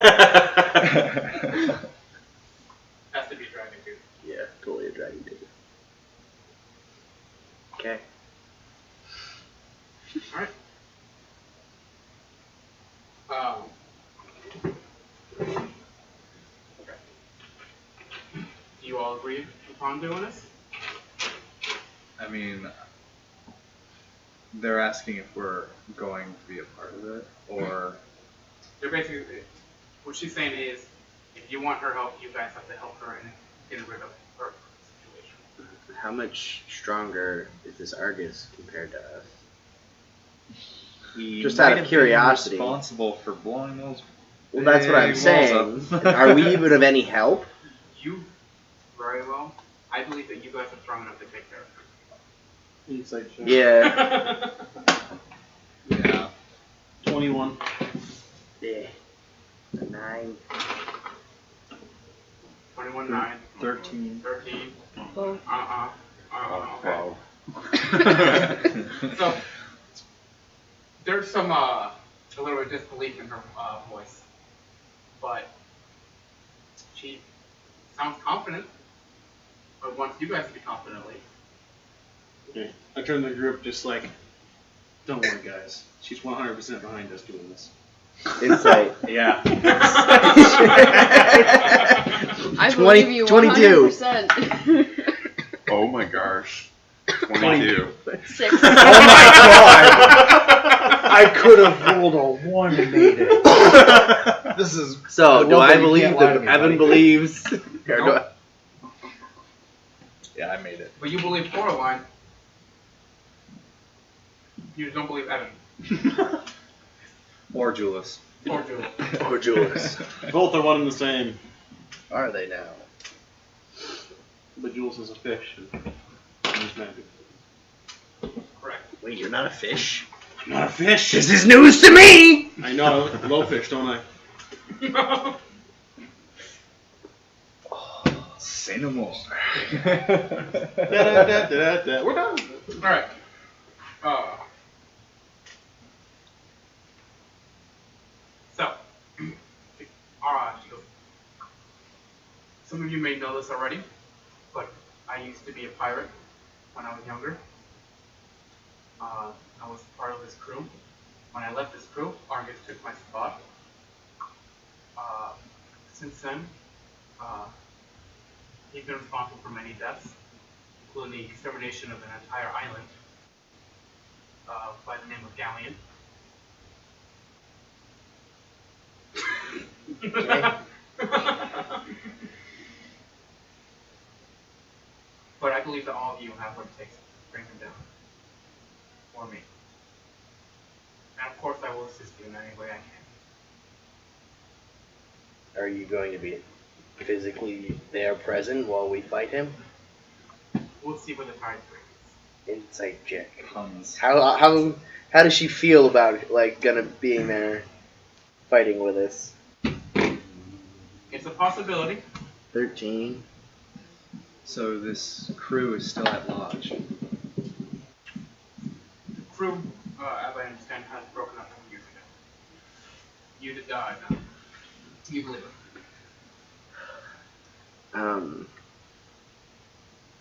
Has to be a dragon dude. Yeah, totally a dragon dude. Okay. Alright. Okay. Do you all agree upon doing this? I mean, they're asking if we're going to be a part of it, or... They're basically, what she's saying is, if you want her help, you guys have to help her in getting rid of her situation. How much stronger is this Argus compared to us? He Just might out of have been curiosity. responsible for blowing those. Well, that's what I'm big saying. walls up. Are we even of any help? You, very well. I believe that you guys are strong enough to take care of her. Insight check. Yeah. Yeah. 21. Yeah. 9. 21, 9. 13. 13. Oh. Okay. So, there's some, a little bit of disbelief in her voice. But she sounds confident. But wants you guys to be confident at least. Okay. I turn to the group just like, don't worry guys. She's 100% behind us doing this. Insight. Yeah. I 20 believe you 22. 100%. Oh my gosh. 22. 6. Oh my god! I could have rolled a 1 and made it. This is... So, do Well, I you believe can't lie to that me, Evan buddy. believes? Or do Nope. Yeah, I made it. But you believe Coraline. You just don't believe Evan. Or Julius. Or Jules. Or Julius? Both are one and the same. Are they now? But Jules is a fish. And he's magic. Correct. Wait, you're not a fish? I'm not a fish! This is news to me! I know, I look at the low fish, don't I? Say no more. Da-da-da-da-da. We're done. Alright. So, she goes, some of you may know this already, but I used to be a pirate when I was younger. I was part of this crew. When I left this crew, Argus took my spot. Since then, he's been responsible for many deaths, including the extermination of an entire island by the name of Galleon. But I believe that all of you have what it takes to bring him down. For me. And of course I will assist you in any way I can. Are you going to be physically there present while we fight him? We'll see where the tide brings. Insight check. Puns. How does she feel about being there fighting with us? It's a possibility. 13. So this crew is still at lodge. The crew, as I understand, has broken up some years ago. You did die now. You believe it.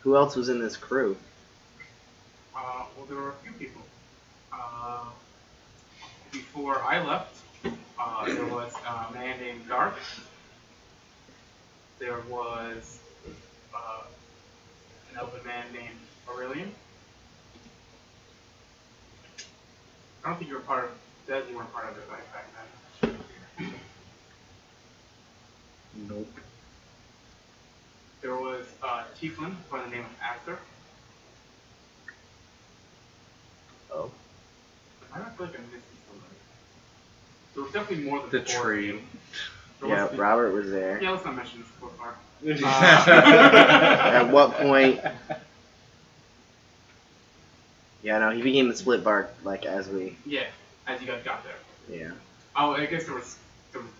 Who else was in this crew? Well, there were a few people. Before I left, there was a man named Dark. There was an elven man named Aurelian. I don't think you were part of Des, you weren't part of it back then. Nope. There was a tiefling by the name of Aster. Oh. I don't feel like I'm missing somebody. There was definitely more than The 4 of tree. you. There Yeah, was- Robert was there. Yeah, let's not mention this so far. At what point? Yeah, no, he became the split bark, as we... Yeah, as you guys got there. Yeah. Oh, I guess there was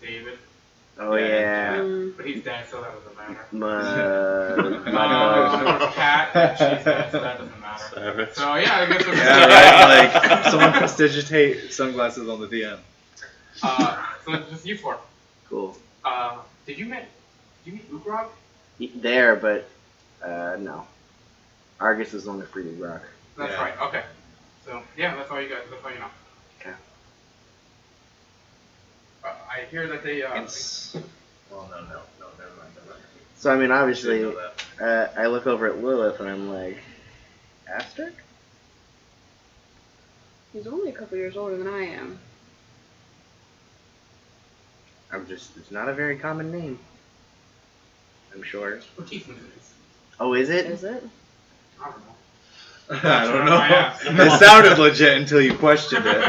David, Oh, yeah. but he's dead, so that doesn't matter. There There was Kat, and she's dead, so that doesn't matter. Savage. So yeah, I guess there was Yeah, right? Like, someone prestidigitate sunglasses on the DM. So it's just you four. Cool. Did you meet Ugrog? There, but no. Argus is on the free rock. That's Yeah. right. Okay. So yeah, that's all you got. That's all you know. Okay. I hear that they. It's. Well, no, never mind. So I mean, I obviously, didn't know that. I look over at Lilith and I'm like, Aster? He's only a couple years older than I am. It's not a very common name. I'm sure. Batista is. Oh, is it? Is it? I don't know. I don't Sure, I asked. know. It sounded legit until you questioned it.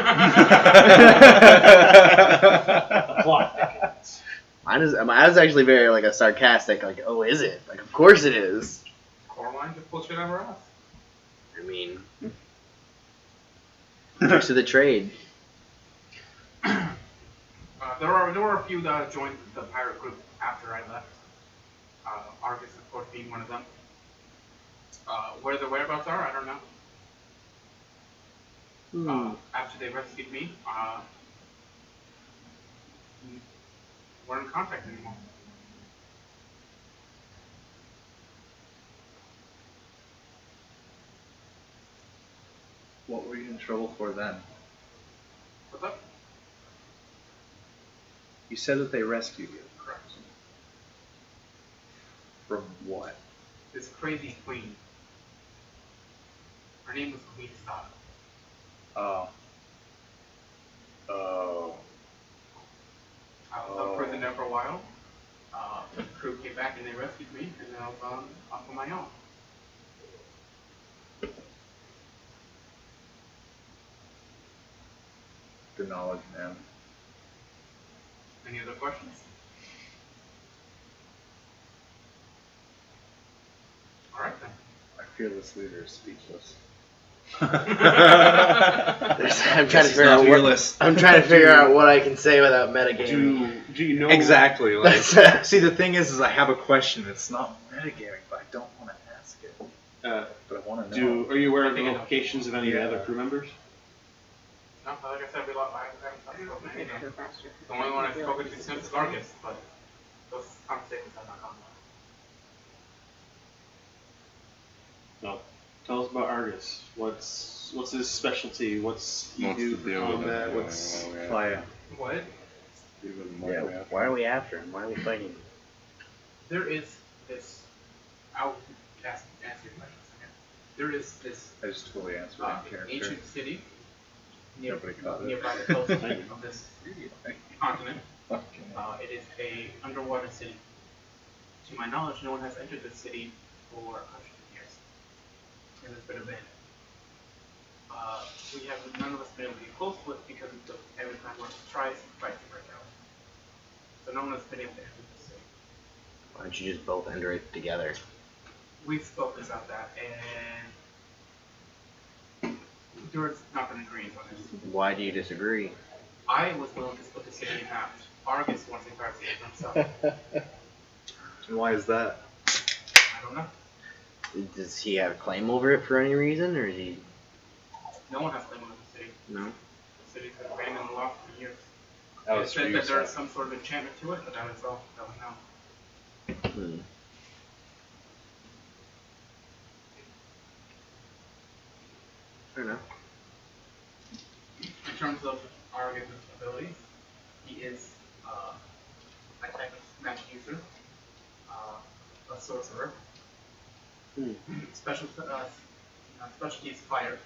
Plot thickens. Mine was actually very like a sarcastic, like, oh, is it? Like, of course it is. Coraline just bullshit ever asked. I mean, tricks of the trade. There were a few that joined the pirate group after I left. Argus, of course, being one of them. Where their whereabouts are, I don't know. After they rescued me, we weren't in contact anymore. What were you in trouble for then? What's up? You said that they rescued you. Correct. From what? This crazy queen. Her name was Queen Star. Oh. Oh. I was in prison there for a while. The crew came back and they rescued me, and then I was off on my own. Good knowledge, man. Any other questions? All right then. Our fearless leader is speechless. I'm trying to figure out fearless. I'm trying to figure out what I can say without metagaming. Do you know Exactly. Like, That's- see, the thing is I have a question. It's not metagaming, but I don't want to ask it. But I want to know. Are you aware of the implications of any of the other crew members? No, like I said, I haven't talked about many of them. The only one I've spoken to since is Argus, but those conversations have not gone well. No. Tell us about Argus. What's his specialty? What's he What's do the for deal with combat? him? What's Yeah. Fire. What? Yeah, why are we after him? Why are we fighting him? There is this. I'll answer your question in a second. There is this I just totally answered in character. ancient city Nobody caught it. nearby the coast of this continent. Okay. It is a underwater city. To my knowledge, no one has entered this city for hundreds of years. And it's been abandoned. We have none of us been able to get close to it because every time one tries, fights break out. So no one has been able to enter this city. Why don't you just both enter it together? We've spoken about that, and George's not been agreeing on this. Why do you disagree? I was willing to split the city in half. Argus wants to try to save himself. And why is that? I don't know. Does he have a claim over it for any reason, or is he? No one has claim on the city. No. The city's been abandoned and lost for years. That It was for said you, that there is Seth. some sort of enchantment to it, but that is all that we know. Fair enough. In terms of Argus' abilities, he is a type of magic user, a sorcerer. Specialty is fire.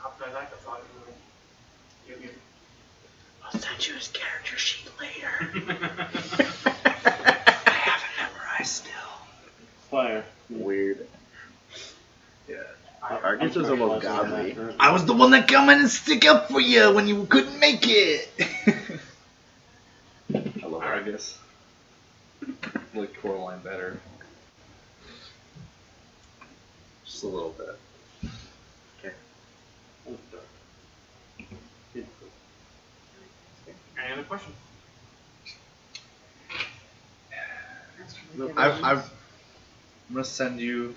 Outside that, that's all I can really give you. I'll send you his character sheet later. I have it memorized still. Fire. Weird. Yeah. Argus was almost godly. I was the one that come in and stick up for you when you couldn't make it. I love Argus. I like Coraline better. Just a little bit. Any other questions? I'm gonna send you,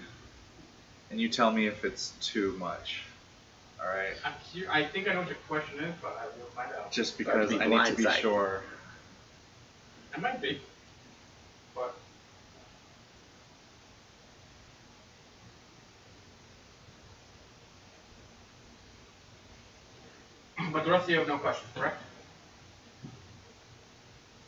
and you tell me if it's too much. Alright. I think I know what your question is, but I will find out. Just About to because be I need to be blindsided. sure. It might be. But. But the rest of you have no questions, correct?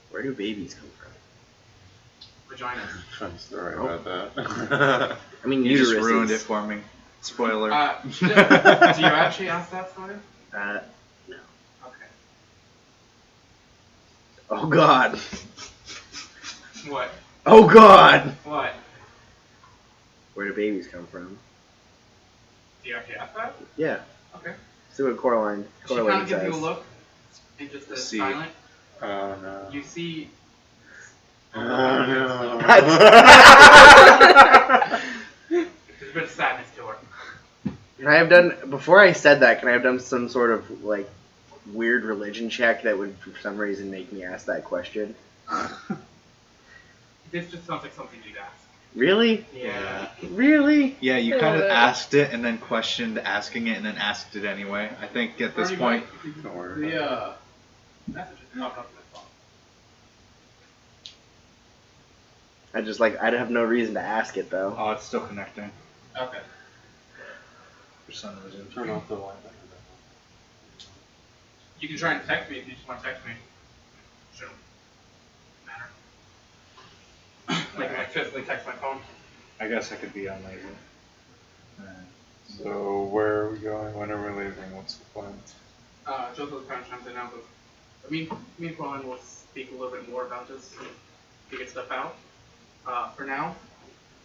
Where do babies come from? Vaginas. Fun story Oh. about that. I mean, You just uteruses. ruined it for me. Spoiler. Do you actually ask that, Sonia? No. Okay. Oh God. What? Oh God. What? Where do babies come from? Do you actually ask that? Yeah. Okay. See what Coraline She kind of says. gives you a look and just See. silent. Oh no. You see. Oh no. There's a bit of sadness to her. Can I have done before I said that? Can I have done some sort of like weird religion check that would, for some reason, make me ask that question? This just sounds like something you'd ask. Really? Yeah. Really? Yeah, you I kind of love it. asked it and then questioned asking it and then asked it anyway. I think at this point. Don't worry. The message is popped up in my phone. I'd have no reason to ask it though. Oh, it's still connecting. Okay. For some reason. Turn off the light. You can try and text me if you just want to text me. Shouldn't matter. Like I physically text my phone. I guess I could be on lazy. So where are we going? When are we leaving? What's the plan? Joseph's kind of chimes in now, but me and Colin will speak a little bit more about this, figure stuff out. For now,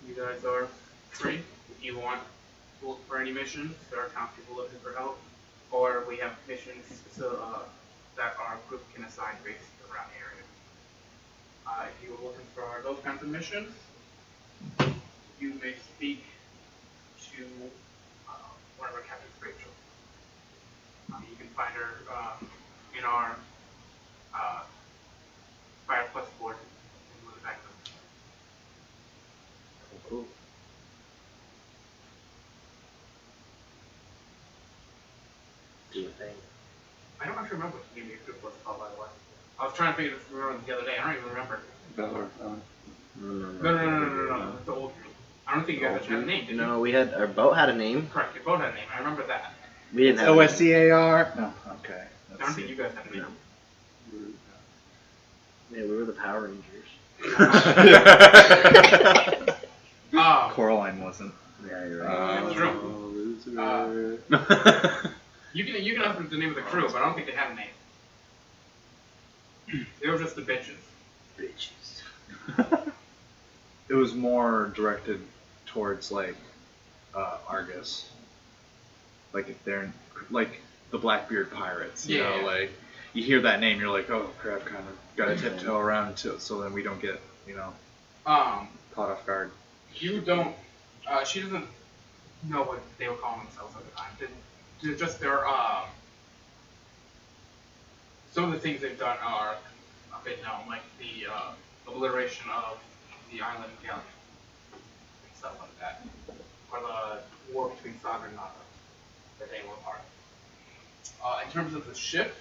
you guys are free. If you want to look for any missions, there are townspeople looking for help, or we have missions that our group can assign based around the area. If you are looking for those kinds of missions, you may speak to one of our captains, Rachel. You can find her in our Fire Plus board in the back of Cool. Do your thing. I don't actually remember what the name of your group was called, by the way. I was trying to remember the other day. I don't even remember. Valor. No. It's the old group. I don't think you guys had a name, did you? No, our boat had a name. Correct. Your boat had a name. I remember that. We didn't have a name. OSCAR? No. Okay. I don't think you guys had a name. Yeah, we were the Power Rangers. Coraline wasn't. Yeah, you're right. That's true. You can ask them the name of the crew, but I don't think they had a name. They were just the bitches. Bitches. It was more directed towards like Argus. Like if they're like the Blackbeard pirates, you know, Yeah. like you hear that name, you're like, oh crap, kind of gotta tiptoe around to so then we don't get, caught off guard. You don't. She doesn't know what they were calling themselves at the time. They're just some of the things they've done are a bit known, like the obliteration of the island galleon and stuff like that, or the war between Saga and Nada that they were part of. In terms of the ship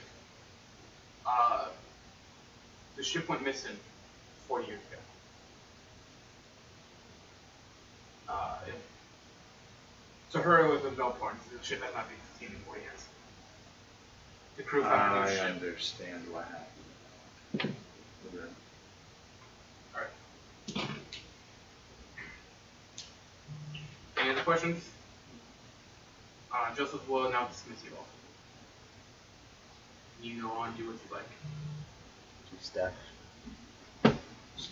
went missing 4 years ago. To her, it was of no importance. The ship has not been seen in 4 years. The crew found a new I ship. understand what happened. Okay. Alright. Any other questions? Joseph will now dismiss you all. You go on, do what you like. Do stuff.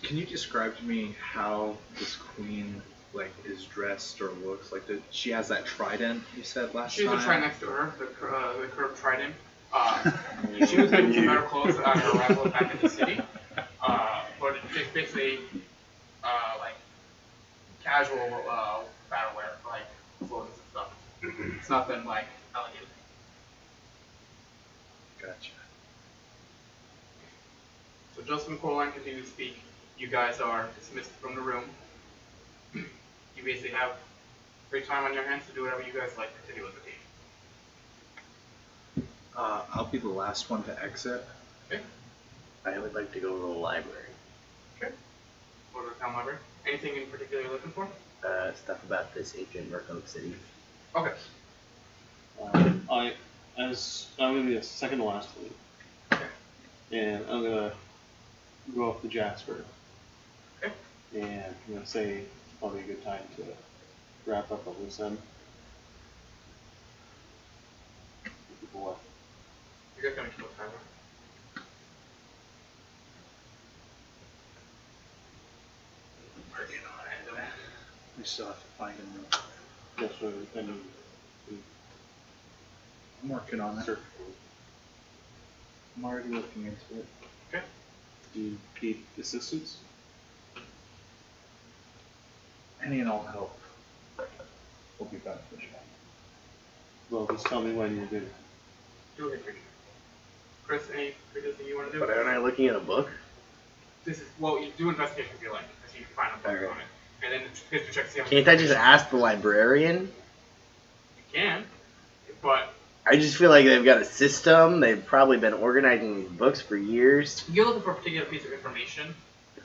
Can you describe to me how this queen is dressed or looks like? She has that trident you said last She time. has a trident next to her, the curved trident. She was given some better clothes on her arrival back in the city, but it's basically like casual battle wear, like clothes and stuff. It's nothing like elegant. Gotcha. So Joseph and Coraline continue to speak. You guys are dismissed from the room. You basically have free time on your hands to do whatever you guys like to do as a team. I'll be the last one to exit. I would like to go to the library. Okay. Go to the town library. Anything in particular you're looking for? Stuff about this ancient Murkote city. Okay. I'm gonna be the second to last one. Okay. And I'm gonna go up to Jasper. Okay. And I'm gonna say it's probably a good time to wrap up on this end. People left. You guys gonna kill Tyler? Working on it. We still have to find him. That's what I mean. I'm working on it. Search I'm already looking into it. Okay. Do you need assistance? Any and all help will be beneficial. Well, just tell me when you're good. Do a history check. Chris, any particular thing you want to do? But aren't I looking at a book? This is, well, you do investigation if you like, because you can find a book Okay. on it. And then history check to see how Can't I just ask the librarian? You can, but I just feel like they've got a system. They've probably been organizing these books for years. you're looking for a particular piece of information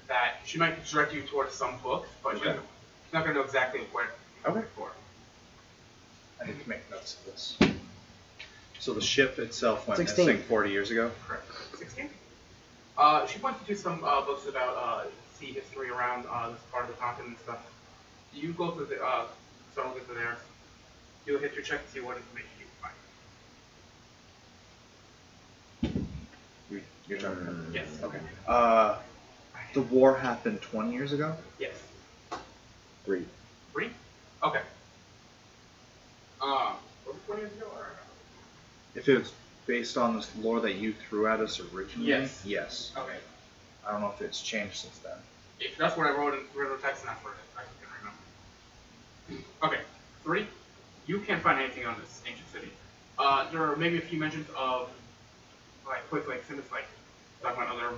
that she might direct you towards some books, but she's not going to know exactly what you're looking for. I need to make notes of this. So the ship itself went 16. missing 40 years ago. Correct. 16. She points you to some books about sea history around this part of the continent and stuff. You go through the start looking through there. Do a history check to see what information you can find. You're talking about. Yes. Okay. The war happened 20 years ago. Yes. 3. 3? Okay. Was it 20 years ago or? If it was based on this lore that you threw at us originally, Yes. yes. Okay. I don't know if it's changed since then. If that's what I wrote in the text, and that's what I can remember. Okay. 3. You can't find anything on this ancient city. There are maybe a few mentions of like quick like snippets like talking about other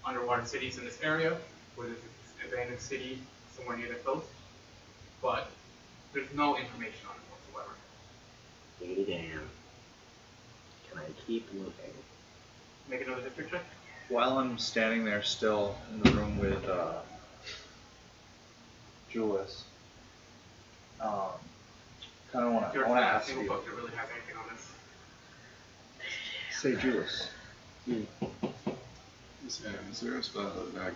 underwater cities in this area, where there's this abandoned city somewhere near the coast, but there's no information on it whatsoever. Damn. Can I keep looking? Make another history check. While I'm standing there still in the room with Julius, kind of want to There's not a ask single you. book that really has anything on this. Say, Julius, Is there a spell that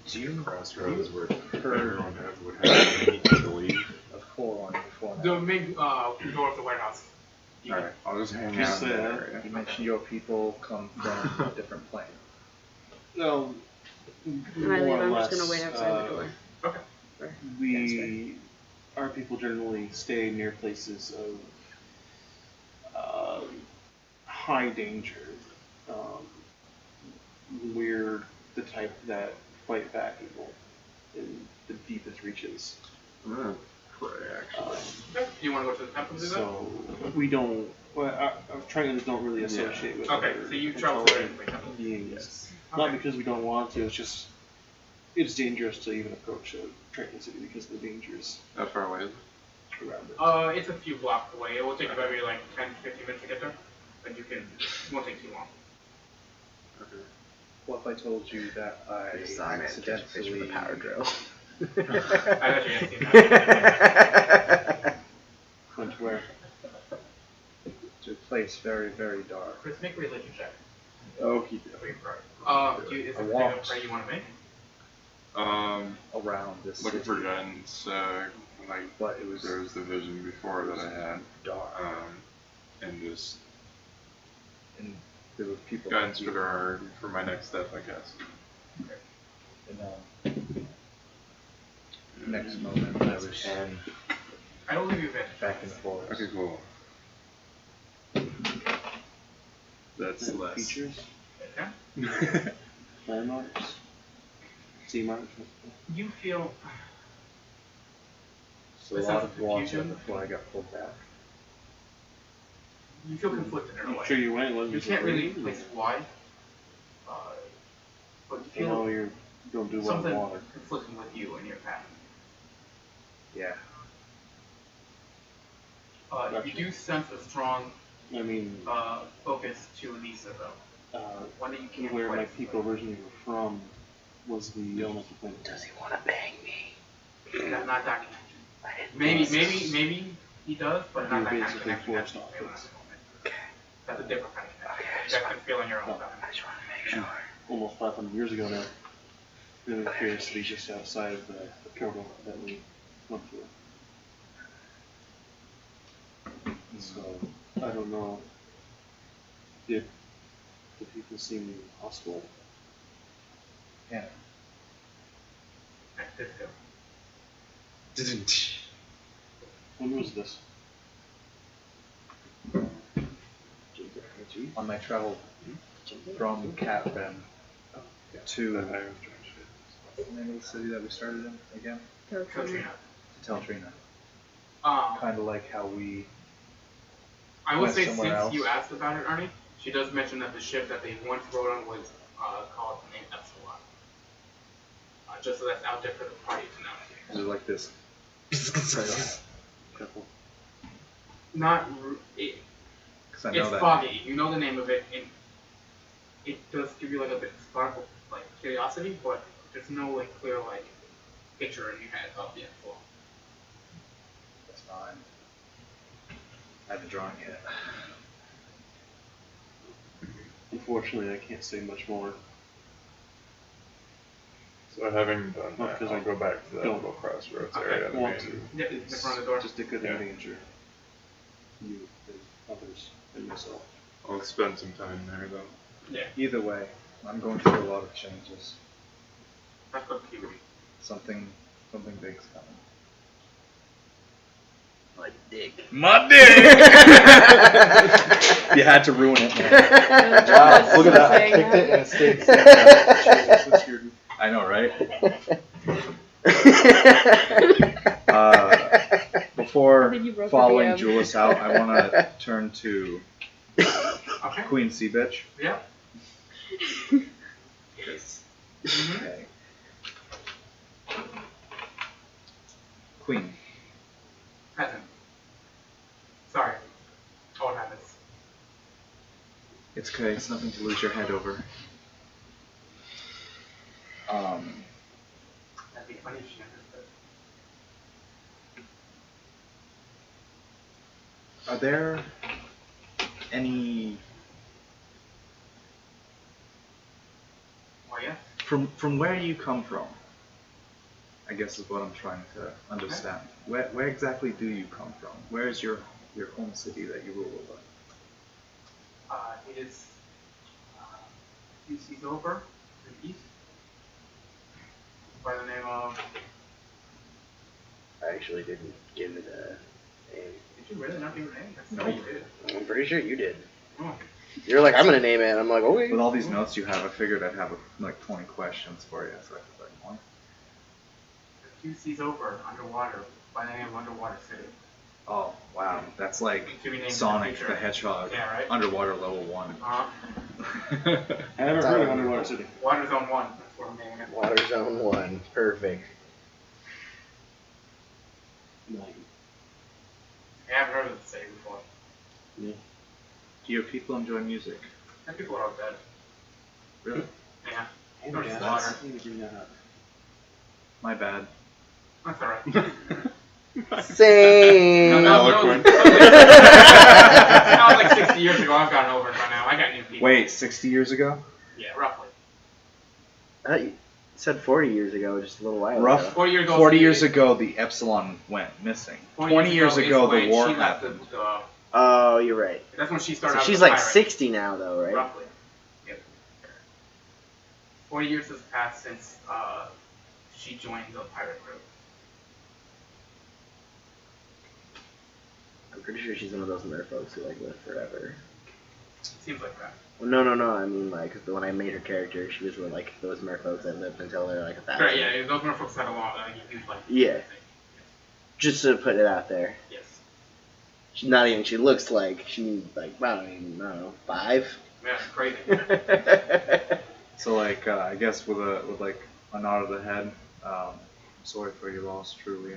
do you crossroads where heard everyone would have to meet to leave? of 4-1 before The that? main door of the warehouse. Alright, I'll just hang Just out in say that that. area. You mentioned your people come from a different plane. No. When I leave, I'm just gonna wait outside the door. Okay. Our people generally stay near places of high danger. We're the type that fight back evil in the deepest reaches. Pray, actually. Do you want to go to the temple to do that? So we don't. Well, our Tritons don't really associate with. Okay, other so you travel to intelligent the temple. beings. Okay. Not because we don't want to. It's just it's dangerous to even approach a Triton city because of the dangers How far away is it? around it. It's a few blocks away. It will take you maybe like 10 to 15 minutes to get there, but it won't take too long. Okay. What if I told you that I Simon, catch a fish with a power drill. I actually hadn't seen that. Went to where? to a place very, very dark? Chris, make a religion check. Okie Is there a particular walked. prayer you want to make? Around this looking city, for guidance, like, but it was there was the vision before that I had, dark, and just and there were people. guidance for my next step, I guess. And next moment, I was And I don't leave you advantage. back and forth. Okay, cool. That's less. Features, Okay. landmarks, sea marks. You feel So a lot of water before I got pulled back. conflicted in a I'm way. sure you went. Wasn't You it can't really raining? place why, but you You know feel you don't do well in something water. conflicting with you and your path. Yeah. You do sense a strong I mean, focus to Lisa though. One that you can't where quite my explain. people originally were from was the elemental plane. Does he want to bang me? Not that connection. I didn't Maybe he does, but not You're that kind of basically connection. That's forced feeling off. at the moment. Okay. That's a different kind of connection. Okay, That can feel in your own time. I just want to make sure. Almost 500 years ago now. It appears to be just outside of the portal that we went through. So, I don't know. Did the people seem hostile? Yeah. At Disco. Didn't. When was this? On my travel from Catbin to what's the name of the city that we started in again? Teltrina. To Teltrina. Um, Kind of like how we. I will went say somewhere since else. you asked about it, Arnie, she does mention that the ship that they once rode on was called the name Epsilon. Just so that's out there for the party to know. Is it like this? Careful. Not it. Because I know It's that. foggy. You know the name of it, and it does give you like a bit of sparkle, like curiosity, but there's no like clear like picture in your head of the Epsilon. That's fine. I haven't drawn it yet. Unfortunately, I can't say much more. So having done Well, that, 'cause I'll I go back to that don't- little crossroads Okay, area. well, Yeah, in front of the door. Just a good Yeah. danger. You and others and myself. I'll spend some time there though. Yeah, Either way, I'm going through a lot of changes. that's good puberty. Something big's coming. My dick. My dick! You had to ruin it, man. Wow, look at that. I kicked it and it stayed stuck. I know, right? Before think you broke the following DM. Julius out, I want to turn to Okay. Queen Sea Bitch. Yeah. 'Cause- Mhm. okay. Queen. Peasant. Sorry. All habits. It's okay, it's nothing to lose your head over. That'd be funny if she understood. Are there any Well, yeah. from where you come from? I guess is what I'm trying to understand. Where exactly do you come from? Where is your home city that you rule over? It is a few seas over to the east by the name of. I actually didn't give it a name. Did you really not give a name? That's No. what you did. I'm pretty sure you did. Oh. You're like, I'm gonna name it. And I'm like, okay. With all these notes you have, I figured I'd have like 20 questions for you. So I was like, one. A few seas over, underwater, by the name of Underwater City. Oh wow, that's like To be named in the Sonic future. the Hedgehog, Yeah, right? underwater level 1. Uh-huh. I haven't heard of Underwater City. Water Zone 1. That's what I'm naming it. Water Zone 1. Perfect. No. I haven't heard of the city before. Yeah. Do your people enjoy music? And people are all dead. Really? Yeah. Oh Or my God, slaughter. I need to bring that up. My bad. That's alright. Same. Eloquent. That was like 60 years ago. I've gotten over it by now. I got new people. Wait, 60 years ago? Yeah, roughly. I thought you said 40 years ago, just a little while Rough. ago. 40 years ago. 40 years ago, the Epsilon went missing. 20 years ago, is when the war she left happened. Oh, you're right. That's when she started So out she's as a like pirate, 60 now, though, right? Roughly. Yep. 40 years has passed since she joined the pirate group. I'm pretty sure she's one of those merfolks who like live forever. Seems like that. Well, no. I mean, like, when I made her character, she was one like those merfolks that lived until they're like 1,000. Right, yeah, those merfolks had a lot of huge life. Yeah. Just to put it out there. Yes. She's not even. She looks like she's like I don't know, 5. Yeah, it's crazy. So, like, I guess with like a nod of the head, I'm sorry for your loss, truly.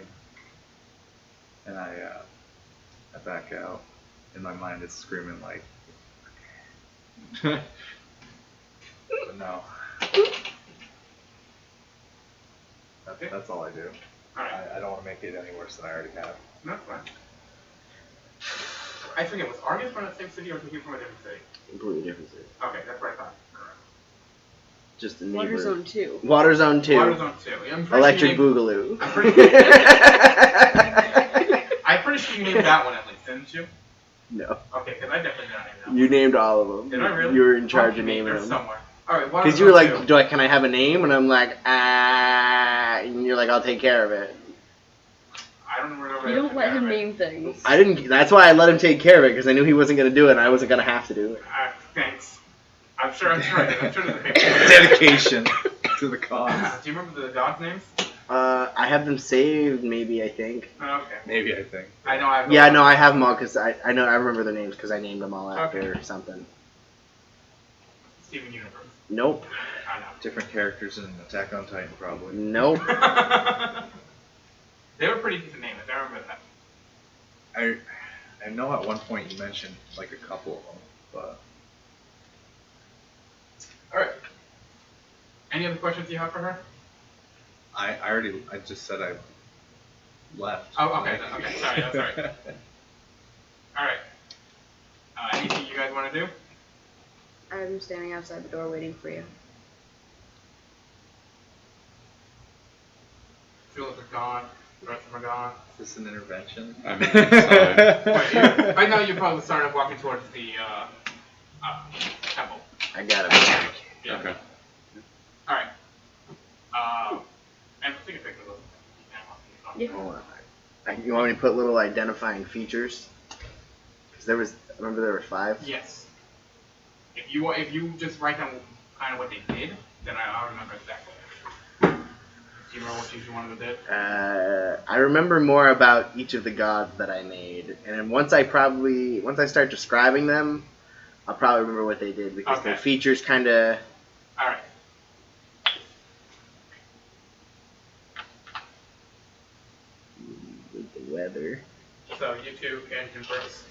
And I back out. in my mind it's screaming like. But no. That's all I do. Alright. I don't want to make it any worse than I already have. That's fine. I forget, was Argus from the same city or was he from a different city? Completely different city. Okay, that's what I thought. Just the Water neighbor. Zone 2. Water Zone 2. Water Zone 2. Yeah, I'm pretty Electric sure Boogaloo. I'm pretty sure you named that one at least, didn't you? No. Okay, because I definitely did not name that one. You named all of them. Did I really? You were in charge Fuck of me, naming they're them. somewhere. Alright, Water Because you were Zone like, 2. can I have a name? And I'm like, and you're like, I'll take care of it. I don't remember. You don't let him name things. I didn't. That's why I let him take care of it because I knew he wasn't gonna do it, and I wasn't gonna have to do it. Thanks. I'm sure I did. I'm sure there's a paper. Dedication to the cause. Do you remember the dog's names? I have them saved, maybe, I think. Oh, okay. Maybe, I think. I know I have. Yeah, no, I have them all because I remember their names because I named them all after something. Steven Universe. Nope. I know. Different characters in Attack on Titan, probably. Nope. They were pretty decent names. I remember that. I know at one point you mentioned like a couple of them, but Alright. Any other questions you have for her? I just said I left. Oh, okay. Okay, sorry. That's alright. Alright. Anything you guys want to do? I'm standing outside the door waiting for you. Jules is gone. The rest of them are gone. Is this an intervention? I'm inside. Wait, right now you probably started walking towards the temple. I got it back. Yeah. Okay. Alright. And take a picture of those. Yeah. Hold on. You want me to put little identifying features? Because remember there were 5? Yes. If you just write down kind of what they did, then I'll remember exactly. Do you remember what each one of them did? I remember more about each of the gods that I made, and then once I start describing them, I'll probably remember what they did because their Okay. features kind of. All right. With the weather. So you two can converse.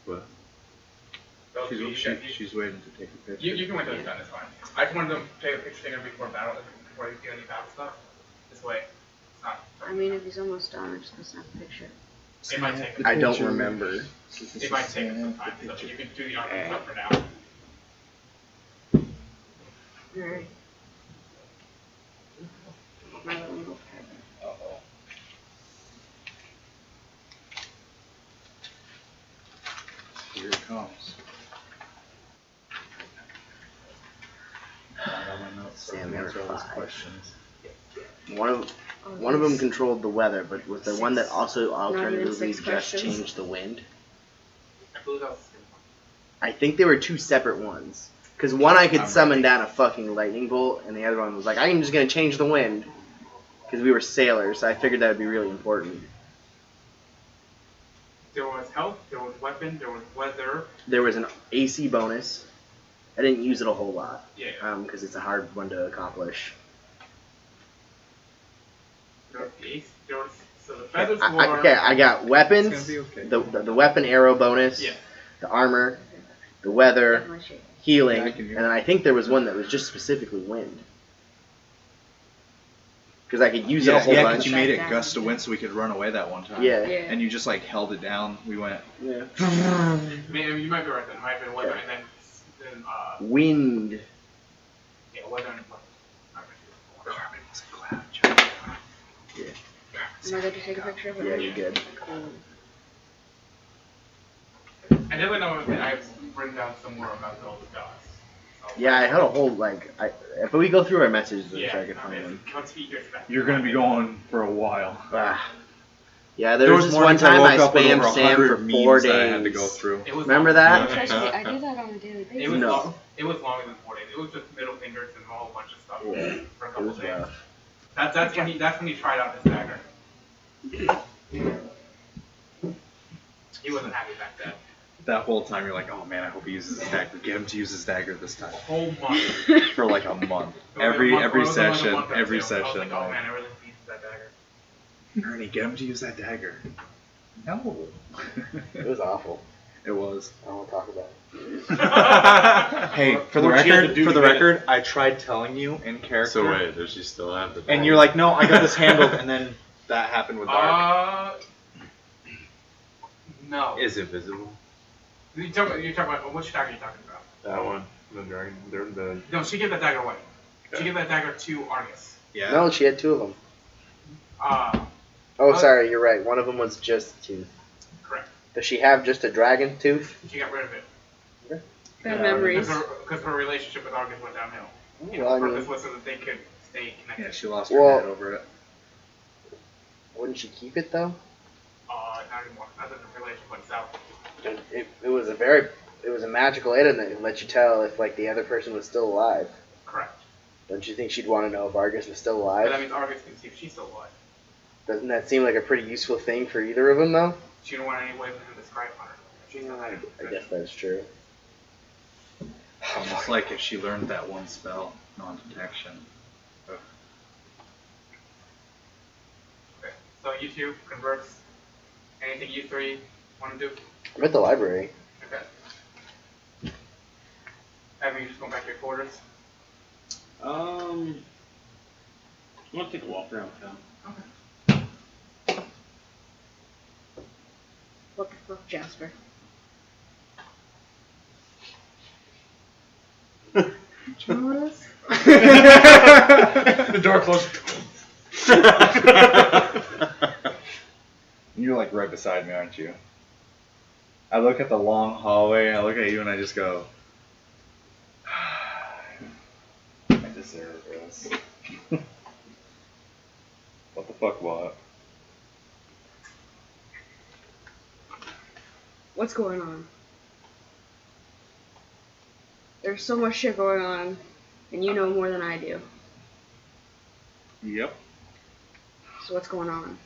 What? Those two, you guys- She's waiting to take a picture. You can wait till it's done. It's fine. I just wanted to take a picture taken before battle, before you do any battle stuff. This way, it's not. I mean, if he's almost done, I'm just gonna snap a picture. It might take. I don't remember. It might take some time, so you can do the other stuff for now. Alright. My little notepad. Uh-oh. Here it comes. Sam, there were Answer all those 5. questions. One of them controlled the weather, but was there one that also alternatively 6 just questions? changed the wind? I believe that was the same one. I think they were 2 separate ones. Because one I could I'm summon ready. down a fucking lightning bolt, and the other one was like, I'm just going to change the wind. Because we were sailors, so I figured that would be really important. There was health, there was weapon, there was weather. There was an AC bonus. I didn't use it a whole lot. Yeah. Because it's a hard one to accomplish. There was the ace. There was so the feathers I were. got weapons, It's gonna be okay. the weapon arrow bonus, Yeah. the armor, the weather, Definitely shape. healing, Yeah, I and can use then I think there was one that was just specifically wind. Because I could use it a whole Yeah, bunch. 'cause you made it gust of wind so we could run away that one time. Yeah. Yeah. And you just like held it down. We went. Yeah. You might be right. Then it might have been weather, and then Wind. yeah, weather and weapon. Carbon was a cloud. John. Am I good to take a picture of it? Yeah, you're good. Cool. I definitely know that I've written down some more about those gods. So, Yeah, I had a whole but we go through our messages Yeah. so I could find them. Once he gets back. You're gonna be going for a while. Yeah, there was this one time I spammed Sam for 4 days. That I had to go through. It was Remember long. that? Trust me, I do that on a daily basis. It was No. long. It was longer than 4 days. It was just middle fingers and a whole bunch of stuff Yeah, for a it couple was days. rough. That's when he tried out his dagger. He wasn't happy back then. That whole time you're like, oh man, I hope he uses his dagger. Get him to use his dagger this time. A whole month. For like a month. It was like a month, or it was like a Every month or session, two. every I was session. like, oh man, I really Ernie, get him to use that dagger. No. It was awful. It was. I don't want to talk about it. Hey, for the What you had to record, do for to the get record, I tried telling you in character. So wait, does she still have the? And you're like, no, I got this handled, and then that happened with Dark. No. Is it visible? You're talking about which dagger are you talking about? That one, the dragon, the. No, she gave that dagger away. She Okay. gave that dagger to Argus. Yeah. No, she had two of them. Uh, Oh, sorry, you're right. One of them was just a tooth. correct. Does she have just a dragon tooth? She got rid of it. Bad memories. Because her relationship with Argus went downhill. And Well, I the purpose mean, was so that they could stay connected. Yeah, she lost her Well- head over it. wouldn't she keep it though? Not anymore. Not that the relationship went south. It was a magical item that let you tell if like the other person was still alive. Correct. Don't you think she'd want to know if Argus was still But that alive? means Argus can see if she's still alive. Doesn't that seem like a pretty useful thing for either of them though? She didn't want any way for him to scry on her. She's not I guess that's true. Almost like if she learned that one spell, non-detection. Okay. So you two converse. Anything you three want to do? I'm at the library. Okay. Have you just going back to your quarters? I'm gonna take a walk around town. Okay. What the fuck, Jasper? The door closed. You're like right beside me, aren't you? I look at the long hallway, I look at you, and I just go, I deserve this. What the fuck, what? What's going on? There's so much shit going on, and you know more than I do. Yep. So what's going on?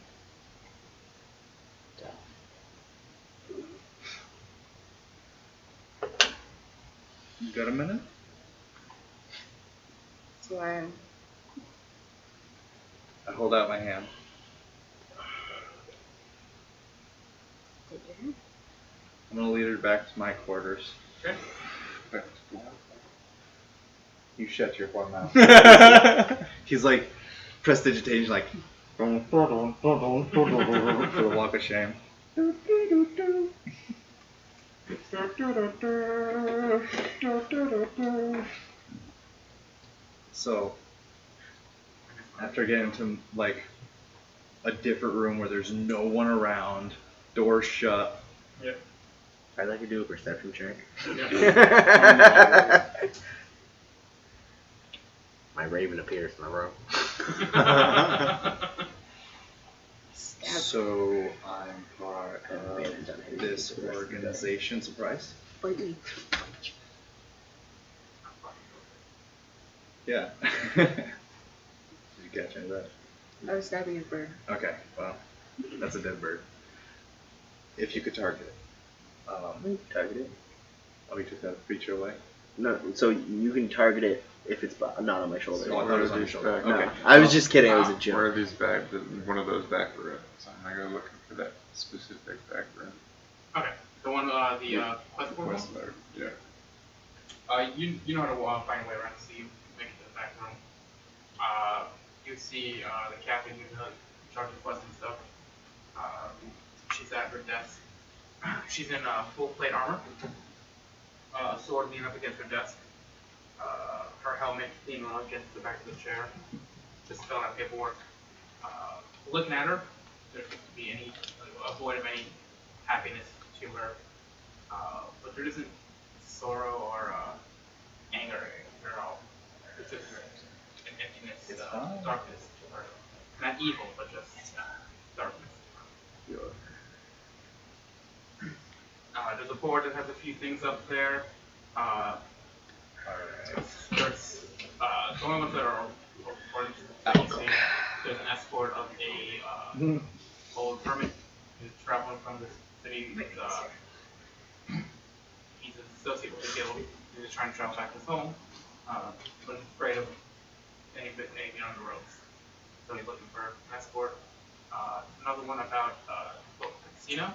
You got a minute? So I hold out my hand. take your hand. I'm gonna lead her back to my quarters. Okay. You shut your poor mouth. He's like prestidigitation, like for the walk of shame. So after getting to like a different room where there's no one around, doors shut. Yep. I'd like to do a perception check. Yeah. My raven appears in the room. So I'm part of this organization. Surprise? Bite me. Yeah. Did you catch any of that? I was stabbing a bird. Okay, well, that's a dead bird. If you could target it. Target it? Oh, we took that feature away? No, so you can target it if it's not on my shoulder. Oh, I thought it was on your shoulder. No, Okay. I was just kidding. It was a Where joke. are these back? One of those back rooms. I'm gonna go looking for that specific back room. Okay. The one, the quest portal? West there. Yeah. You know how to find a way around, so you make it to the back room. You see the captain who's in charge of quests and stuff. She's at her desk. She's in full plate armor. Sword leaning up against her desk. Her helmet leaning on against the back of the chair. Just filling out paperwork. Looking at her, there seems to be a void of any happiness to her. But there isn't sorrow or anger at all. It's just an emptiness, darkness to her. Not evil, but just darkness. There's a board that has a few things up there. There's the only ones that are important that you see. There's an escort of a old hermit who's traveling from the city. He's an associate with the guild. He's just trying to travel back to his home, but he's afraid of anything on the roads. So he's looking for an escort. Another one about the casino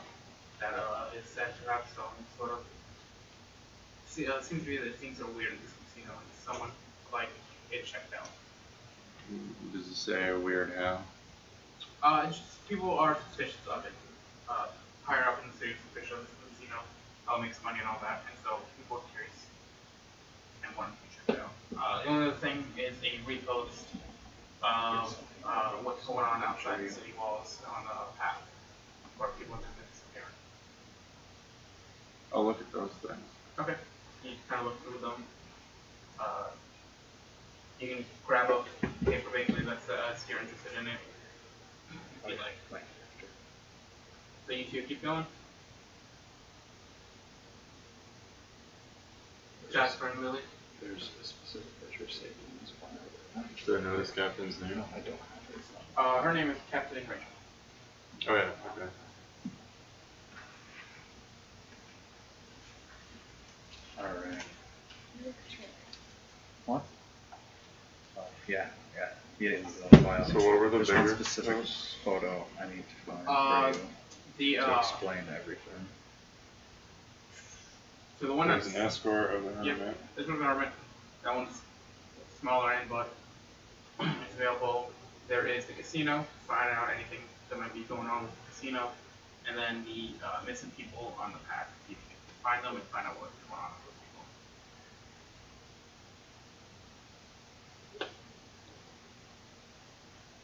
that is said to have some sort of. Seems to be that things are weird in this casino, and someone like it checked out. Does it say weird how? It's just people are suspicious of it. Higher up in the city, suspicious of the casino, how it makes money and all that, and so people are curious and want to check it out. The only other thing is a repost of what's going on outside the city walls on the path where people have been disappearing. I'll look at those things. Okay. You can kind of look through them. You can grab a paper basically that's if you're interested in it. If you like. So you two keep going. Jasper and Lily. There's a specific measure saved in this file. Do I know this captain's name? No, I don't have it. Her name is Captain Rachel. Oh yeah, okay. Alright. What? Oh, yeah. Yeah, it's on file. So what were the There's one bigger specific things? photo I need to find for you The to explain everything. so the one There's that's an escort of the yep, hermit. this one's government. That one's smaller end, but it's available. There is the casino. Find out anything that might be going on with the casino, and then the missing people on the path. You can find them and find out what's going on with those people.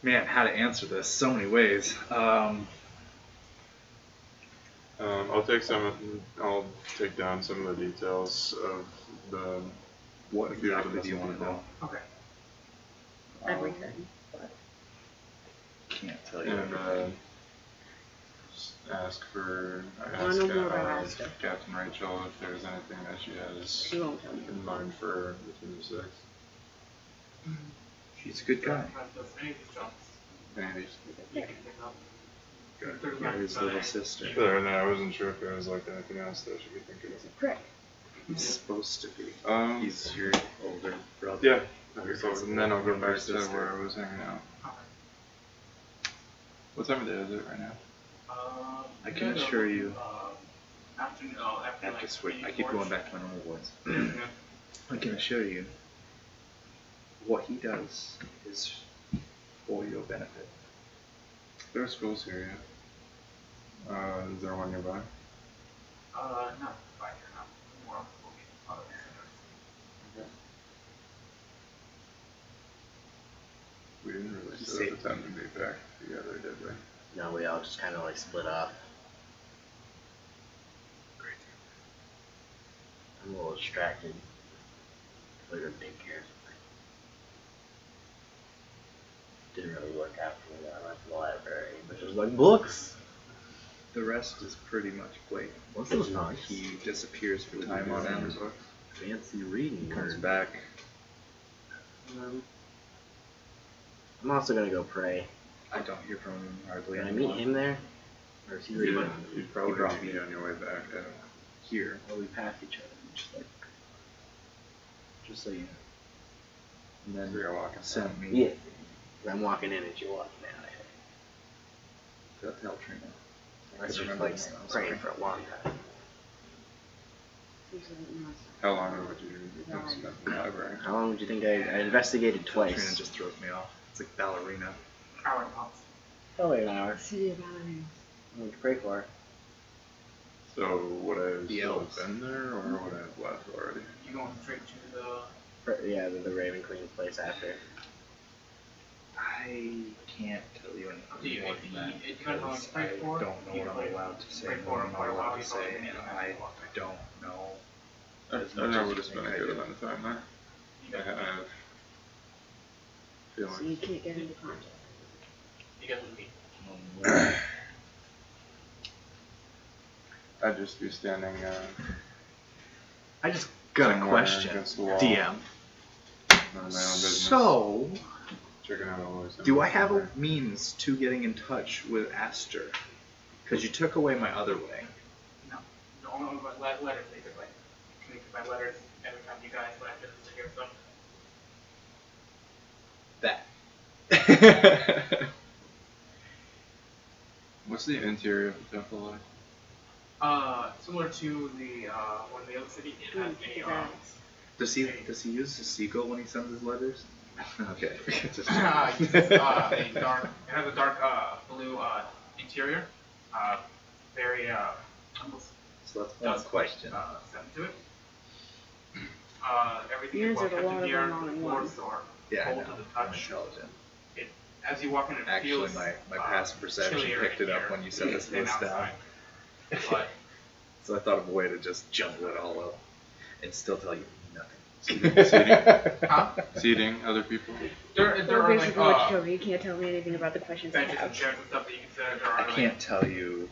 Man, how to answer this? So many ways. I'll take down some of the details of the. What a few of the exactly do you missing want to people. know? Okay. Everything. But Can't tell you And everything. just ask for. I wanna know more about Ask Asta. Captain Rachel if there's anything that she has she won't tell me. in mind for the team of six. She's a good guy. Does any of these jobs Andy. you can pick up? Good. There's Yeah, not his little sister. Sure, no, I wasn't sure if there was like anything else that she could think of. Prick. He's supposed to be. Um, He's your older brother. Yeah. Your So, cousin, and then I'll go younger back to sister. where I was hanging out. Okay. What time of day is it right now? I can assure you. Afternoon. I have to switch. I keep going back to my normal voice. Yeah. I can assure you, what he does is for your benefit. There are schools here, yeah. Is there one nearby? No, by here now. More on the location. Other than Okay. We didn't really You set see- up the time to be back together, did we? No, we all just kind of like split off. I'm a little distracted. I couldn't take care of something. Didn't really work out for me. I went to the library, but there's like books. The rest is pretty much blatant. What's those nice? He disappears for time on Remember end, books? Fancy reading. comes nerd. back. I'm also gonna go pray. I don't hear from him hardly Can I anymore. meet him there? Or is he You leaving? you'd probably He brought meet me. on your way back. Here, Or we pass each other? Just so you know. and then You're walking. sent me Yeah. I'm walking in as you're walking out. to Teltrina. I just remember like the names. praying for a long time. How long ago would you have spent in the library? How long would you think I investigated Teltrina twice? just throws me off. It's like ballerina. hour and a half. Oh, wait an hour. City of Ballerina. What would you pray for? So would I The still elves. have been there, or would I have left already? You going straight to the. Yeah, the Raven Queen place after. I can't tell you Do you- anything more if than you- that if you don't know what because to pray I for, don't know you what I'm pray- allowed to say, pray and for what it I'm for not a while, allowed to you say, don't and need to I know. don't know. I As don't much know as would you have spent think a I good do. amount of time there. You I guys, have So you feelings. can't get into contact. you guys would meet. I'd just be standing I just got a somewhere question, against the wall, DM. minding my own business, So, checking out all those do I things have a over. means to getting in touch with Aster? Because you took away my other way. No. The only one by letters, basically. Communicate by letters every time you guys left it to hear something. That. What's the interior of the temple like? Similar to the one in the other city, it has Does he use the seagull when he sends his letters? Okay. Just it has a dark blue interior. Very so that's one question. scent to it. Everything You is well answered a kept lot in of here. them all in one. Floors are Yeah, I cold know. to the I'm touch. intelligent. As you walk in, it Actually, feels my passive perception chillier picked it up here when you said this than list down. outside. But So I thought of a way to just jumble it all up and still tell you nothing. huh? Seating other people? There Well, are basically what you like told me. You can't tell me anything about the questions I benches and have. chairs and stuff that you can sit. There I are can't tell you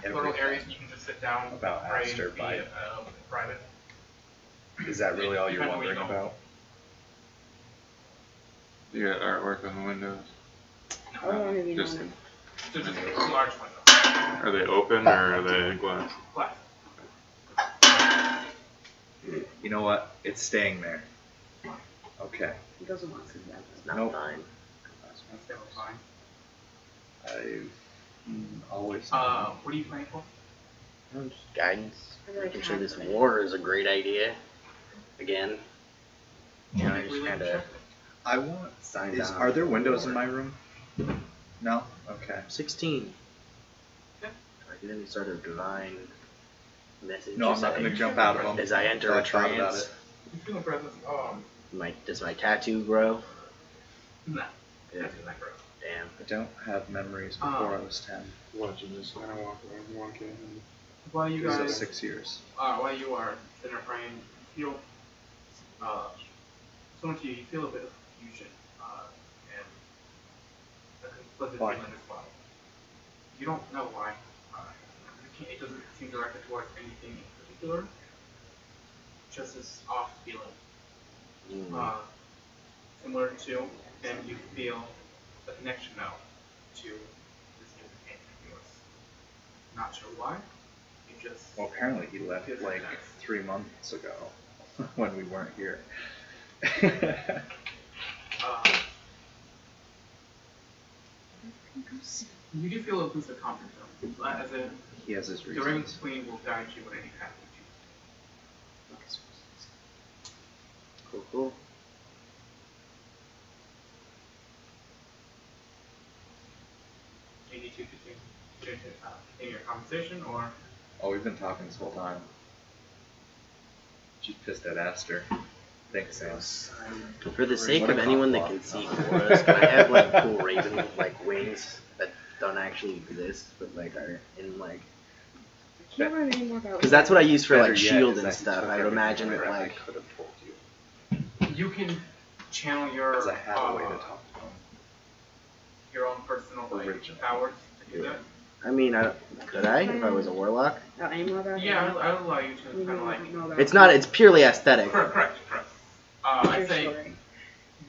little everything. areas you can just sit down about pray, Aster be by- private. Is that really all you're Depends on where you wondering go. about? You got artwork on the windows? How long have you Just- known him? So just a large window. Are they open or are they glass? Glass. You know what? It's staying there. Okay. He doesn't want to see that. It's not Nope. fine. They were fine. I've always. What are you planning for? Just guidance. I really Making sure this have- war is a great idea. Again. You know, I Make just relationship? kind of I want. signed on. Are there for windows in war. my room? No. Okay. 16. Yeah. I get any sort of divine message. No, or I'm not going to something. jump out of them. As I enter I a thought about trance, it. You feel the presence. does my tattoo grow? Nah. Yeah. That's not gross. Damn. I don't have memories before I was 10. Watching this kind of walk in. While you It was at guys, 6 years. while you are sitting there praying, you feel, similar to you, you feel a bit of confusion, and a conflicted Why? feeling as well. You don't know why. It doesn't seem directed towards anything in particular. Just this off feeling. Similar to, and you feel a connection now to this new companion of yours. Not sure why. You just Well, apparently he left feels like nice. 3 months ago when we weren't here. You do feel a boost of confidence, though. As in, He has his the Raven reasons. Queen will guide you in any path you choose. Cool. Do you need to continue your conversation, or Oh, we've been talking this whole time. She's pissed at Aster. Thanks, Sam. For the sake What a of anyone that cock can block. see auras, can I have like cool raven like wings that don't actually exist, but like are in like? I can't remember any more about. Because that's what I use for Better like yet shield is and that he stuff. took I would everything imagine I that read. like. I could have told you. you can channel your Because I had a way to talk to him. your own personal Original. powers to do that. I mean, could I if I was a warlock? Oh, any more about Yeah, him? I would allow you to We kind of like. don't know about It's him. not. It's purely aesthetic. Correct. What's I'd your say story?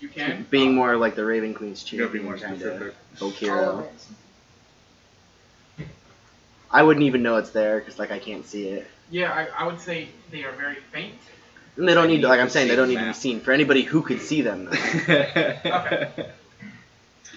you can. Being more like the Raven Queen's You gotta be champion more kind specific. of All of hero. it. I wouldn't even know it's there because like I can't see it. Yeah, I would say they are very faint. And they don't need to, like I'm to saying, they see don't the need to be map. seen. For anybody who could see them, though.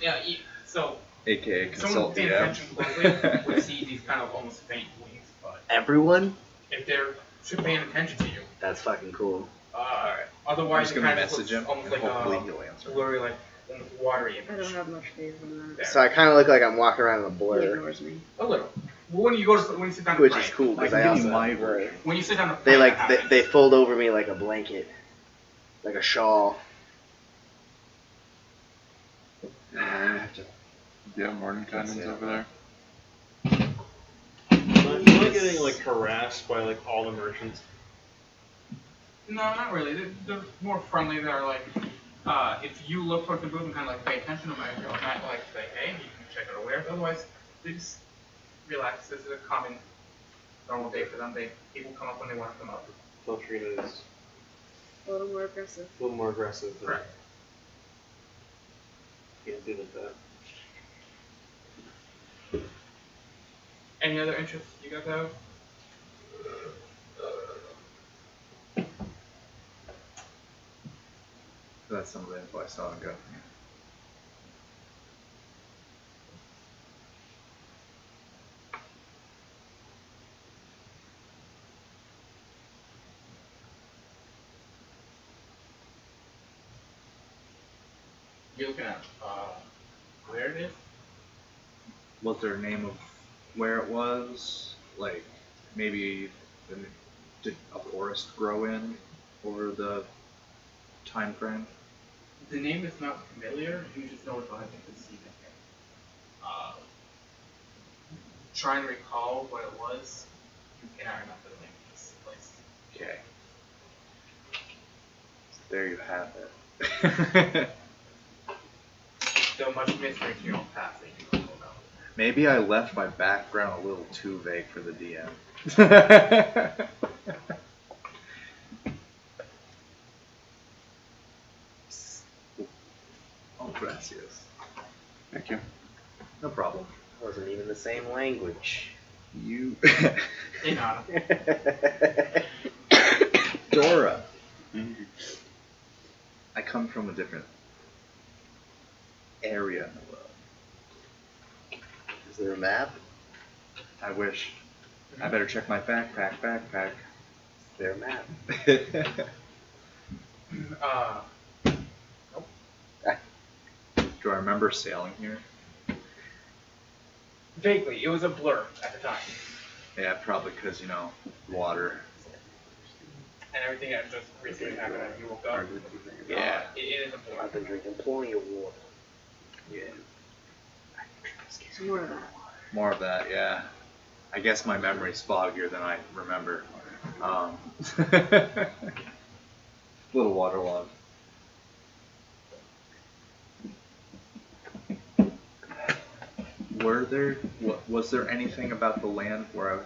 Yeah, so AKA someone consult paying DM. attention closely would see these kind of almost faint wings, but Everyone? if they're paying attention to you, That's fucking cool. I'm otherwise just it gonna kind of message him looks almost and like hopefully a he'll answer. blurry, like almost watery I don't image. have much faith in that. So I kind of look like I'm walking around in a He blur, ignores me. A little. Well, when you sit down to which pray, is cool I because can I give also you my have blur. version. when you sit down to pray, They that like happens. they fold over me like a blanket, like a shawl. Do you have morning cannons over there? I feel like getting like harassed by like all the merchants. No, not really. They're more friendly. They're like, if you look towards the booth and kind of like pay attention to them, I might like say, hey, you can check it over there. Otherwise, they just relax. This is a common, normal day for them. People come up when they want to come up. Teltrina is A little more aggressive. a little more aggressive. Than Correct. Can't do that. Any other interests you guys have? That's some of the info I saw and go. You're looking at where it is? Was there a name of where it was? Like maybe did a forest grow in over the time frame? The name is not familiar. You just know it's on the sea. Trying to recall what it was. You cannot remember the name of this place. Okay. So there you have it. So much mystery to your past that you don't know about. Maybe I left my background a little too vague for the DM. Oh, gracias. Thank you. No problem. It wasn't even the same language. You. They know. Dora. I come from a different area in the world. Is there a map? I wish. I better check my backpack. Is there a map? Do I remember sailing here? Vaguely, it was a blur at the time, Yeah, probably because, water. and everything that just recently happened as you woke up. Yeah. It is a blur. I've been drinking plenty of water. Yeah. Some more of that. More of that, yeah. I guess my memory's foggier than I remember. A little waterlogged. Was there anything about the land where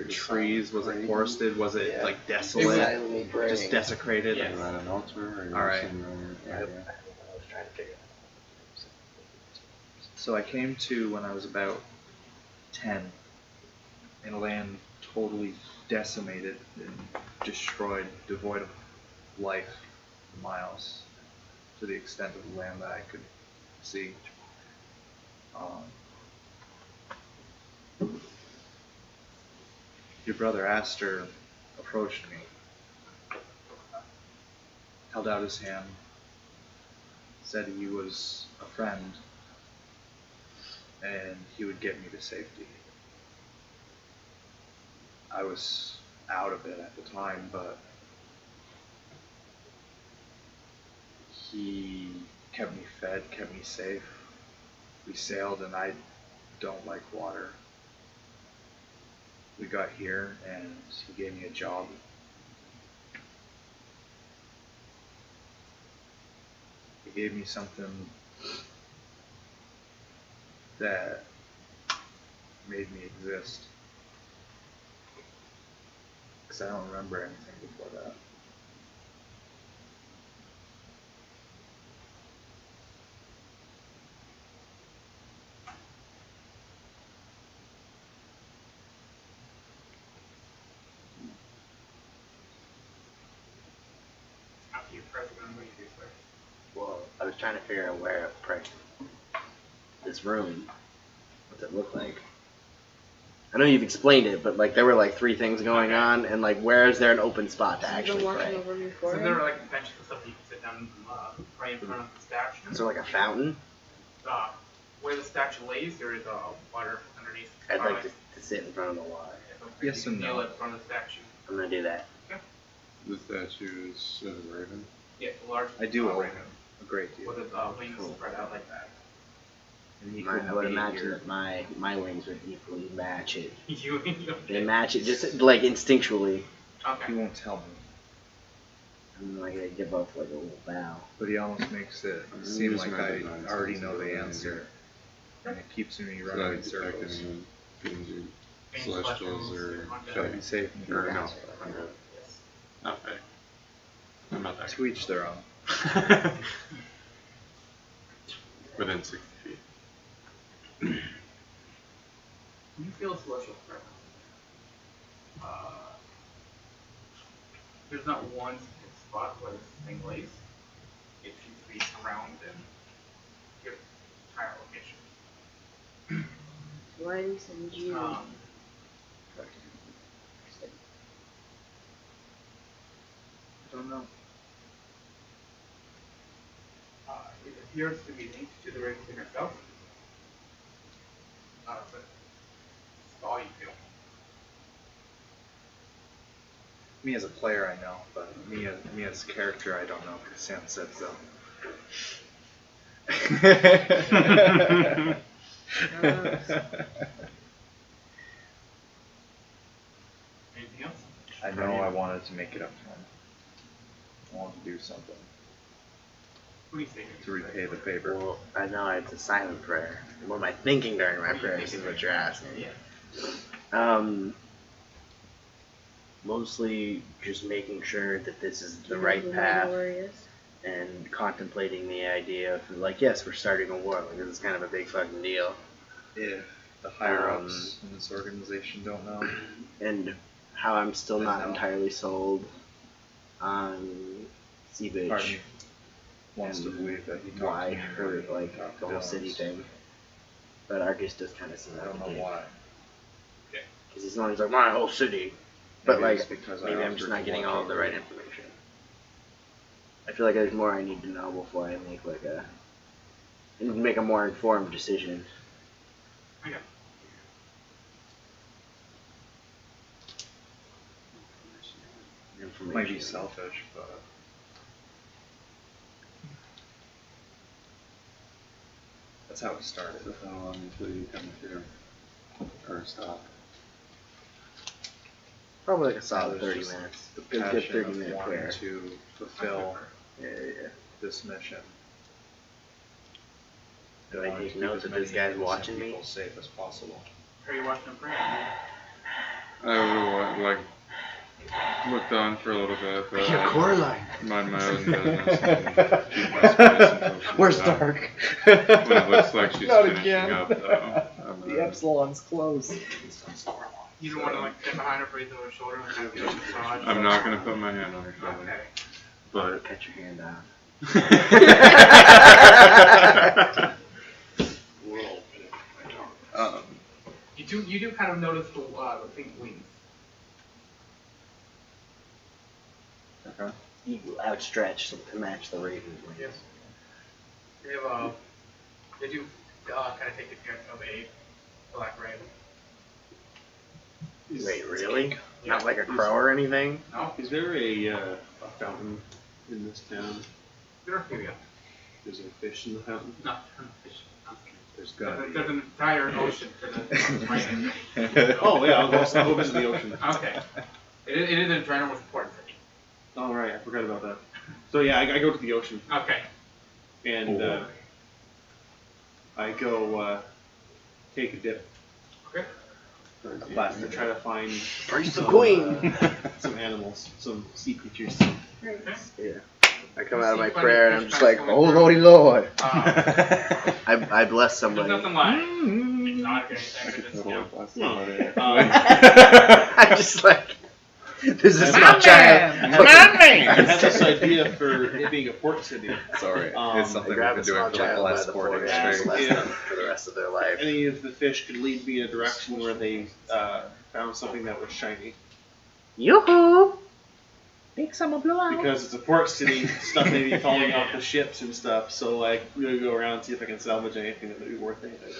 trees, was it forested, was it like desolate, Silently praying. just desecrated? Yes. Around an altar or Alright. somewhere I area? was trying to figure So I came to when I was about 10 in a land totally decimated and destroyed, devoid of life for miles, to the extent of the land that I could see. Your brother Astor approached me, held out his hand, said he was a friend, and he would get me to safety. I was out of it at the time, but he kept me fed, kept me safe. We sailed, and I don't like water. We got here, and he gave me a job. He gave me something that made me exist. Because I don't remember anything before that. After you press it, what do you do, sir? Well, I was trying to figure out where to pray. This room. What's it look like? I know you've explained it, but there were 3 things going on, and where is there an open spot to You've been actually walking pray? over So before. there were benches and stuff that you could sit down and pray in front of the statue. Is there a fountain? Where the statue lays, there is water underneath. I'd like to sit in front of the water. Yes and kneel no. in front of the statue. I'm gonna do that. The statue is a raven. Yeah, the large. I do owe raven him a great deal. with his wings spread out like that. And he I couldn't would be imagine here. that my wings would equally match it. You. They match it just instinctually. He Okay. won't tell me. I'm gonna give up a little bow. But he almost makes it seem Just like remember I nonsense already know the around answer. here. And it keeps me So running I in circles. detect anyone beings or Beings, celestials or Try to fae. be safe. Or no, Yes. not fae. I'm not that To each their own. good. Within 60 feet. You feel a celestial presence. There's not one specific spot where this thing lays. It seems to be surrounded your entire location. Why did he send you? Um, I don't know. appears to be linked to the Raven Queen herself. But that's all you feel. Me as a player, I know, but me as a character, I don't know because Sam said so. Anything else? I know I wanted to make it up to him. I wanted to do something What do you think? to repay the favor. Well, I know it's a silent prayer. What am I thinking during my What are you prayers is thinking what you're asking. Yeah. Mostly just making sure that this is the Do you know right who path Mandalore is? and contemplating the idea of, like, yes, we're starting a war. Like, this is kind of a big fucking deal. If the higher ups in this organization don't know, And how I'm still Then not no. entirely sold on Sea part of Bitch me wants to and believe that he talked why to me her, more than like, he talked the to whole Dylan. city thing. But Arcus does kind of seem I like don't a know dick. why. Because he's always like, my whole city. But, Maybe like, it's because I maybe I'm offered just to not getting watch all of the over right it. information. I feel like there's more I need to know before I make, like, a more informed decision. Okay. Information. Might be selfish, but that's how it started. So how long until you come to or stop? Probably like a solid That was 30 just minutes. The A good passion 30-minute of wanting prayer. to fulfill Yeah. this mission. Do I Wanting take to keep note as that many this guy's innocent watching me? people safe as possible. Are you watching a prayer? I would like looked on for a little bit, but Your core line. mind my own business and keep my space until she's Where's done. Dark? When it looks like she's Not finishing again. up, though, I'm The gonna Epsilon's close. You don't want to like stand behind her, breathe over her shoulder, and kind of give her a massage. I'm not gonna put my hand on her shoulder, Okay. but Cut your hand off. You do kind of notice the pink wings. okay. Eagle outstretched to match the raven's wings. Yes. They have they do kind of take the appearance of a black raven. Wait, really? Yeah. Not like a crow or anything? No, Is there a fountain in this town? there are a few, yeah. Is there fish in the fountain? No, fish. There's gotta be. There's an entire ocean to the raven. Oh yeah, I'll go visit the ocean. Okay. It is a Draenor with port city. Oh right, I forgot about that. So yeah, I go to the ocean Okay. and I go take a dip. Okay. And try to find Praise the some, queen! some animals, some sea creatures. Right. Yeah. I come out of my See funny prayer and I'm fish just like, going oh through. lordy lord. There's I bless somebody. nothing like exotic or anything, but just, you know. That's not it. I'm just like, this is My my child. I had this idea for it being a port city. Sorry, it's something Grab we've a been doing small for like the child by last the 40 forehead years. and bless Yeah. them for the rest of their life. Any of the fish could lead me in a direction where they found something that was shiny. Yoo-hoo! Big summer blowout. Because it's a port city, stuff may be falling off the ships and stuff. So like, we're gonna go around and see if I can salvage anything that would be worth anything.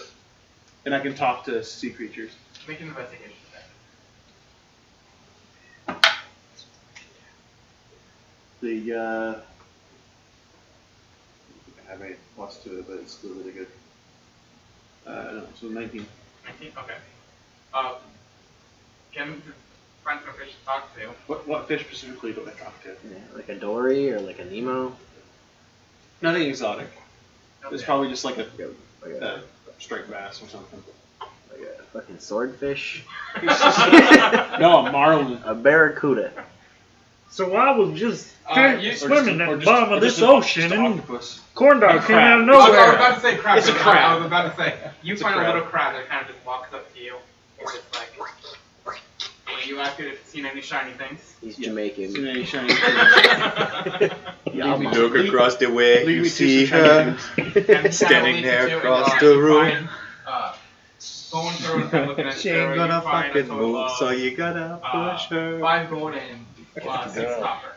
And I can talk to sea creatures. Make an investigation check. The I have a plus to it, but it's still really good. No, so 19. 19? Okay. Can find some fish to talk to. What fish specifically do I talk to? Yeah, like a Dory or like a Nemo. Nothing exotic. It's Okay. probably just like a Like a, striped bass or something. like a fucking swordfish. No, a marlin. A barracuda. So I was just You- swimming at Or the just- bottom or of just this an ocean and octopus. corn dog A came out of crab. I was nowhere. about to say crab. It's a but crab. I was about to say you It's a find a crab. little crab that kind of just walks up to you, and just like, when you ask it if it's seen any shiny things. He's Yeah. Jamaican. Seen any shiny things? Yeah, Leave me man. to- across the way, lead me to some shiny things. Standing there across the room. Going through and looking at She ain't you gonna find a fucking total move, of, so you gotta push her. 5 gold and 6 copper.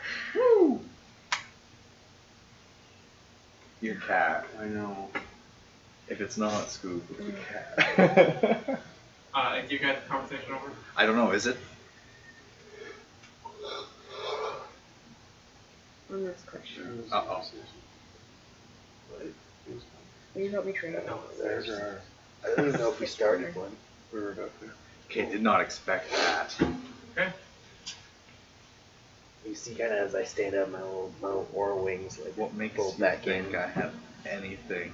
Your cat. I know. If it's not Scoob, it's a cat. Is you guys' conversation over? I don't know, is it? On this question. Uh-oh. Will you help me train? No. There's our. I don't even know if we started one. We were about to. Okay, did not expect that. Okay. You see, kind of as I stand up, my little aura wings like What makes pull you back think in. I have anything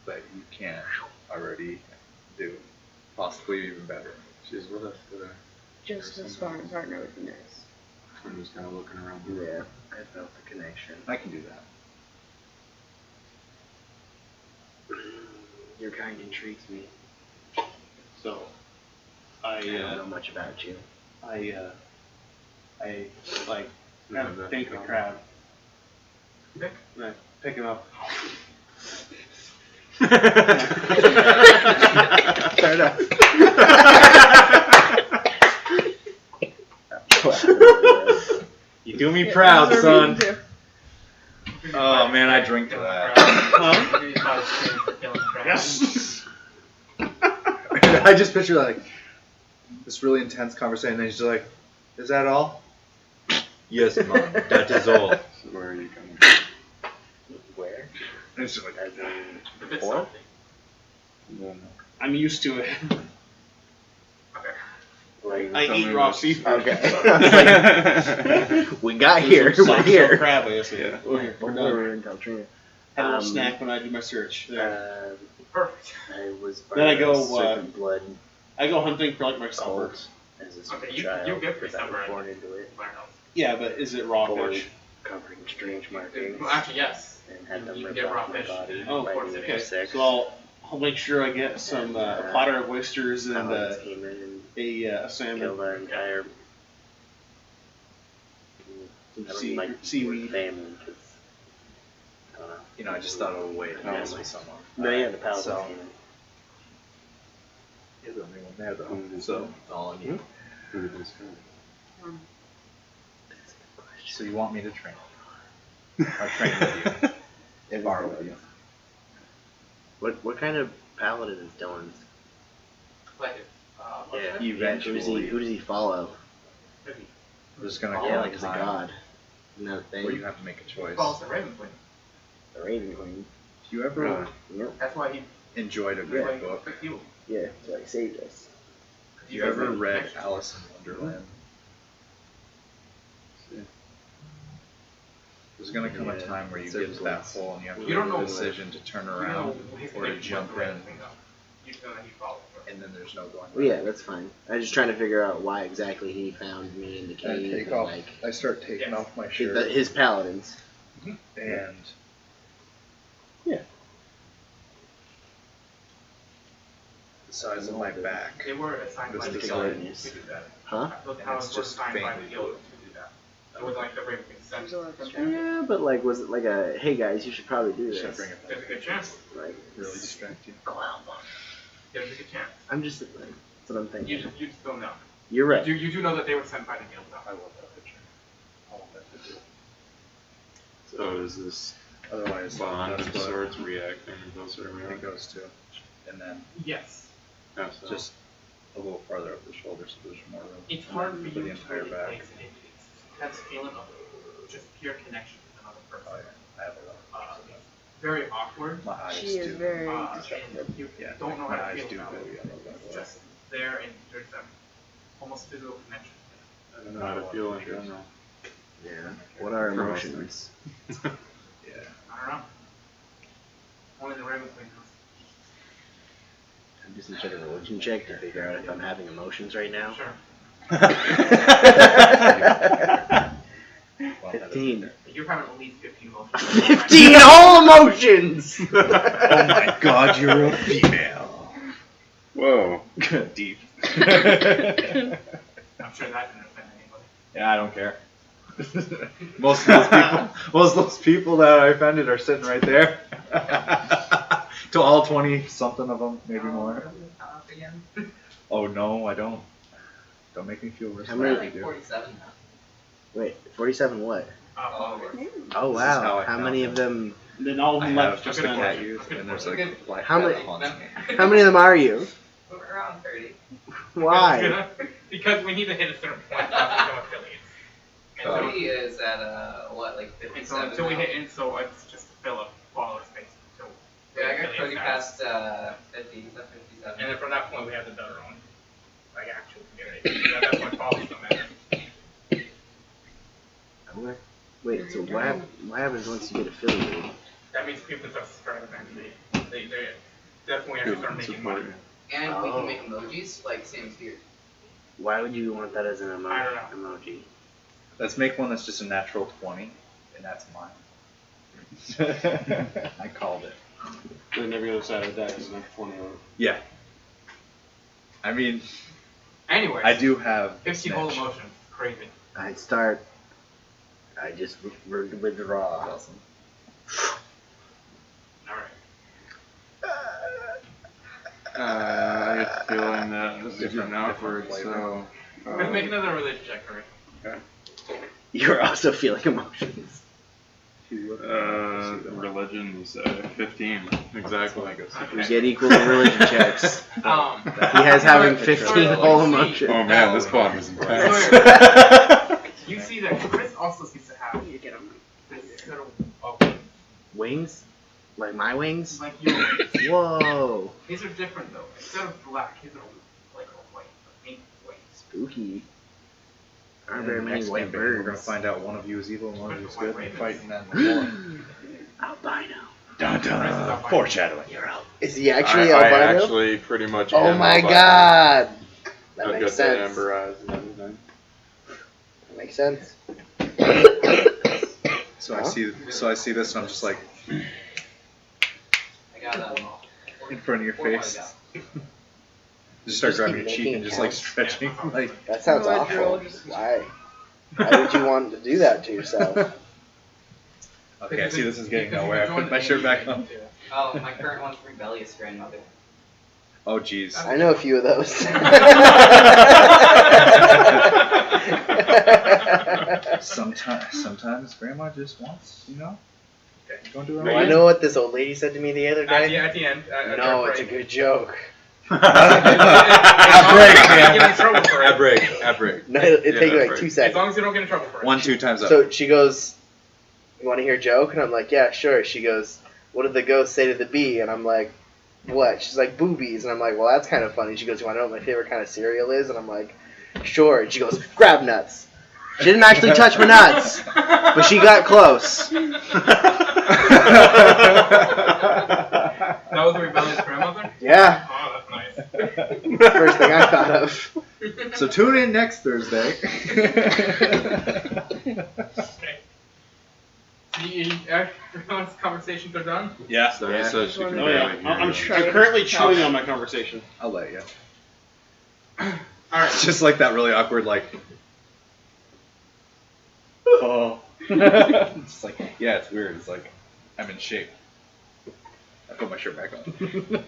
that you can't already do? Possibly even better. She's with us today. Just a sparring partner would be nice. I'm just kind of looking around. the room. Yeah, I felt the connection. I can do that. Your kind intrigues me. So, I don't know much about you. I like We kind have of that thank the problem. crab. Okay. And I pick him up. Fair enough. You do me proud, That's our son. meeting too. Oh man, I drink to that. Yes. I just picture like this really intense conversation, and he's just like, "Is that all?" Yes, mom. That is all. So where are you coming from? Where? And it's just like, As in A bit Four? salty. No, no. I'm used to it. Okay. like. I Tell eat me raw what- seafood. Okay. I was like, we got here. We're Soft-shell here. crab, I guess. Yeah. We're done. we're in Teltrina. Have a little Um, snack when I do my search. There. Perfect. I was Then I go, serpent blood I go hunting for like my supper. cult as a small Okay, you child get because I was supper. born into it. Yeah, but is it raw Fully fish? covered in strange markings Well, actually, yes. and had them You ripped get raw off my fish. body. Oh, by of course the it age Okay, of 6. so I'll make sure I get some a platter of oysters and Paladins came in and a salmon. killed our entire I don't Sea- like the word seaweed. family because I don't know. you know, I just thought of a way to Yeah. kill someone. No, yeah, the paladins So, came in. you're the only one there though. Mm-hmm. So it's all on you. Who did this come? That's a good question. So you want me to train? I'll train with you. If I with you. What kind of paladin is Dylan's? Like, Yeah, Eventually. who does he follow? There's gonna Oh, Yeah, come like a as a time god. No thing. where you have to make a choice. Follows the Raven Queen. The Raven Queen. Do you ever Yep. That's why he. enjoyed a That's good why he book? picked you. Yeah, that's why he saved us. Have you ever read Alice in Wonderland? There's gonna come a Yeah, time where you it's get to that influence. hole and you have to You don't make a know decision to turn You know around his or to connection jump with the in, Raven Queen, though. You know that he follows her. and then there's no going Well, yeah, back. that's fine. I was just trying to figure out why exactly he found me in the I cave. take and, off. like I start taking Yes. off my shirt. his paladins. And Yeah. the size of my back. They were assigned That's by the the guild genius. to do that. Huh? Look how It's it was just assigned by the faintly guild to do that. It was like the Raven Queen sent. There's a lot of There's Yeah, but like, was it like a, hey guys, you should probably do Should I this? bring it a back? good chance. Like, Really distract you? go help him. There's a good chance. I'm just, like, that's what I'm thinking. You just don't know. You're right. You do know that they were sent by the guild, though. I love that picture. I want that picture. So is this Otherwise, bond that's of what sorts reacting closer it around? goes to. And then Yes. How so? just a little farther up the shoulder so there's more room. It's And hard then for you the to entire really back. exit it. It's that feeling of just pure connection with another person. Oh yeah, I have a lot. It's very awkward. My eyes She is do. very And distracted. you Yeah, don't know my how to eyes feel do about go it. yellow, by It's the way. just there, and there's a almost physical connection. I don't know how to feel in general. Yeah. What are emotions? Yeah. I don't know. Only the Raven Queen knows. I'm just gonna check a religion check to figure out if I'm having emotions right now. Sure. 15. You're having at least 15 emotions. 15 whole emotions! Oh my god, you're a female. Whoa. Deep. I'm sure that didn't offend anybody. Yeah, I don't care. most of those people that I offended are sitting right there. To all 20 something of them, maybe more. Again. Oh no, I don't. Don't make me feel worse How than many- I Like do. 47 now. Wait, 47 what? followers. Oh This is how wow! I How found many of them? And then all of I them have left just just a then. cat youth, and there's like a black How cat many- that haunts me. How many of them are you? Around 30. Why? Because we need to hit a certain point to become affiliates. And so, 30 is at what, like and 57 so until we now? hit, and so it's just to fill up follower space. So Yeah, I got affiliate 30 status. past 50. Is that 57? And then from that point, we have to build our own, like, actual community. At that point, followers don't matter. Wait. So what happens once you get affiliated? That means people start subscribing to me. They definitely have to start making money. And we Oh. can make emojis, like same as here. Why would you want that as an I don't know. emoji? Let's make one that's just a natural 20, and that's mine. I called it. Then every other side of the deck is an 20 over. Yeah. I mean, Anyways, I do have 50 whole snitch. emotions. Crazy. I just withdraw. Awesome. Alright. I get the feeling that this is Different- an awkward, different so. Let's make another religion check for it. You're also feeling emotions. Religion's 15. Exactly. We Okay. get equal religion checks. He He has having 15 whole emotions. Oh man, this bond was intense. You see that Chris also seems to have You get 'em. this little oh, Wings? Like my wings? like your wings. Whoa. His are different though. Instead of black, his are like a white, pink wings. Spooky. Aren't And very in the many next white campaign, We're gonna birds. find out one of you is evil and one of you is good, and Ravens. fighting that in the war. Albino. Dun Chris is albino. Foreshadowing. You're al- Is he actually I albino? actually pretty much. Oh am my albino. god. That I've makes got that sense. amber eyes and everything. That makes sense. So Huh? I see this, and I'm just like I got in front of your 4 face. white Just start Just grabbing keep your cheek making and just like counts. stretching. Like That sounds Oh, I awful. drooled. Why? Why would you want to do that to yourself? okay, I see this is getting nowhere. I put my shirt back on. Oh, my current one's rebellious grandmother. Oh jeez. I know a few of those. Sometimes grandma just wants, don't do it. I know what this old lady said to me the other At the, day. at the end. No, it's a good joke. Ad break. No, it'd Yeah, take you that's like right. 2 As seconds. long as you don't get in trouble for it. 1-2 times up. So she goes, "You want to hear a joke?" And I'm like, "Yeah, sure." She goes, "What did the ghost say to the bee?" And I'm like, "What?" She's like, "Boobies." And I'm like, "Well, that's kind of funny." She goes, "You want to know what my favorite kind of cereal is?" And I'm like, "Sure." And she goes, "Grab nuts." She didn't actually touch my nuts, but she got close. That was a rebellious grandmother? Yeah, Oh, that's nice. first thing I thought of. So tune in next Thursday. Okay. Everyone's conversations are done? Yeah. So Yeah. so she can Oh yeah. barely hear I'm you. currently chewing on my conversation. I'll let you. Alright. It's just like that really awkward like. Oh. It's like yeah, it's weird. It's like I'm in shape. I put my shirt back on.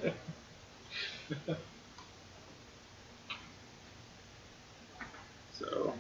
So.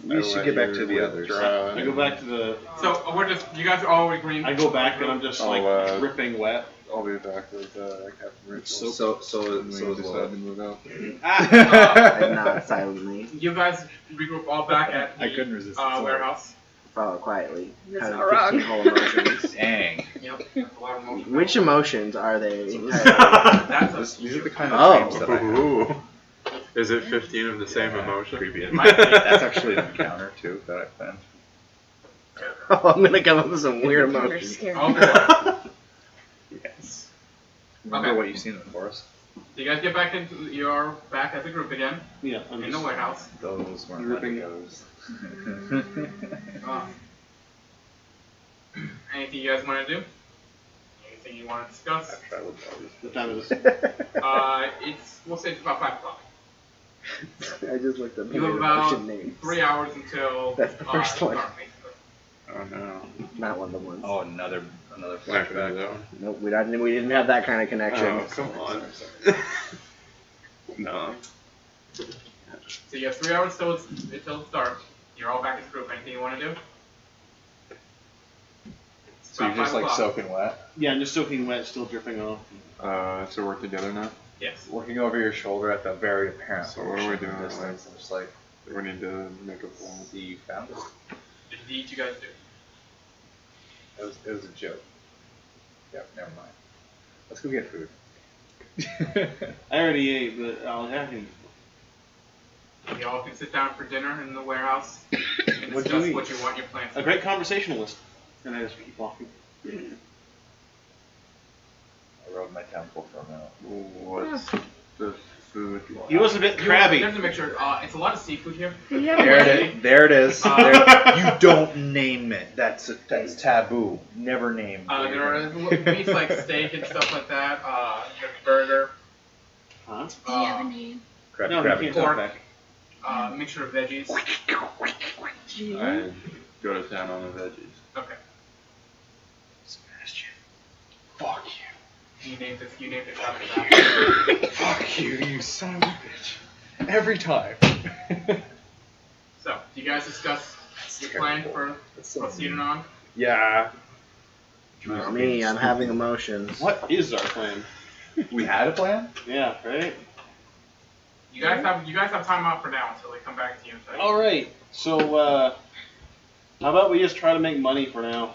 We should get back to the others. I go back to the. So we're just, you guys are all agreeing. I go back and I'm just like Oh, dripping wet. I'll be back with Captain Rachel. So when we is decide to Will. move out. And not silently. You guys regroup all back at the I couldn't resist. it, sorry. warehouse. Follow quietly. That's Having not wrong. 15 whole emotions. Dang. Yep. That's a lot of emotion. Which emotions are they? That's a These are the kind of Oh. dreams that I have. Ooh. Is it 15 of the same emotion? Creepy. It might be. That's actually an encounter too that I planned. Oh, I'm gonna come up with some weird You're emotions. scary. Oh boy. Yes. Remember Okay. what you've seen in the forest? You guys get back into, you're back as a group again Yeah. I'm in just, the warehouse. Those weren't Ripping. Legos. Anything you guys want to do? Anything you want to discuss? I've traveled bodies. What time is it? We'll say it's about 5 o'clock. I just looked up You have weird about emotion names. 3 hours until That's the first one. dark, basically. Oh no. Not one of the ones. Oh, another Back to flashback. that one. Nope, we didn't have that kind of connection. Oh, come on. No. So you have 3 hours until it's dark. You're all back as a group. Anything you want to do? So you're About just 5 like o'clock. soaking wet, Yeah, I'm just soaking wet, still dripping off. So we're together now? Yes. looking over your shoulder at the very apparent So what are we ocean in doing, the distance. I'm just like, We need to make a plan. see, you found it. Indeed, you guys do. It was a joke. Yep, never mind. Let's go get food. I already ate, but I'll have him. You all can sit down for dinner in the warehouse and What'd discuss you eat? what you want your plans to A great conversationalist. And I just keep walking. I rode my temple for a minute. What's the food? He was a bit crabby. You have to make sure. It's a lot of seafood here. Yeah. There it is. There it is. Uh, There- you don't name it. That's taboo. Never name. There are meats like steak and stuff like that. There's burger. Huh? Do you have a name? Crab, No, crab. you can't talk pork. back. Mixture of veggies. I go to town on the veggies. Okay. Sebastian. Fuck You named it. You named it after you. Fuck you, you son of a bitch. Every time. So, do you guys discuss your plan for proceeding on? Yeah. Not me, I'm having emotions. What is our plan? We had a plan? Yeah, right? You guys have time out for now until they come back to you and tell you. Alright, so, how about we just try to make money for now?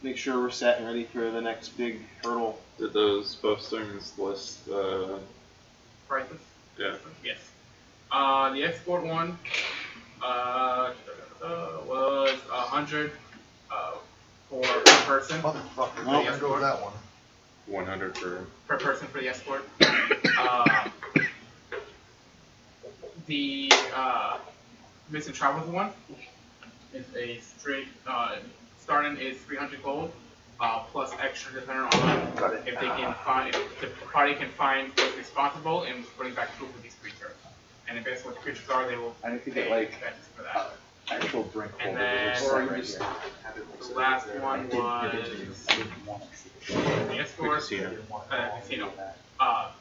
Make sure we're set and ready for the next big hurdle. Did those both things list Prices? yeah. Yes. The export one was 100 for per person. Motherfucker, Well, there goes that one. 100 for Per person for the export. The Missing Travels one is a straight starting is 300 gold plus extra depending on if they can find if the party can find what's responsible and bring back proof of these creatures. And if that's what the creatures are, they will I need to pay get like expenses for that. actual drink And holder. then- There's Or some you right just- here. The last one was the escort. casino. Casino.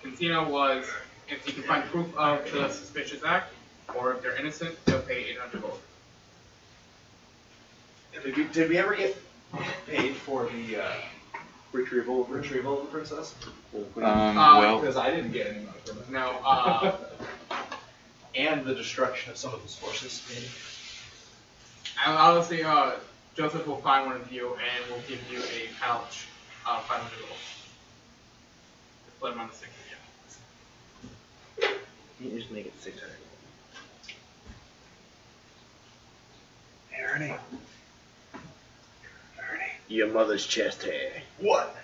Casino was if you can find proof of the suspicious act, or if they're innocent, they'll pay 800 gold. Did we ever get paid for the retrieval of the princess? Well, Because I didn't get any money from it. No, And the destruction of some of his horses. and honestly, Joseph will find one of you and will give you a pouch of 500 gold. Split them on the 6 of you. You just make it 600. Hey, Ernie. Your mother's chest hair. What?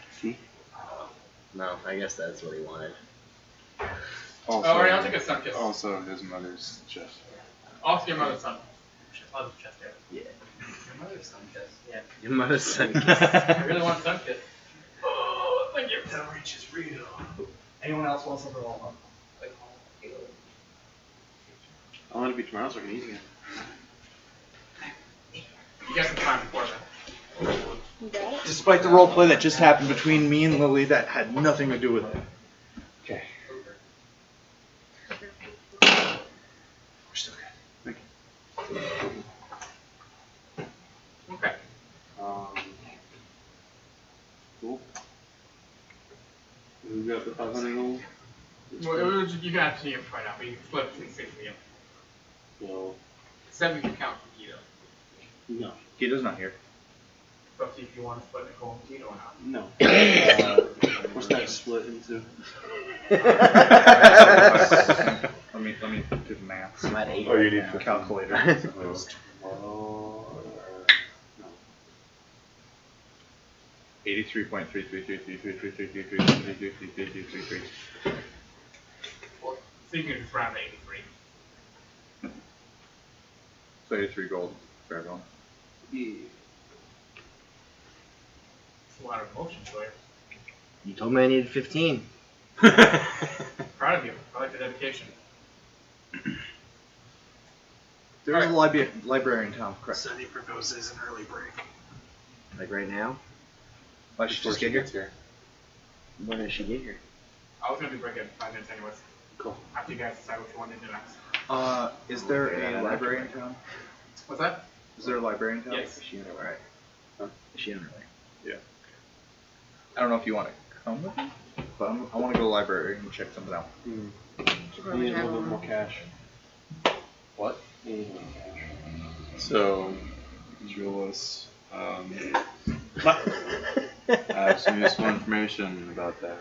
No, I guess that's what he wanted. also, Alright, I'll take a sun kiss. also his mother's chest. Also your mother's son. Mother's chest hair. Yeah. Your mother's son kiss. Yeah. Your mother's son. I really want a sun kiss. Oh, thank you. That reach is real. Anyone else want something along? Like, Caleb. I want it to be tomorrow so I can eat again. You guys have time before that. You got it? Despite the roleplay that just happened between me and Lily, that had nothing to do with it. Okay. We're still good. Okay. Cool. We got the 500 gold. Well, you can actually right now, but you can split it between 6 of you. So, 7 can count for Guido. no. Kiddo's not here. So see if you want to split Nicole and Guido or not. No. What's that split into? Let me do the math. I'm at 8. Oh, you need A 15. calculator. Oh, 83.33333333333333. So you can just round to 83. So 83 gold for everyone. Yeah. It's a lot of emotion, Sawyer. You told me I needed 15. Proud of you. I like the dedication. There's a library in town, correct? Sunny proposes an early break. Like right now? I should just get here. here. When did she get here? I was going to be breaking 5 minutes anyways. Cool. After you guys decide what you want to do next. Is there a library in town? What's that? Is there a library in town? Yes. Is she on her way? Is she on her way? I don't know if you want to come with me, but I want to go to the library and check something out. Should You probably need a have little bit one. more cash. What? You need more cash. So, Julius, I But have some useful information about that.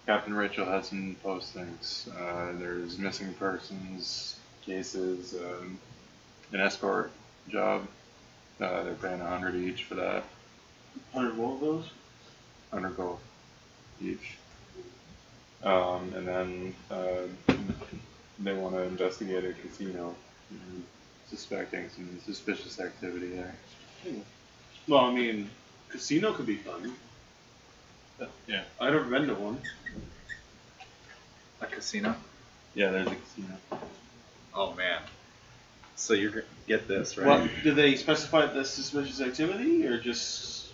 Captain Rachel had some postings. There's missing persons cases, an escort job. They're paying 100 each for that. 100 more of those? 100 gold each. And then they want to investigate a casino, suspecting some suspicious activity there. Well, I mean, casino could be fun. Yeah. I've never been to one. A casino? Yeah, there's a casino. Oh man. So you're gonna get this, right? Well, do they specify the suspicious activity or just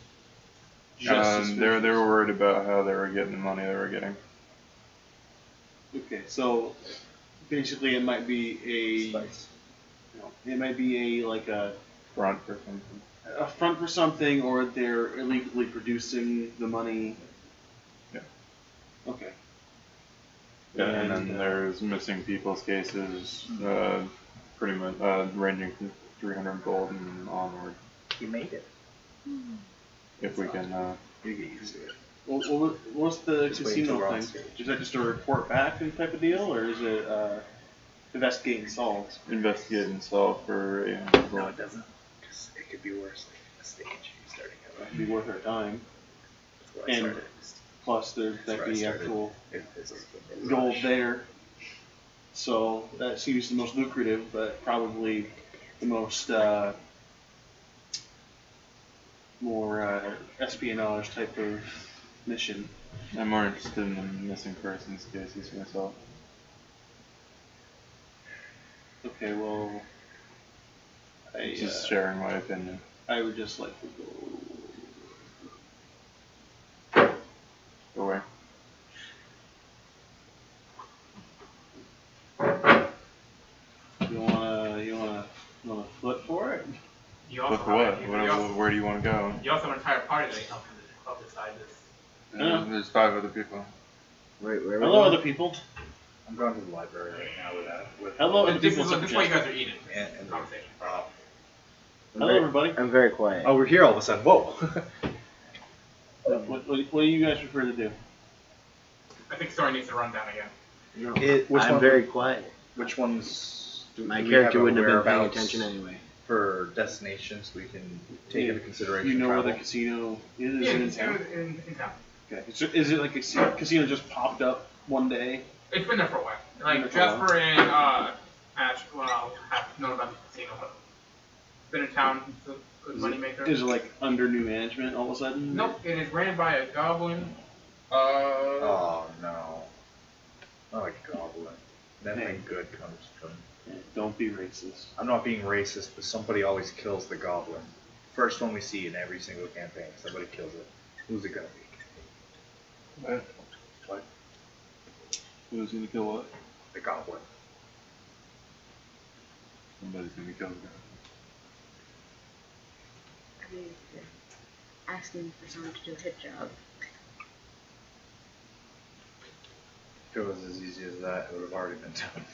suspicious? They were worried about how they were getting the money they were getting. Okay, so basically it might be Spice. it might be a Front or something. a front for something, or they're illegally producing the money. Yeah. Okay. Yeah, and And, then there's missing people's cases, pretty much ranging from 300 gold and onward. You made it. If we can, You get used to it. Well, what's the Just waiting till casino we're on thing? stage. Is that just a report back and type of deal, or is it investigate and solve? investigate and solve for 800 No, gold. it doesn't. 'Cause it could be worse. Like a stage starting out. It'd be worth our time. That's where I And started. plus, there's That's that where I be started. actual It's a gold rush. there. So that seems the most lucrative, but probably the most more espionage type of mission. I'm more interested in the missing persons cases myself. Okay, well, Just sharing my opinion. I would just like to Go away. go. You wanna flip for it? You also Look have, what? Where do you want to go? you also have an entire party that you come from the club beside this. Yeah. There's 5 other people. Where we Hello, going? other people. I'm going to the library right now with that. With Hello, other This people. is why you guys are eating. and Conversation. Hello, everybody. I'm very quiet. Oh, we're here all of a sudden. Whoa. What do you guys prefer to do? I think Story needs to run down again. No, Which I'm one- very quiet. Which ones? My do we character have a wouldn't have been paying whereabouts attention anyway. for destinations we can take into consideration. You know where the travel? casino is Yeah, in town? in town. Okay. Is it like a casino just popped up one day? It's been there for a while. Like Been there for a Jasper and Ash, well, have known about the casino, but been in town. It's a good money maker. Is it like under new management all of a sudden? Nope, it is ran by a goblin. Oh no. Not like a goblin. Nothing good comes from. Don't be racist. I'm not being racist, but somebody always kills the goblin. First one we see in every single campaign, somebody kills it. Who's it gonna be? What? What? Who's gonna kill what? The goblin. Somebody's gonna kill the guy. I mean, if you're asking for someone to do a hit job. If it was as easy as that, it would have already been done.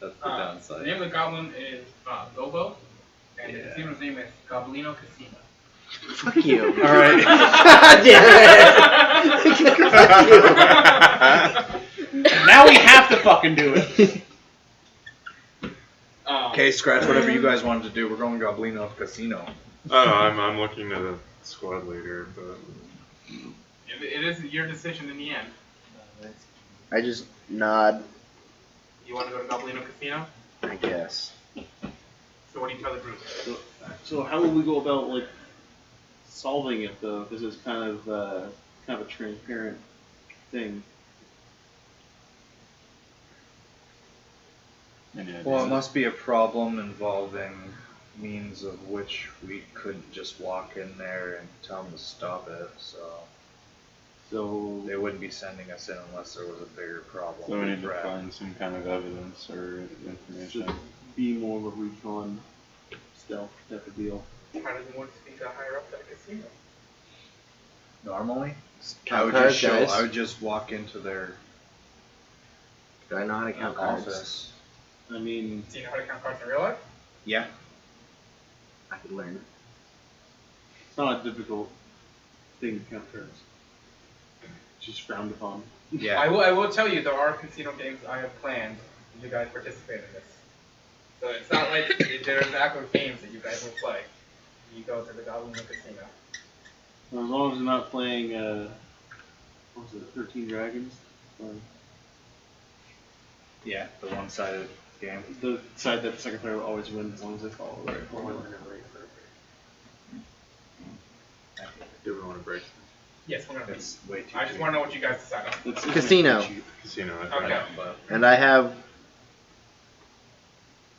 That's the The downside. name of the goblin is Gobo, and the Yeah. casino's name is Goblino Casino. Fuck you. Alright. Damn it. Now we have to fucking do it. Okay, scratch whatever you guys wanted to do. We're going Goblino Casino. Oh, I'm looking at a squad leader, but It is your decision in the end. I just nod, You want to go to Goblino Casino? I guess. So what do you tell the group? So how will we go about like solving it though? Because it's kind of a transparent thing. any ideas? Well, it must be a problem involving means of which we couldn't just walk in there and tell them to stop it, so So they wouldn't be sending us in unless there was a bigger problem. So we need to Right. find some kind of evidence or information. should be more of a recon stealth type of deal. How does one speak to higher up at a casino? Normally, I Count would cards, just show. guys. I would just walk into their Do I know how to count cards? office. I mean, Do you know how to count cards in real life? Yeah. I could learn. it's not a difficult thing to count cards. It's just frowned upon. Yeah. I will tell you there are casino games I have planned. You guys participate in this. So it's not like there's actual games that you guys will play. You go to the Goblin Casino. Well, as long as they're not playing, what was it, 13 Dragons? Yeah. The one-sided game. The side that the second player will always win as long as they follow the right formula. Do we want to break? Yes, we're gonna do. That's way too. I just want to know what you guys decide on. It's Casino. cheap. Casino. Okay. But And I have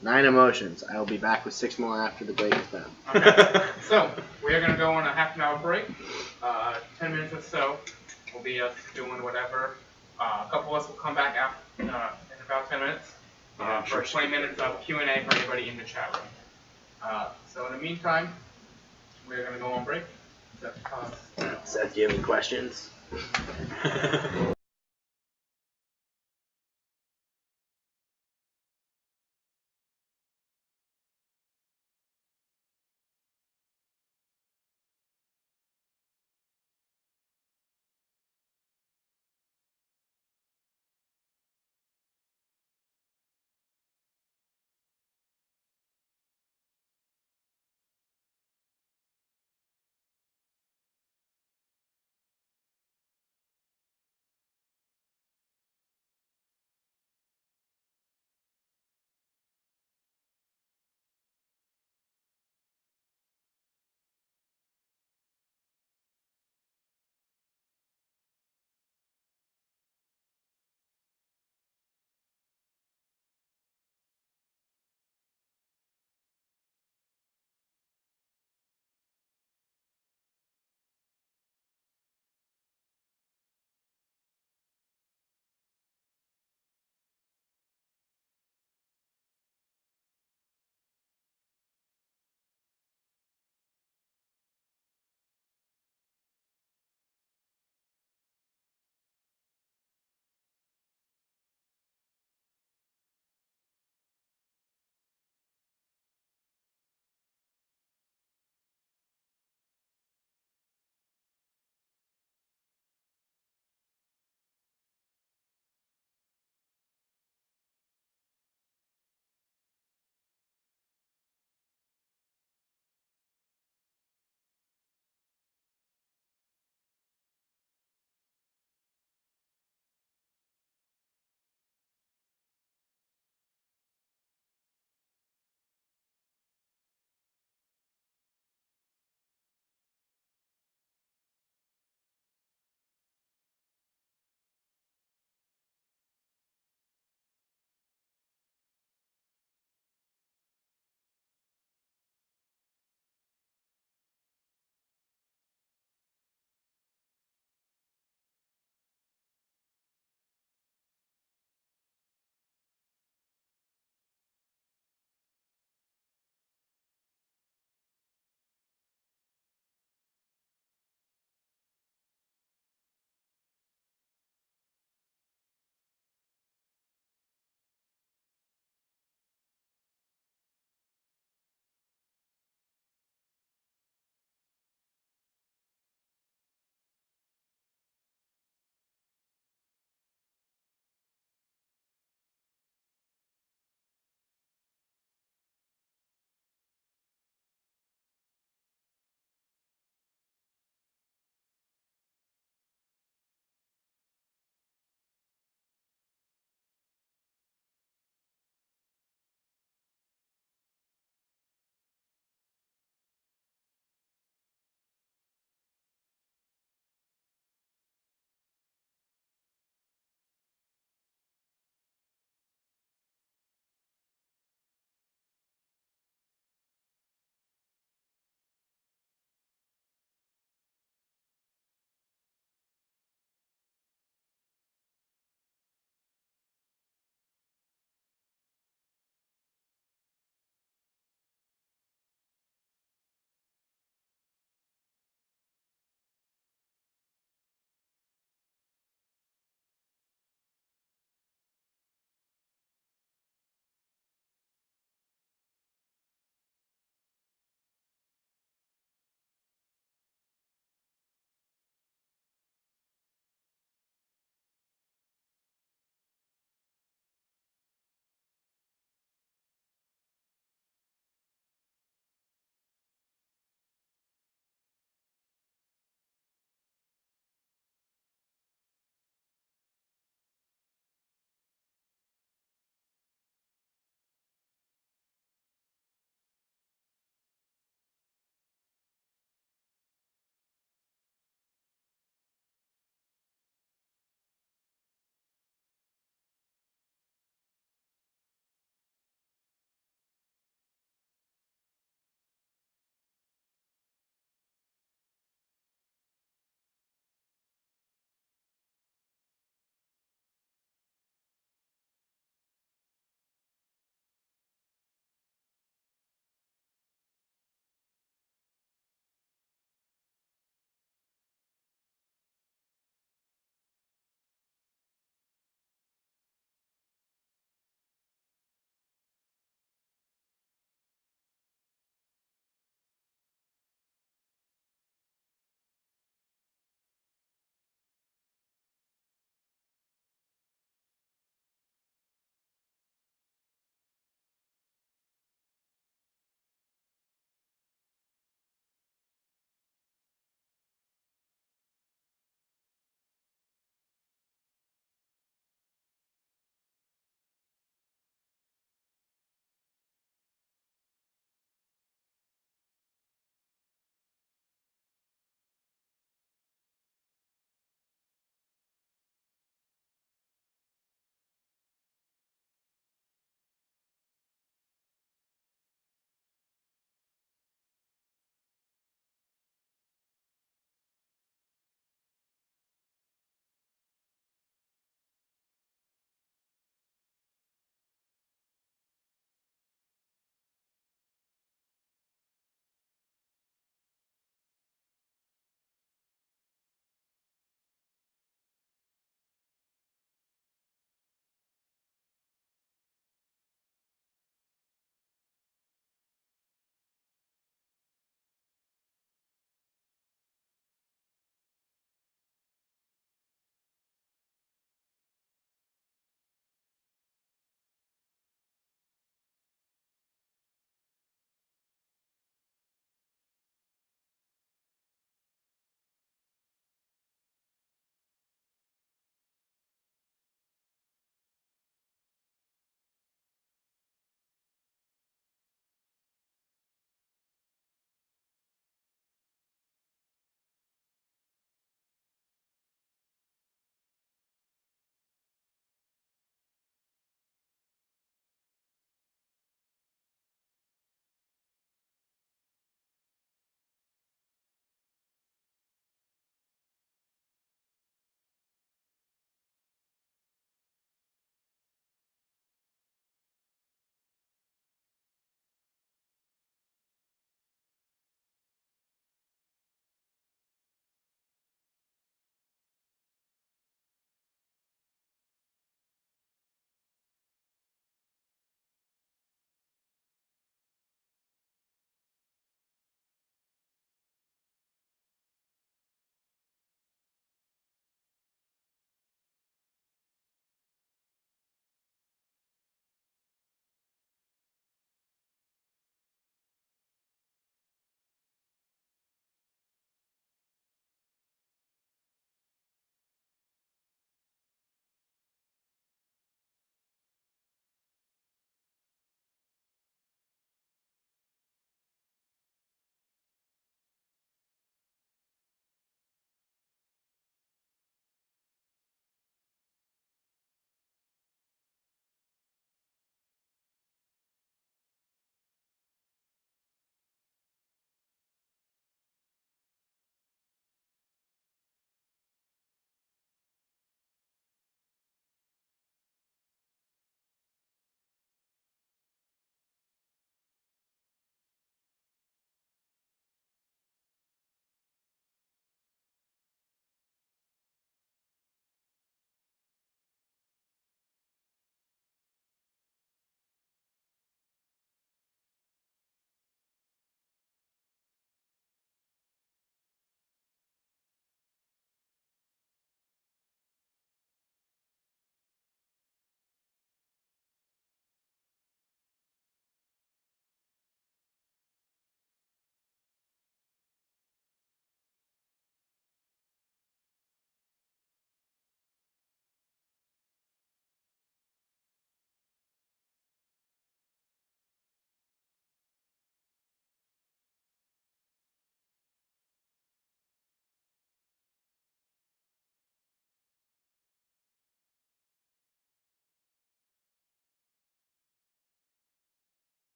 9 emotions. I will be back with 6 more after the break is done. Okay. So we are gonna go on a half-an-hour break. 10 minutes or so will be us doing whatever. A couple of us will come back after, in about 10 minutes for 20 minutes of Q&A for anybody in the chat room. So in the meantime, we're gonna go on break. Seth, do you have any questions?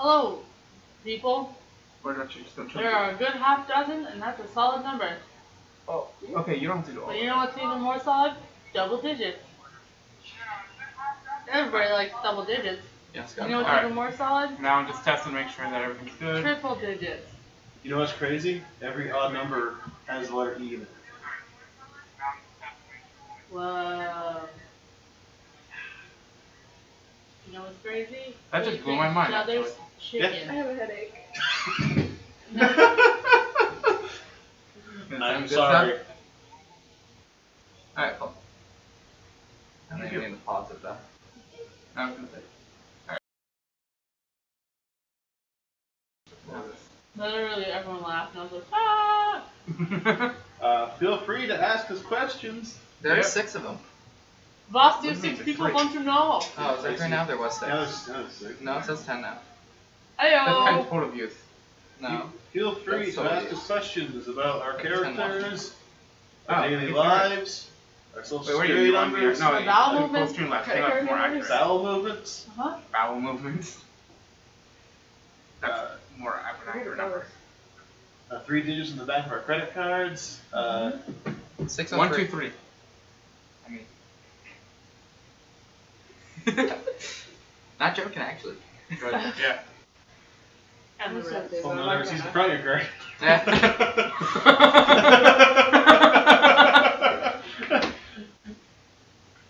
Hello, people. Or not you just don't There are a good half dozen, and that's a solid number. Oh, okay, you don't have to do all But that. you know what's even more solid? Double digits. Everybody likes double digits. Yes, You know what's Alright. even more solid? Now I'm just testing to make sure that everything's good. Triple digits. You know what's crazy? Every odd number has the letter E in it. Whoa. You know what's crazy? That just blew my mind, Each other's Yeah. I chicken. have a headache. I'm sorry. Alright, cool. I don't even need to pause it though. I was gonna say. Literally everyone laughed, and I was like, ah! Feel free to ask us questions. There are Yep. 6 of them. Boss, do 6 people want to know? Oh, is that right now? There was 6. Now it's 6. No, it says 10 now. That's 10 Ayo! total views. No. Feel free That's to so ask weird. us questions about our That's 10 characters, Oh, our daily okay. lives, our social Wait, where are security you? On numbers, no, The bowel full movements, screen left. credit Hang on, card more numbers. accurate. bowel movements, Huh? Bowel movements. That's more accurate number. 3 digits in the back of our credit cards. 6 1, 2, 3. I mean. Not joking, actually. Good. Yeah. And the rest. Oh, no, never sees the front of your card.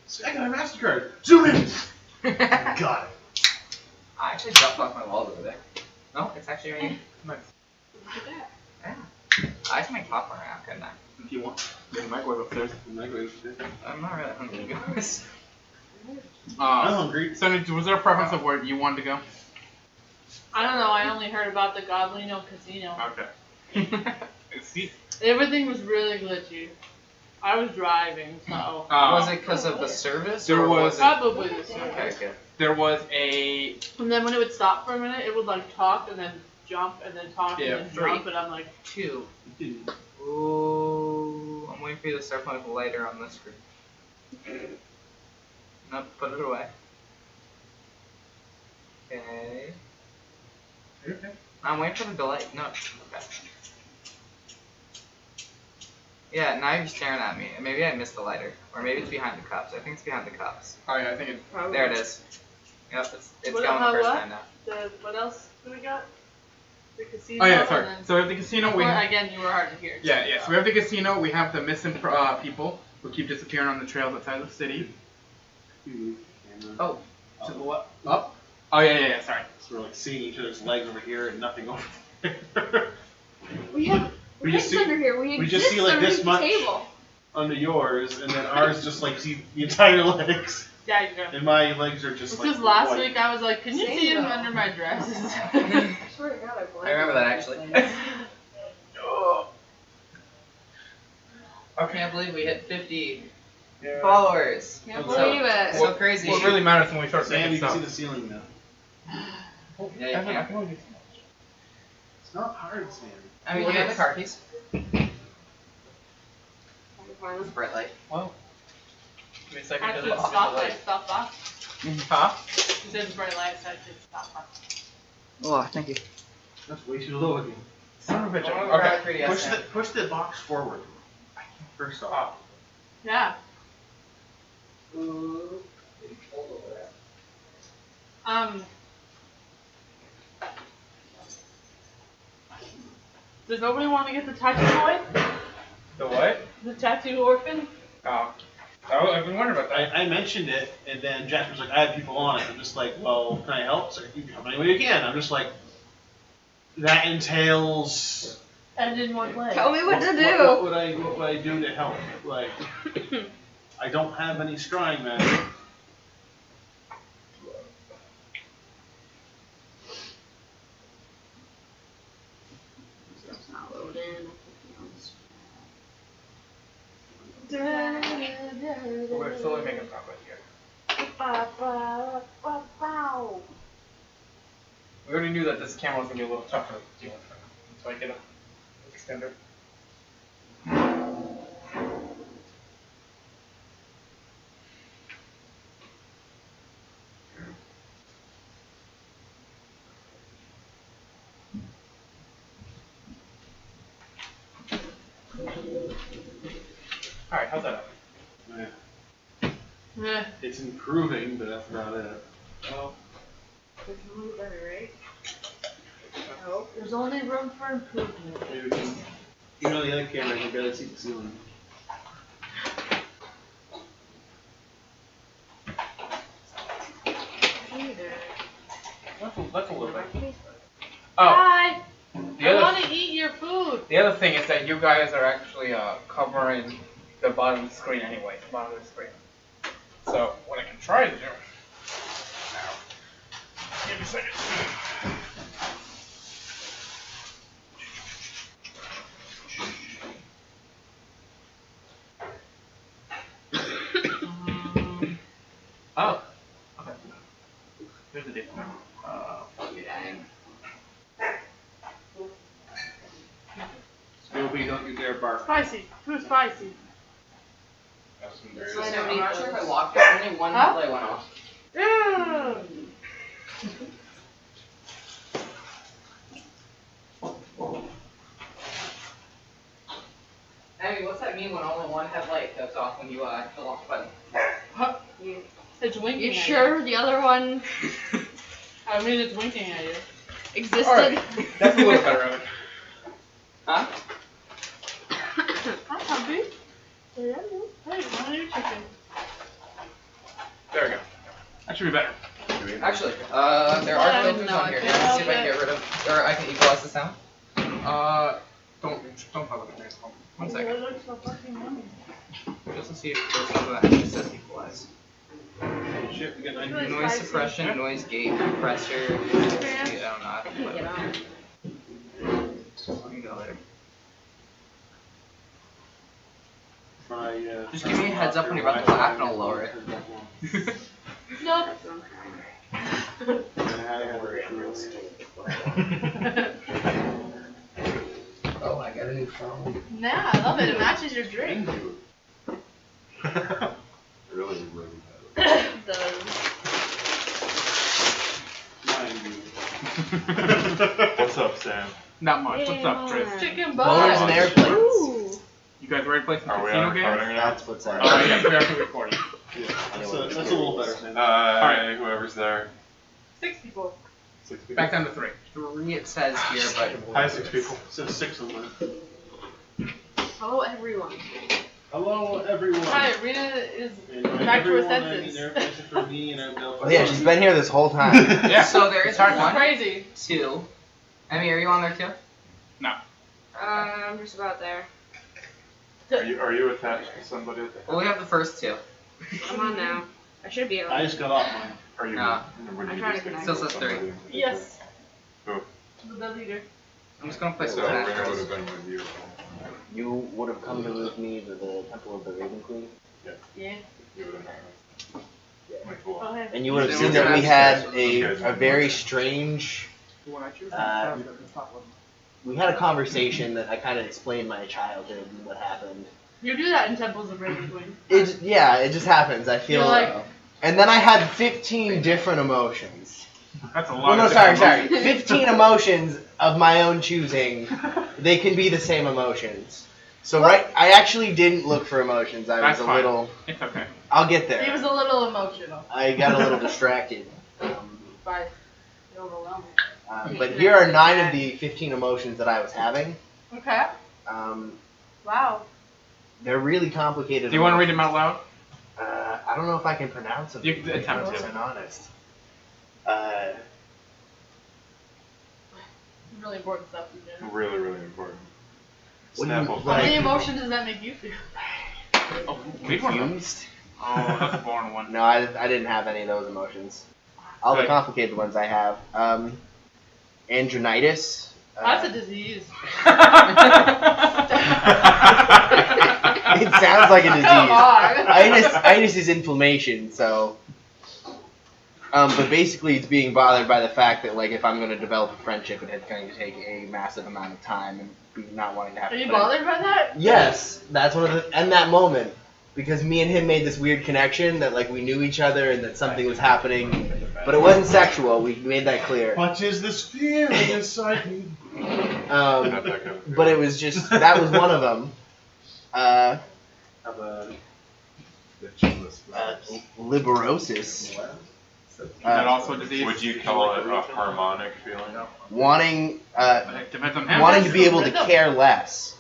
Second on MasterCard. Zoom in. Got it. I actually dropped off my wallet over there. No, it's actually right here. Nice. Yeah. I can make popcorn now, couldn't I? If you want. There's a microwave upstairs. I'm not really hungry, guys. I'm hungry. So, was there a preference of where you wanted to go? I don't know, I only heard about the Godlino Casino. Okay. See? Everything was really glitchy. I was driving, so. Was it because of the service? There or was- Probably the Okay, service. good. There was a. And then when it would stop for a minute, it would like talk and then jump and then talk Yeah, and then three. jump, and I'm like, 2. Ooh, I'm waiting for you to start playing with lighter on this screen. Nope, put it away. Okay. Okay. I'm waiting for the delay. No. Okay. Yeah, now you're staring at me. Maybe I missed the lighter. Or maybe it's behind the cups. I think it's behind the cups. Oh, yeah, I think it. Probably. There it is. Yep, it's What- going how the first what? time now. what else do we got? The casino. Oh, yeah, and sorry. then- So, we have the casino. We Or, have, again, you were hard to hear. yeah, yeah. So, we have the casino. We have the missing people who keep disappearing on the trails outside the city. Oh, To the what? Up? Oh, yeah. Sorry. So we're like seeing each other's legs over here and nothing over there. We have We just legs see- under here. We we just exist see, like, underneath this the much. table. Under yours, and then ours just like see the entire legs, Yeah, you go. and my legs are just This like was last white. week. I was like, can you Same see him though. under my dress? I swear to God, I I remember that actually. I can't believe we hit 50 followers. Can't What's believe up? it. So crazy. What really matters when we start Sam, making you can see stuff. the ceiling now. Yeah, you can. It's not hard, Sam. I mean, you have the car keys. Fine. Bright light. Well. Give me a second. Actually, to- stop light, stop box. Huh? He said bright light, so I said stop box. Oh, thank you. That's way too low again. Son of a bitch. Okay. Okay. Push the box forward. First off. Yeah. Does nobody want to get the tattoo boy? The what? The tattoo orphan? Oh. I've been wondering about that. I mentioned it, and then Jack was like, I have people on it. I'm just like, well, can I help? So you can help any way you can. I'm just like, that entails. And in one way. Tell me what to What do. would I do to help? Like, I don't have any scrying magic. It's not loading. We're slowly making progress here. We already knew that this camera was going to be a little tougher to deal with. So I get an extender. Alright, how's that? Eh. It's improving, but that's about it. Well, There's only better, right? There's only room for improvement. Maybe we can. Even on the other camera, you can barely see the ceiling. that's a little bit. Oh, Hi! the I other want to eat your food. the other thing is that you guys are actually covering the bottom of the screen anyway, the bottom of the screen. So what I can try to do now. Give me a second. Oh. Okay. Here's the deal. Scooby, don't you dare bark. Spicy. Too spicy. So I'm not sure if I locked it. Only one play went off. Yeah. I mean, what's that mean when only one headlight goes off when you hit the lock button? It's winking You at sure the other one you. I mean, it's winking at you. existed? Alright, that's a little better of it. Huh? Hi, puppy. Hey, want your chicken? There we go. That should be better. Actually, there I are didn't filters know on here. I Let's see if I could. can get rid of, or I can equalize the sound. Don't bother with me. One second. It looks so fucking yummy. Just to see if there's something that actually says equalize. Oh shit, we got 9 Really Noise spicy. suppression, noise gate, compressor. I don't know. I can Get on. Let me go there. Try, Just give me a heads up when you're about to laugh and I'll lower it. Nope. Oh, I got a new phone. Nah, I love it. It matches your drink. Really, really It does. What's up, Sam? Not much. What's up, Chris? Chicken Boners butt. and airplanes. Ooh. You guys ready to play some Are we casino on games? recording now? That's what's that. Oh, yes, we are still recording. That's a little better, Sam. Alright. Whoever's there. 6 people. 6 people. Back down to 3. 3 it says here, but Hi, 6 people. So 6 of them. Hello, everyone. Hello, everyone. Hi, Rita is And by back to her everyone, I mean senses. everyone except for me and Oh, yeah, she's been here this whole time. Yeah. So there is Sorry. one, Crazy. 2. Emmy, are you on there too? No. I'm just about there. Are you attached to somebody at the Well, we have the first 2. I'm on now. I should be I on. just got off mine. Are you? No. Would I'm you trying just to get Still says 3. somebody? Yes. Who? The leader. I'm just gonna play So some Rena Smash would Bros. have been with you. You would have come to with me to the Temple of the Raven Queen, Yeah. You would have known. Like, cool. Go ahead. and you would have Yeah, seen we're that gonna we have had to a very strange. The one I choose? Uh, We had a conversation that I kind of explained my childhood and what happened. You do that in Temples of Raven Queen. It just happens. I feel You're like- and then I had 15 different emotions. That's a lot. Well, no, of sorry. different 15 emotions of my own choosing. They can be the same emotions. So I actually didn't look for emotions. I That's was a fine. little. It's okay. I'll get He there. was a little emotional I got a little distracted. by the overwhelming. But here are 9 of the 15 emotions that I was having. Okay. Wow. They're really complicated. Do you want to read them out loud? I don't know if I can pronounce them. You can attempt if to. I'm honest. Really important stuff to do. Really, really important. What do you- Snapple. How many emotions does that make you feel? Oh, read one of them. Confused? Oh, that's a boring one. No, I didn't have any of those emotions. All the Good. complicated ones I have. Andronitis. That's a disease. It sounds like a disease. Come on. Itis is inflammation, so. But basically, it's being bothered by the fact that, like, if I'm going to develop a friendship, it's going to take a massive amount of time and not wanting to have. Are to you put in- bothered by that? Yes, that's one of the. And that moment, because me and him made this weird connection that, like, we knew each other and that something was happening, but it wasn't sexual. We made that clear. What is this feeling inside me? But it was just that was one of them. liberosis. Is that also a disease? Would you call it a harmonic feeling? Wanting, It depends on him. wanting to be able to care less.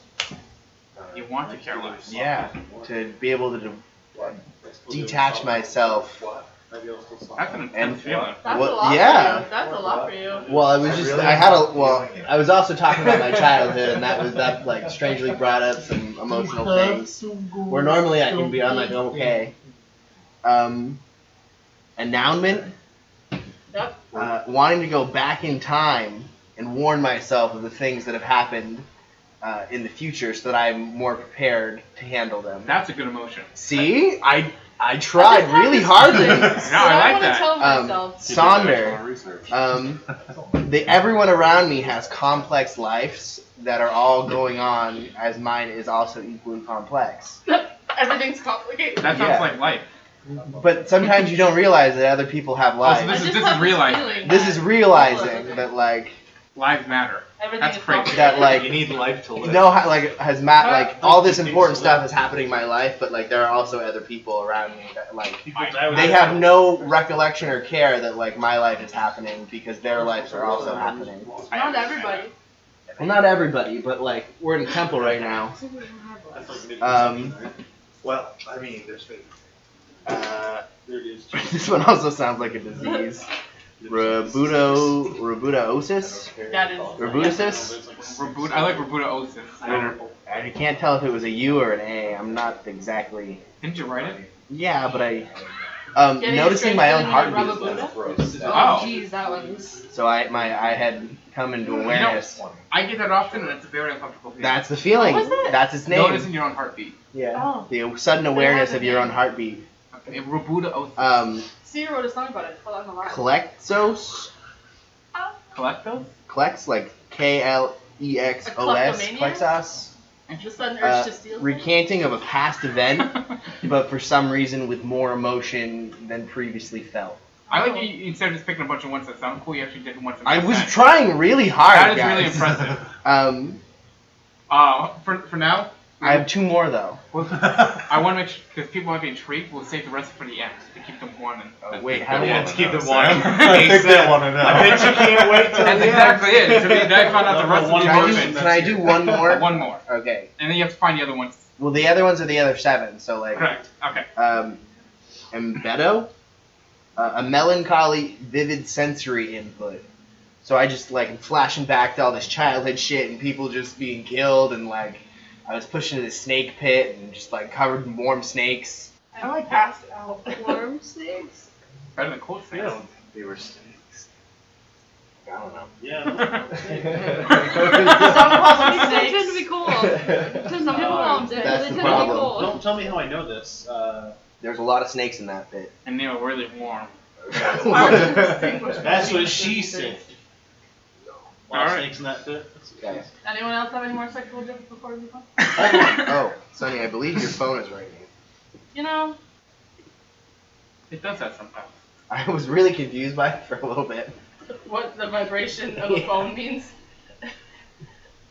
You want to care less. Yeah, to be able to detach myself. That's an intense feeling. That's What- a lot yeah. for you. That's a lot for you. Well, it was just I was also talking about my childhood, and that like strangely brought up some emotional things. Where normally I can be, I'm like okay. Announcement. Yep. Wanting to go back in time and warn myself of the things that have happened in the future, so that I'm more prepared to handle them. That's a good emotion. See, I tried really hardly. No, I like want to that. tell myself. Sonder. Everyone around me has complex lives that are all going on, as mine is also equally complex. Everything's complicated. That sounds Yeah. like life. But sometimes you don't realize that other people have Oh, so lives. this I is just have realizing. feeling This that is realizing that like Lives matter. everything That's is crazy. complicated. that like You need life to live. no like has Matt like all this important stuff is happening in my life, but like there are also other people around me that like they have no recollection or care that like my life is happening because their lives are also happening. Not everybody. Well, not everybody, but like we're in a temple right now. Well, I mean, there's faith. This one also sounds like a disease. Rhabdosis? That is. Rhabdosis? I like rhabdosis. I can't tell if it was a U or an A. I'm not exactly. Didn't you write it? Yeah, but I. Getting Noticing a my own straight feeling heartbeat. in your rubber Oh. Oh, jeez, that one's. So I had come into awareness. I get that often, and it's a very uncomfortable feeling. That's the feeling. What was it? That's its name. Noticing your own heartbeat. Yeah. Oh. The sudden awareness of your own heartbeat. Okay, rhabdosis. See, you wrote a song about it. Hold on, Klexos. Collect those? Klex, like KLEXOS. A kleptomania? Klexos. The sudden urge to steal. Recanting of a past event, but for some reason with more emotion than previously felt. I like you, instead of just picking a bunch of ones that sound cool, you actually did ones that I make was sense. trying really hard, That is guys. really impressive. For now, I have two more though. I want to make sure, because people might be intrigued, we'll save the rest for the end to keep them warming. Wait, how do you Let's keep them Sam. warm. I think they want to know. I bet you can't wait till That's the exactly it. So I found out the rest of the emotions. Can I do one more? One more. Okay. And then you have to find the other ones. Well, the other ones are the other seven, so like. Correct. Okay. Embedo, a melancholy, vivid sensory input. So I just like am flashing back to all this childhood shit and people just being killed and like I was pushed into the snake pit and just like covered in warm snakes. I like passed out. Warm snakes? Better than cold snakes. They were snakes. I don't know. Yeah. Some call them They snakes. tend to be cold. Some people call them snakes. That's They the tend to be problem. cold. Don't tell me how I know this. There's a lot of snakes in that pit. And they were really warm. That's what she said. A lot of Alright. snakes in that pit. Okay. Anyone else have any more sexual jokes before we move on? Oh, Sonny, I believe your phone is ringing. You know, It does that sometimes. I was really confused by it for a little bit. what the vibration of the phone means.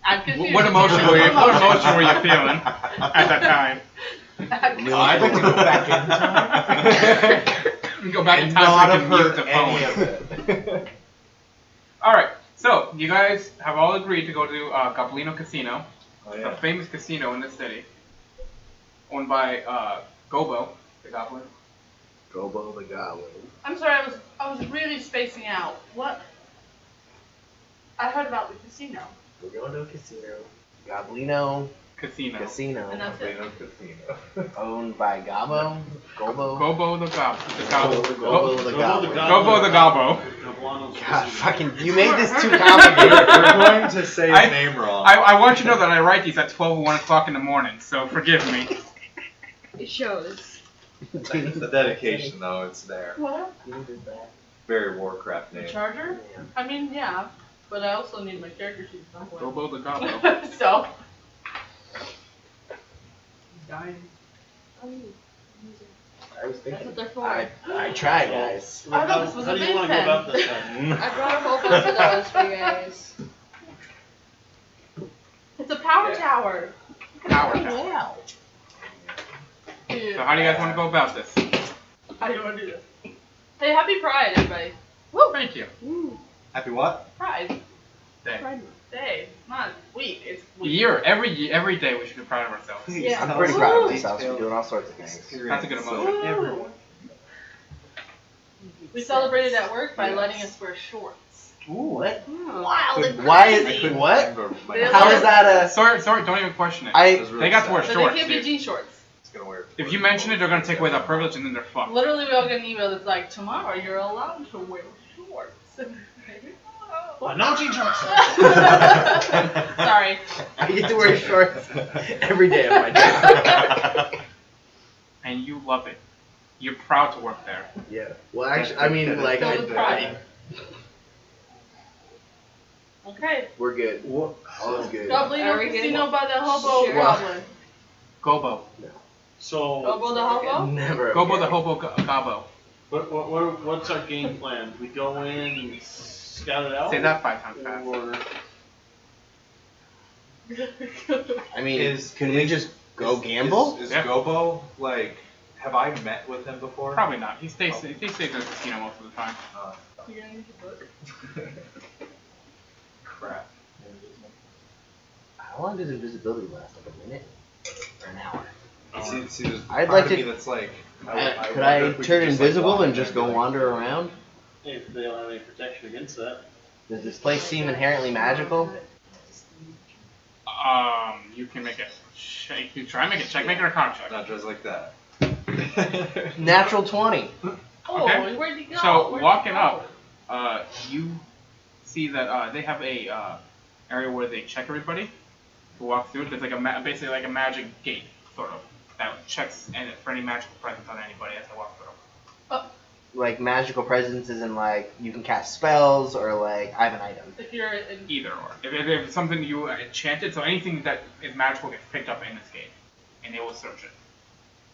I'm confused. What emotion were you feeling at that time? I'd like to go back in time. Go back in And time not so you have can mute heard the any phone. of it. Alright, so you guys have all agreed to go to Goblino Casino. Oh, It's a yeah. famous casino in the city. Owned by Gobo, the Goblin. Gobo the Goblin. I'm sorry, I was really spacing out. What? I heard about the casino. We're going to a casino. Goblino Casino. Casino. And that's it. Owned by Gabo? Gobo? Gobo the Goblin. The Goblin. Gobo the Goblin. Gobo the Gobbo. God, fucking, you made this too complicated. We're going to say his I- name wrong. I want you to know that I write these at 12 or 1 o'clock in the morning, so forgive me. It shows. The dedication, though, it's there. What? Very Warcraft The name. charger? I mean, yeah. But I also need my character sheet somewhere. Gobo the Gobbo. So. Dying. I was That's thinking. what they're for. I tried, guys. I thought this was How a do you big want to go pen. about this then? I brought a whole bunch of those for you guys. It's a power tower. power tower. So how do you guys want to go about this? How do you want to do this? Hey, happy Pride, everybody. Woo! Thank you. Happy what? Pride. Day. Day. Not week. It's week. Every day we should be proud of ourselves. Yeah. I'm pretty proud of myself for doing all sorts of things. That's a good emotion. Woo. We celebrated at work by letting us wear shorts. Ooh, what? Wild and Why crazy. is what? They How let is that a? Sorry, don't even question it. They got to wear But shorts. they can't be Dude. jean shorts. If you mention it, they're gonna take away that privilege, and then they're fucked. Literally, we all get an email that's like, tomorrow you're allowed to wear shorts. Well, no jean shorts. Sorry. I get to wear shorts every day of my job. And you love it. You're proud to work there. Yeah. Well, actually, I mean, like, Filled with pride. Okay. we're good. All is good. Goblino Are we getting- Casino by the hobo Sure. goblin. Gobo. So, Gobo the hobo? Never. Gobo okay. the hobo gobbo. what's our game plan? We go in and scout it out? Say that 5 times fast. Or I mean, can we just go gamble? Is Yeah. Gobo, like, have I met with him before? Probably not. He stays in the casino most of the time. You're gonna need your book. Crap. How long does invisibility last? Like a minute or an hour? See, there's I'd part like of to- me that's like, Could wonder I if we turn could just, invisible walk and in just there go and be wander around? if they don't have any protection against that. Does this place seem inherently magical? You can make it. You try and make it. Check. Make it a con check. Not just like that. Natural 20. Oh, Okay. where'd he go? So Where'd walking he go? up, you see that they have a area where they check everybody to walk through. There's like basically like a magic gate sort of that checks for any magical presence on anybody as they walk through. Like magical presence isn't like you can cast spells or like I have an item. If you're in, Either or. If it's something you enchanted, so anything that is magical gets picked up in this gate, and they will search it.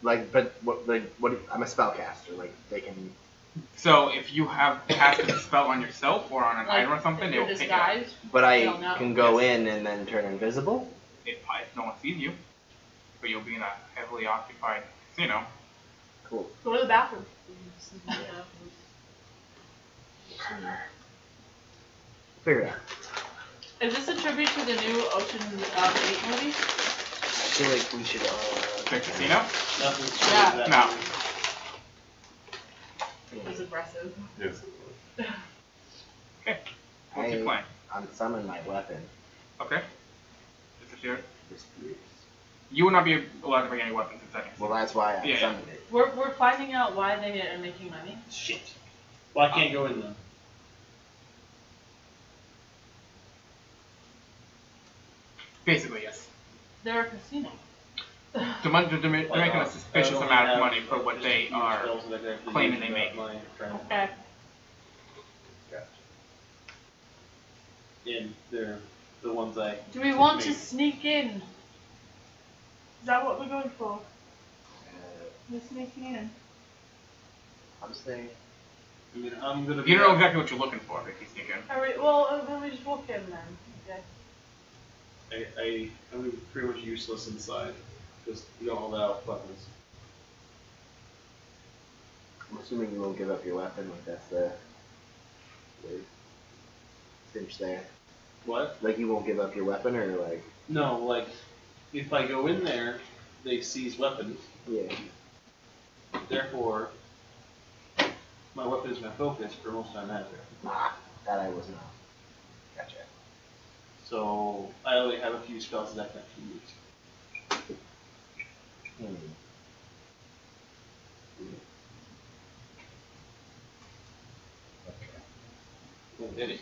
Like, but what? Like, what? I'm a spellcaster. Like, they can. So if you have casted a spell on yourself or on an like, item or something, if they you're will pick it up. disguised, But they don't know. I can go in and then turn invisible. If no one sees you, but you'll be in a heavily occupied casino. Cool. Go to the bathroom. Figure it out. Is this a tribute to the new Ocean's 8 movie? I feel like we should. The casino? Nothing's Yeah. that No. It was aggressive. Yes. Okay. What's your plan? I'm summoning my weapon. Okay. Disappear. Disappears. You will not be allowed to bring any weapons in settings. Well, that's why I Yeah. summoned it. We're finding out why they are making money. Shit. Well, I can't go in then. Basically, yes. They're a casino. They're making a suspicious amount of money for what they are claiming they make. Okay. And they're the ones I. Do we want to sneak in? Is that what we're going for? We're sneaking in. I'm saying. I mean, I'm gonna. You don't know exactly what you're looking for if you sneak in. Alright, well, then we just walk in then. Okay. I'm pretty much useless inside because you don't allow weapons. I'm assuming you won't give up your weapon. Like that's the cinch there. What? Like you won't give up your weapon, or like. No, like if I go in there, they seize weapons. Yeah. Therefore, my weapon is my focus for most of my magic. Ah, that I was not. Gotcha. So I only have a few spells that I can actually use.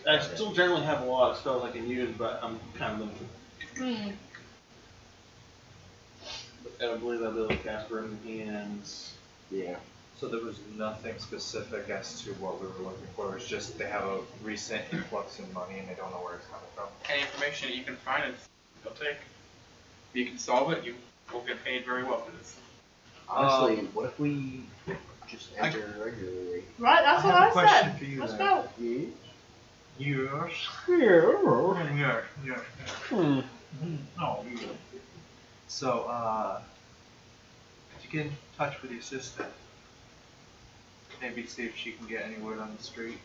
I still generally have a lot of spells I can use, but I'm kind of limited. But I believe I'll be able to cast Burning Hands. Yeah. So there was nothing specific as to what we were looking for. It was just they have a recent influx in money and they don't know where it's coming from. Any information that you can find, they'll take. If you can solve it, you will get paid very well for this. Honestly, what if we just enter regularly? Right, that's what have a I question said. for you Let's then. go. Yeah. Yes. Yeah. No. So, could you get in touch with your sister? Maybe see if she can get any word on the street.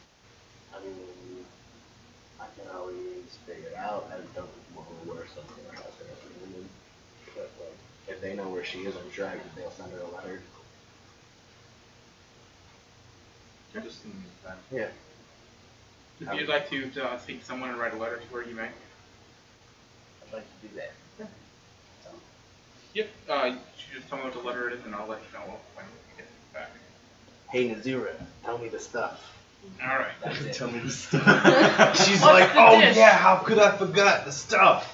I mean, I can always figure it out. I don't know where something or house or anything. But like, if they know where she is, I'm sure they'll send her a letter. Just in the meantime. Yeah. If you'd like to speak to someone and write a letter to her, you may. I'd like to do that. So, Yep. You just tell me what the letter is, and I'll let you know when we get it back. hey Nazira, tell me the stuff. All right. That's it. Tell me the stuff. She's What's like, the oh dish? yeah, how could I forget the stuff?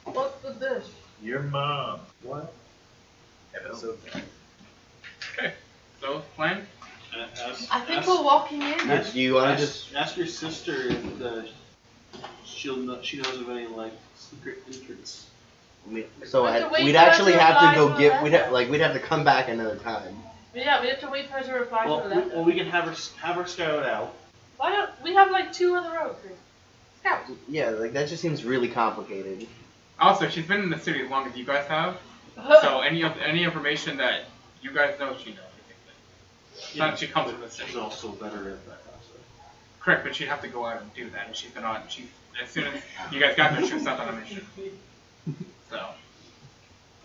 What's the dish? Your mom. What? Episode 10. Okay. So, plan? I think we're walking in. Do you want to just? ask your sister if she knows of any like secret entrance. So We have to wait we'd for her actually to have to reply go to get. the We'd have to come back another time. Yeah, we have to wait for her to reply to the letter. We can have her scout out. Why don't we have like 2 other road crew? Scout. Yeah, like that just seems really complicated. Also, she's been in the city as long as you guys have, so any information that you guys know, she knows. It's not that she comes from the city. She's also better at that also. Correct, but she'd have to go out and do that, and she's been on. As soon as you guys got there, she was sent on a mission. So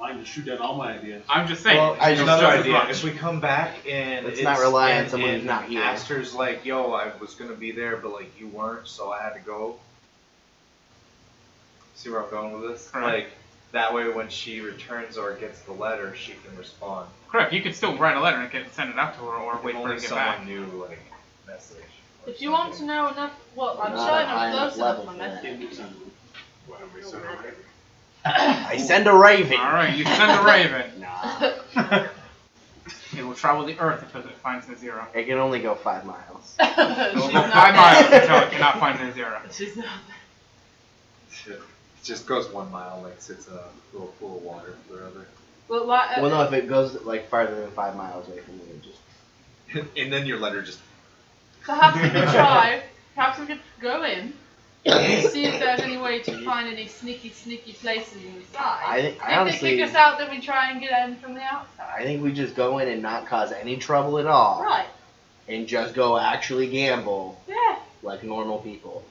I can shoot down all my ideas. I'm just saying. Well, she I have knows another just as idea. much. If we come back and Let's not rely on someone who's and not here. Aster's like, yo, I was gonna be there, but like you weren't, so I had to go. See where I'm going with this? Correct. Like that way, when she returns or gets the letter, she can respond. Correct. You could still write a letter and send it out to her, or If wait for her only to get someone back. knew like message. or If you want to something. know enough, well, I'm Not sure at high I'm close enough enough level for for that. message. I send a raven. All right, you send a raven. Nah, It will travel the earth until it finds the zero. it can only go 5 miles. It will She's go not 5 miles there. until it cannot find the zero. She's not It just goes 1 mile, like sits in a little pool of water forever. Well, like, Well, no, if it goes like farther than 5 miles away from you, it just. And then your letter just. perhaps we could try. Perhaps we could go in. See if there's any way to find any sneaky places inside. I If honestly, they kick us out, then we try and get in from the outside. I think we just go in and not cause any trouble at all, Right. and just go actually gamble Yeah. like normal people.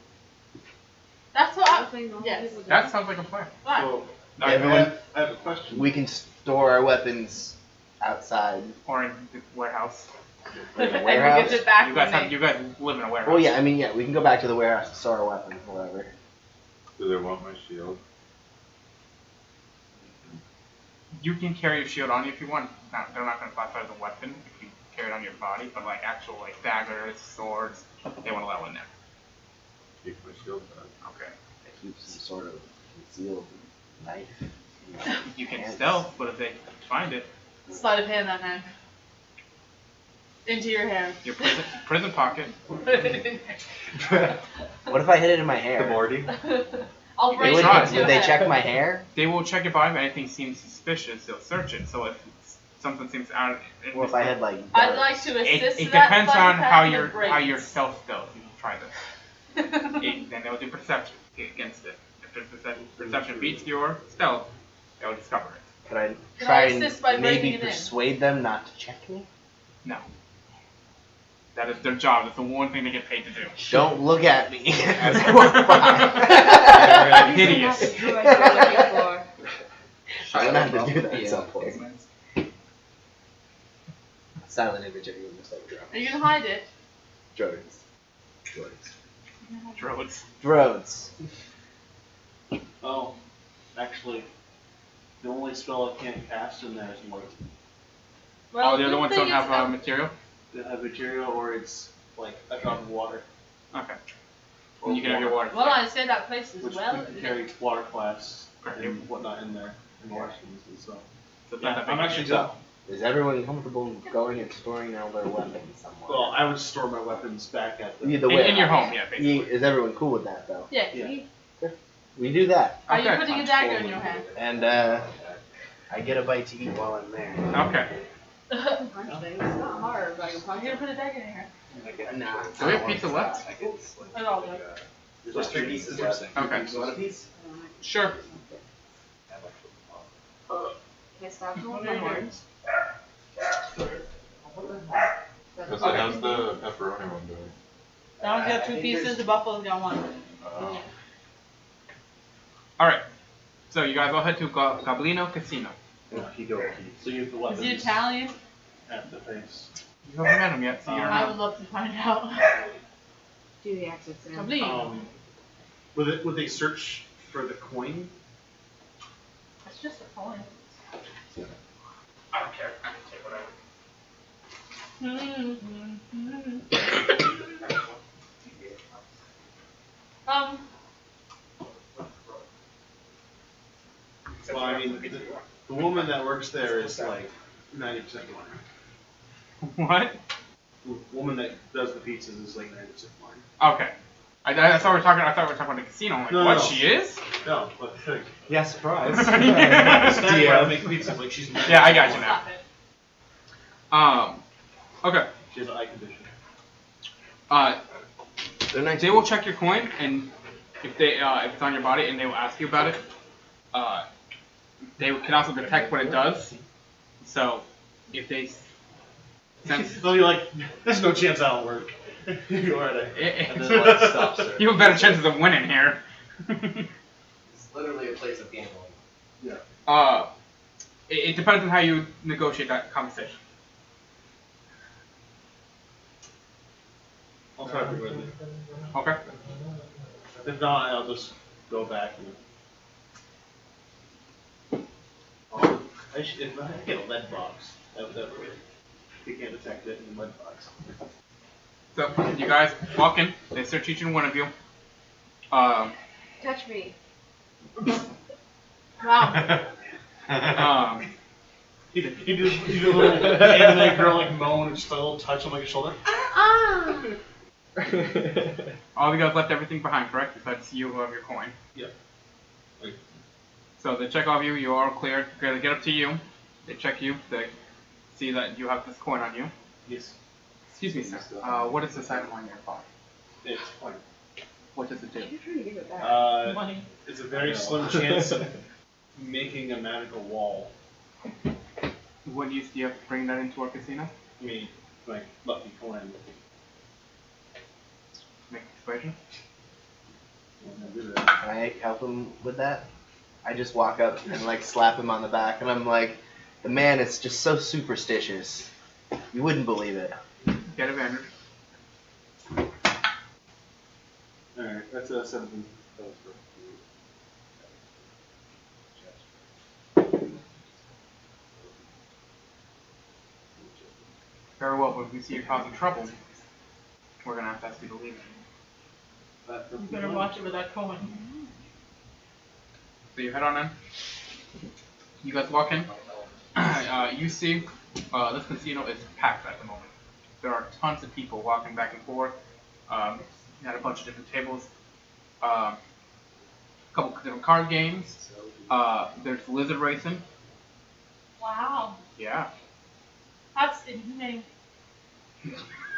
That's what I think. Yes. That sounds like a plan. Right. So, No, Everyone- I have a question. We can store our weapons outside. or in the warehouse. In a And we warehouse. get it back You when guys have, they. you guys live in a warehouse. Well, yeah, I mean, yeah, we can go back to the warehouse to store our weapons, whatever. Do they want my shield? You can carry your shield on you if you want. Now, they're not going to classify it as a weapon if you carry it on your body, but like actual like daggers, swords, they won't allow in there. Keep my shield back. Okay. I keep some sort of concealed knife. You can stealth, but if they find it, Sleight of hand that time. Into your hair. your prison pocket. What if I hid it in my hair? The Morty. I'll They break would, it try. into would your they head. check my hair? They will check it by if anything seems suspicious. They'll search it. So if something seems out of Well, if I had like. I'd darts. like to it, assist it that depends sleight on of how hand you're with breaks. how you're stealth. You can try this. Then they'll do perception against it. If their perception beats your stealth, they'll discover it. Could I Can try I assist by and breaking maybe it in? persuade them not to check me? No. That is their job. That's the one thing they get paid to do. Don't look at me as I walk by. Hideous. That's the droid you're looking for. I'm not to do that at some point. Silent image, everyone looks like Are you gonna hide it? droids. Droids. Droids. Oh, actually, the only spell I can't cast in there is Morty. Well, Oh, the other good ones thing don't have it's out- material? They have material, or it's like a drop of water. Okay. And you can have your water. Well, I said that place as Which well. we can carry water flasks Correct. and whatnot in there, and washings and stuff. So it's Yeah, not that I'm big of a actually deal. done. Is everyone comfortable going and storing all their weapons somewhere? Well, I would store my weapons back at the. Either In, way. in your home, yeah, basically. Is everyone cool with that though? Yeah. Yeah. We do that. Are you Okay. putting a dagger in your hand? And I get a bite to eat while I'm there. Okay. Punch things. It's not hard. Like, Are you gonna put a dagger in your hand? Nah. Do we have pizza left? At all, like. There's 3 pieces or something. Okay. You want a piece? Sure. I stabbed him with my horns. So how's the pepperoni one doing? That one's got 2 pieces, the buffalo's got 1. Alright. So you guys all head to Goblino Casino. Okie dokie. So you have the Is weapons he Italian? at the face. You haven't met him yet, so you don't I know. would love to find out. Do the accent sound. Goblino. Would they search for the coin? That's just a coin. I don't care. I can take whatever. Well, I mean, the woman that works there is like 90% blind. What? The woman that does the pizzas is like 90% blind. Okay. I thought we were talking. I thought we were talking about the casino. I'm like, No, what? no. She is? No, but Yeah, surprise. stand by to make pizzas like she's. Yeah, I got you now. Stop it. Okay. She has an eye condition. They're nice. They will check your coin, and if it's on your body, and they will ask you about it. They can also detect what it does. So, if they sense, They'll be like, "There's no chance that'll work." You are there. And then light stops her. you have better chances of winning here. It's literally a place of gambling. It depends on how you negotiate that conversation. I'll try to be with it. Okay. If not, I'll just go back and. If I get a lead box, that would work. You can't detect it in the lead box. So you guys walk in. They search each and one of you. Touch me. Wow. You do a little anime girl like moan and just a little touch on like your shoulder. Ah! All of you guys left everything behind, correct? Besides you who have your coin. Yep. So they check all of you. You are all cleared. Okay, they get up to you. They check you. They see that you have this coin on you. Yes. Excuse me, sir. What is this item on your body? It's fine. What does it do? You're trying to give it back. Money. It's a very slim chance of making a magical wall. What use do you have to bring that into our casino? I mean, like lucky coin. Make persuasion. Can I help him with that? I just walk up and like slap him on the back, and I'm like, the man is just so superstitious. You wouldn't believe it. Get advantage. Alright, that's a 17. Very well, but if we see you causing trouble, we're gonna have to ask you to leave. You better watch it with that coin. So you head on in. You guys walk in. You see this casino is packed at the moment. There are tons of people walking back and forth. You had a bunch of different tables. A couple different card games. There's lizard racing. Wow. Yeah. That's insane.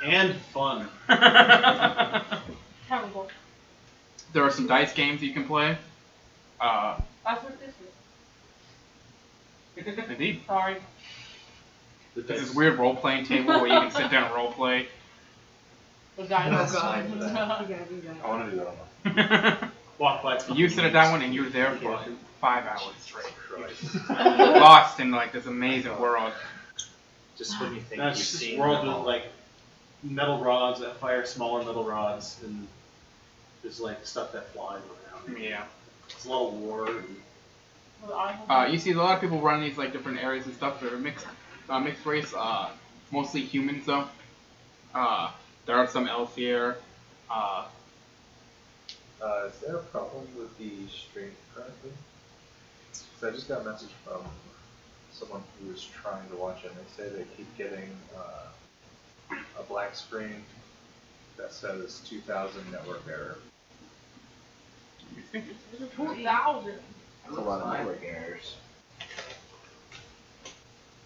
And fun. Terrible. There are some dice games you can play. That's what this is. Indeed. Sorry. There's this weird role-playing table where you can sit down and role-play. The guy Oh knows. god. You gotta do that. I want to do that one. Walk by. You sit at that one and you're there for 5 hours straight. Lost in like this amazing world. Just when you think That's you've just seen this world them with all. like metal rods that fire smaller metal rods, and there's like stuff that flies around. Yeah. It's a lot of war. And You see a lot of people run these like different areas and stuff. They're mixed race, mostly humans though. There are some elves here. Is there a problem with the stream currently? Because I just got a message from someone who was trying to watch it, and they say they keep getting a black screen that says 2000 network error. 2,000. That's a lot of network errors.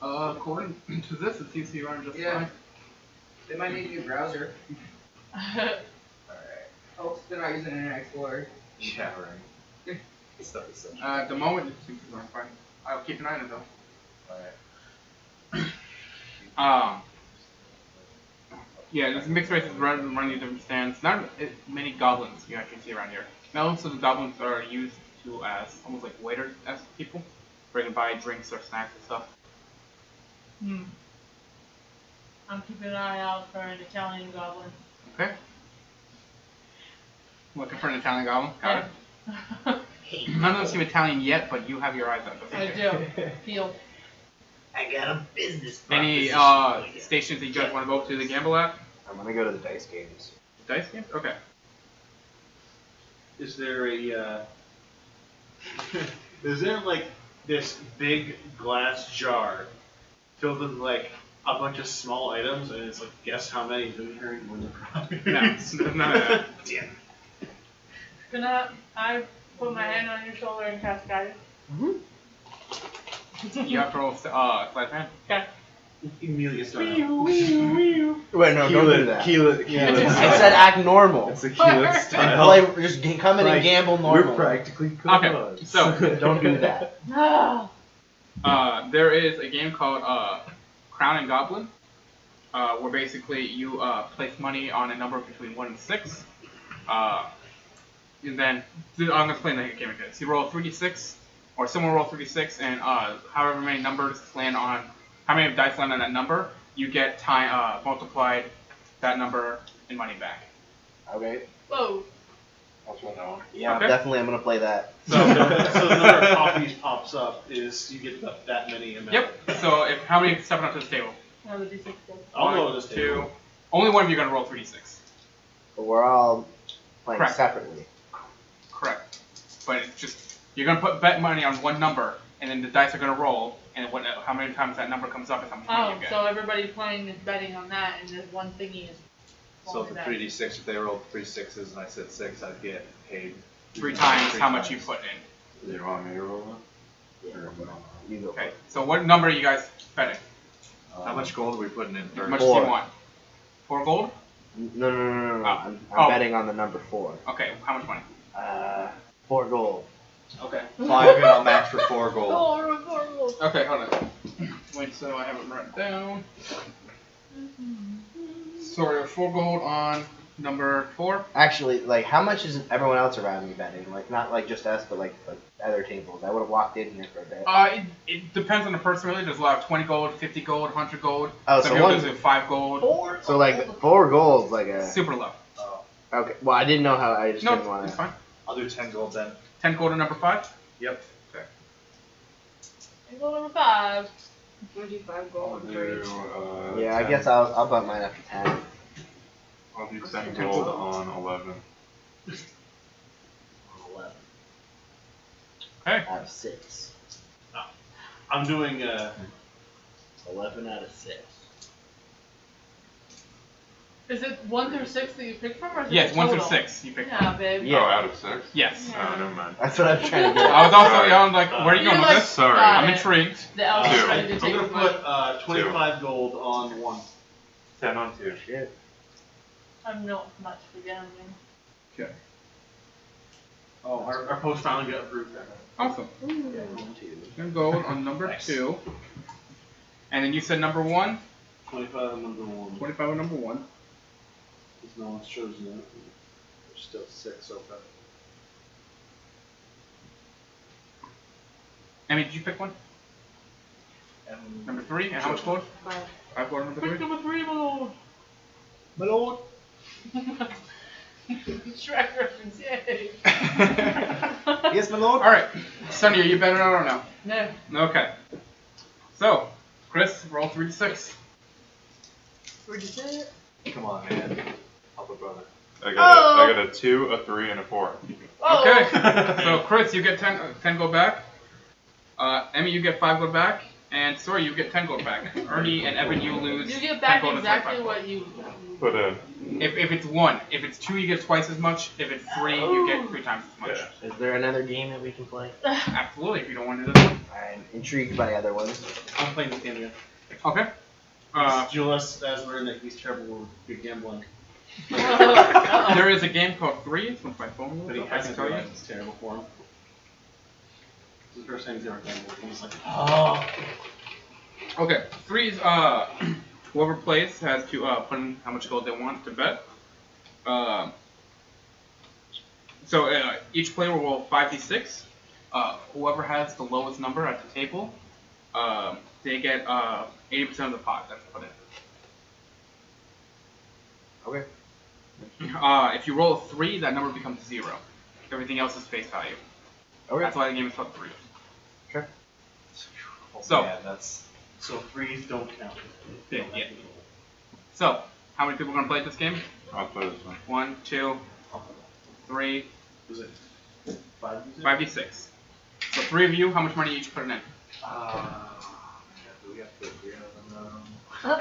According to this, it seems to be running just fine. They might need a new browser. Alright. Oh, they're not using Internet Explorer. Yeah, right. Stuff is such. At the moment, it seems to be running fine. I'll keep an eye on it though. Yeah, these mixed races running different stands. Not many goblins you actually see around here. Most of the goblins are used to as almost like waiters as people, bringing by drinks or snacks and stuff. I'm keeping an eye out for an Italian goblin. Okay. Looking for an Italian goblin. Got it. None of them seem Italian yet, but you have your eyes out. I do. Feel. I got a business. Any stations that you guys want to go to the gamble at? I'm gonna go to the dice games. Dice games? Okay. Is there a is there like this big glass jar filled with like a bunch of small items and it's like guess how many is in here when No, none of that. Damn. Can I put my hand on your shoulder and cast guidance? You have to roll sleight of hand. Okay. Immediately start. Wait, no, don't do that. Keyless. I said act normal. It's a keyless And style. play, just come in and gamble normal. We're practically Okay, gods. so Don't do that. there is a game called Crown and Goblin, where basically you place money on a number between 1 and 6. And then I'm gonna explain the game again. So you roll 3d6, or someone roll 3d6, and however many numbers land on, how many dice land on that number, you get time multiplied that number in money back. Okay. Whoa. Also no. Yeah, Okay. definitely I'm gonna play that. So the number of copies pops up is you get that many amount. Yep. So how many stepping up to the table? Another d6. I'll go One, with this two. table. Only one of you are gonna roll 3d6. But we're all playing Correct. separately. Correct. But it's just you're gonna put bet money on one number, and then the dice are gonna roll, and how many times that number comes up is how much money Oh, you get. so everybody playing is betting on that, and there's one thingy is. So for 3d6, if they rolled 3 6s and I said 6, I'd get paid 3 times three how much you times. put in. Do you want me to roll one? Yeah, you go. Okay. So what number are you guys betting? How much gold are we putting in As first? much as 4. you want. 4 gold? No. Oh. I'm Oh. betting on the number 4. Okay. How much money? 4 gold. Okay. 5 and I'll match for 4 gold. Okay. Hold on. Wait. So I have it written down. So we're 4 gold on number 4. Actually, like, how much is everyone else around me betting? Like, not like just us, but like other tables. I would have walked in here for a bit. It depends on the person really. There's a lot of 20 gold, 50 gold, 100 gold. Oh, Some so people one- do 5 gold. So like 4 gold's like a. Super low. Okay. Well, I didn't know how. I just didn't No, want it's to. fine. I'll do 10 gold then. 10 gold on number 5. Yep. Okay. Go number 5. 25 I'll gold. do, Yeah, I 10. guess I'll bet mine up to 10. I'll do 10 gold on 11. 11 Okay. out of 6. I'm doing 11 out of 6. Is it 1 through 6 that you pick from, or is it Yes, the 1 through total? 6. You pick. Yeah, babe. Yeah. Oh, out of 6? Yes. Oh, never mind. That's what I was trying to get. I was also Sorry. young, like, where are you You're going with like- this? Sorry. Got I'm it. intrigued. The elf Two. is ready to I'm take gonna his money. put 25 gold on 1. 10 on 2. Shit. I'm not much for gambling. Okay. Oh, our post finally got approved. Awesome. 1, 2. 10 gold on number 2. And then you said number 1? 25 on number 1. 25 on number 1. Because no one's chosen it. There's still 6 open. Emmy, did you pick one? Number 3? And how much gold? 5. 5 gold on number Pick 3? number 3, my lord. My lord. Shrek reference, yay. Yes, my lord. Alright. Sonny, are you betting on or No. no? Okay. So, Chris, roll 3d6. Where'd you say it? Come on, man. Help a brother. I got a 2, a 3, and a 4. Oh. Okay. So, Chris, you get 10 gold back. Emmy, you get 5 gold back. And Sawyer, you get 10 gold back. Ernie and Evan, you lose You 10 get back gold and exactly 25 gold. what you. Put in. If it's 1. If it's 2, you get twice as much. If it's 3, you get 3 times as much. Yeah. Is there another game that we can play? Absolutely, if you don't want to do this one. I'm intrigued by other ones. I'm playing this game again. Okay. Julius has learned that he's terrible with good gambling. There is a game called 3. It's with my phone. But he I can hasn't tell you. realized it's terrible for him. This is the first time he's ever gambled. And he's like, oh. Okay, threes. Whoever plays has to put in how much gold they want to bet. So each player will roll 5d6. Whoever has the lowest number at the table, they get 80% of the pot that's put in. Okay. If you roll a 3, that number becomes 0. Everything else is face value. Okay. That's why the game is called 3. Sure. So, Man, that's So threes don't count. yeah. So, how many people are going to play this game? I'll play this one. 1, 2, 3, Was it 5? 5d6. So 3 of you, how much money each put in? we have to agree on them.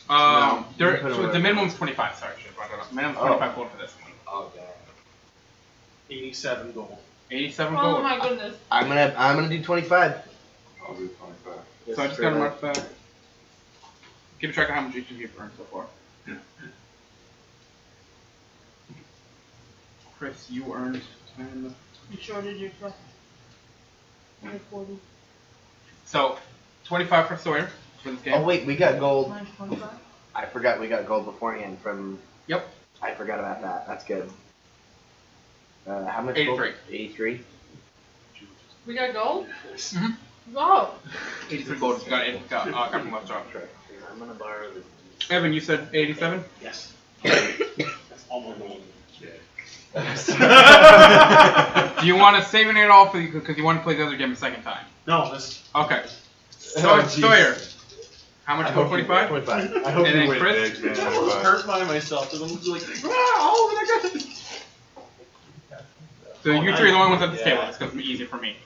So the minimum's 25. Sorry, I should have brought that up. Minimum's 25 gold for this one. Oh damn. 87 gold. 87 Oh gold. my goodness. I'm gonna do 25. I'll do 25. So I just got to mark back. Keep track of how much each of you have earned so far. Chris, you earned 10. You sure did your stuff. 40. So, 25 for Sawyer for this game. Oh wait, we got gold. Minus 25. I forgot we got gold beforehand from. Yep. I forgot about that. That's good. How much? 83. Gold? 83. We got gold? Mm-hmm. Wow. 83 gold. Got it. Got from left off. I'm gonna borrow this. Evan, you said 87? Yes. That's all my gold. Do you want to save it all for because you want to play the other game a second time? No, this. Okay. Oh, jeez. Sawyer, how much gold? 25? 25. I hope And you then win Chris? big, man. I was but- hurt by myself because I'm just like, Oh my god! So you three are the only ones at this Yeah. table. It's going to be easier for me.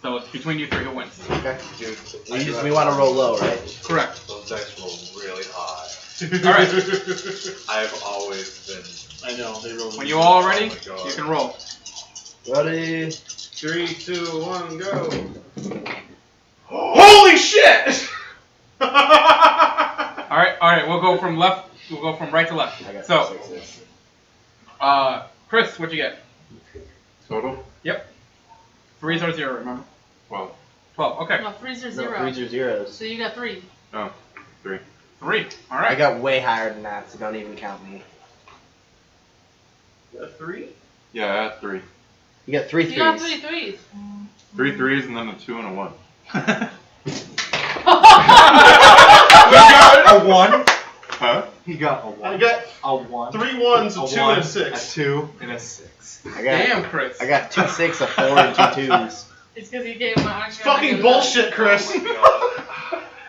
So it's between you three who wins. Okay. Dude, We want to roll low, right? Correct. those dice roll really high. Alright. I've always been. I know, they rolled. When you all are ready, Oh my God. you can roll. Ready? 3, 2, 1, go. Holy shit! Alright, we'll go from left. We'll go from right to left. I got So, 6s. Chris, what'd you get? Total? Yep. 3s are 0, remember? 12. 12. Okay. No, 3s are No, 0. 3s or zeros. So you got 3. Oh, 3. 3. I Alright. got way higher than that, so don't even count me. A 3? Yeah, I had 3. You got 3 You got threes. 3 threes. 3 threes and then a 2 and a 1. A 1? Huh? He got a 1. I got a 1. 3 1s, a 2 1, and a 6. A 2 and a 6. I got, Damn, Chris. I got 2 6, a 4, and 2 2s. It's because you gave him an It's fucking bullshit, Chris.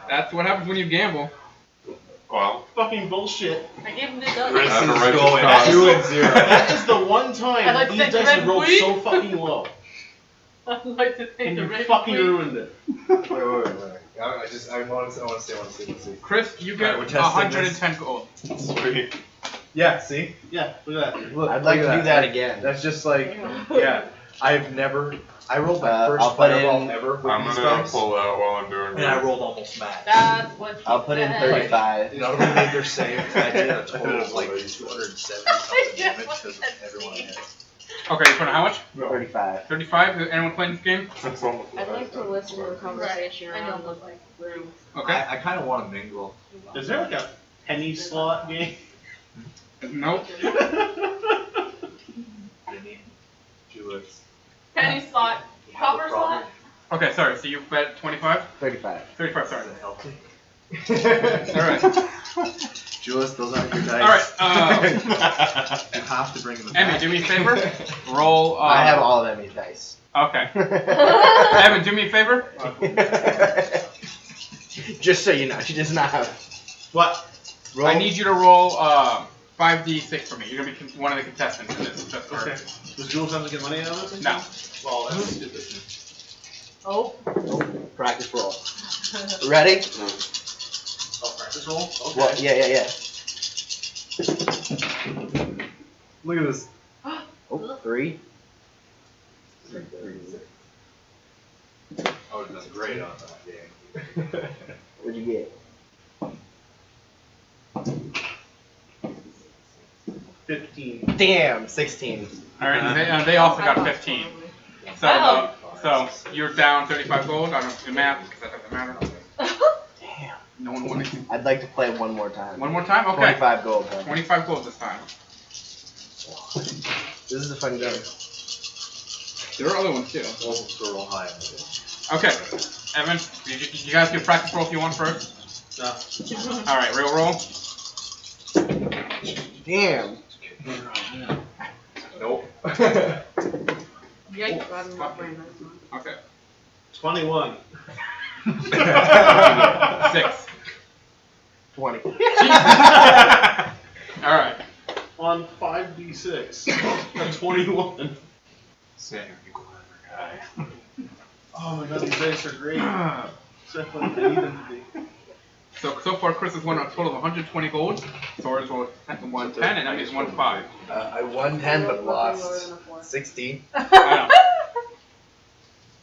That's what happens when you gamble. Well, Fucking bullshit. I gave him the Chris dub. is This is right going to 2 and 0. That is the one time I'd like to these thank the dice Red have rolled Queen. so fucking low. I'd like to thank And the you Red fucking Queen. ruined it. Wait. I want to see. Chris, you get Alright, we're testing 110 gold. sweet. Yeah, see? Yeah, look at that. Look, I'd like look to at do that again. That's just like, yeah. I've never. I rolled my first I'll put fireball in- ever with I'm these gonna dice, pull out while I'm doing and I this. rolled almost mad. That's what she I'll put in said. 35. Not only made their save, I did a total of like 270 something damage because everyone hit. Okay, you put in how much? 35. 35? Is anyone playing this game? That's almost I'd like to listen to the conversation Right. I around know. the room. Okay. I kind of want to mingle. Is there like a penny slot game? Nope. Vinny, Julius. Penny slot. Copper slot. Okay, sorry, so you bet 25? 35. 35, sorry. Does it help me? Alright. Julius, those aren't your dice. Alright, You have to bring them Emmy, back. do me a favor. Roll. I have all of Emmy's dice. Okay. Evan, do me a favor. Just so you know, she does not have. What? Roll. I need you to roll 5d6 for me. You're gonna be one of the contestants in this. Just for Okay. Does Jules have to get money out of this? No. Well, that's stupid. Oh. Practice roll. Ready? Oh, practice roll? Okay. Well, yeah. Look at this. Oh, 3. I would have done great on that game. What'd you get? 15. Damn, 16. Alright, they also got 15. So, so you're down 35 gold. I don't know if you do math because that doesn't matter. No one wants it. I'd like to play one more time. One more time? Okay. 25 gold. Huh? 25 gold this time. This is a fun game. There are other ones too. Wasn't to roll high. Okay. Evan, you guys get practice roll if you want first. No. Alright, real roll. Damn. Nope. Yikes. I'm not playing this one. Okay. 21. 6. 20. Alright. On 5d6. A 21. Same, you clever guy. Oh my god, these dice are great. Except when I need them to be. So far, Chris has won a total of 120 gold. Sora's rolled 110, and Emmy's won 5. I won 10 but lost 60. I know.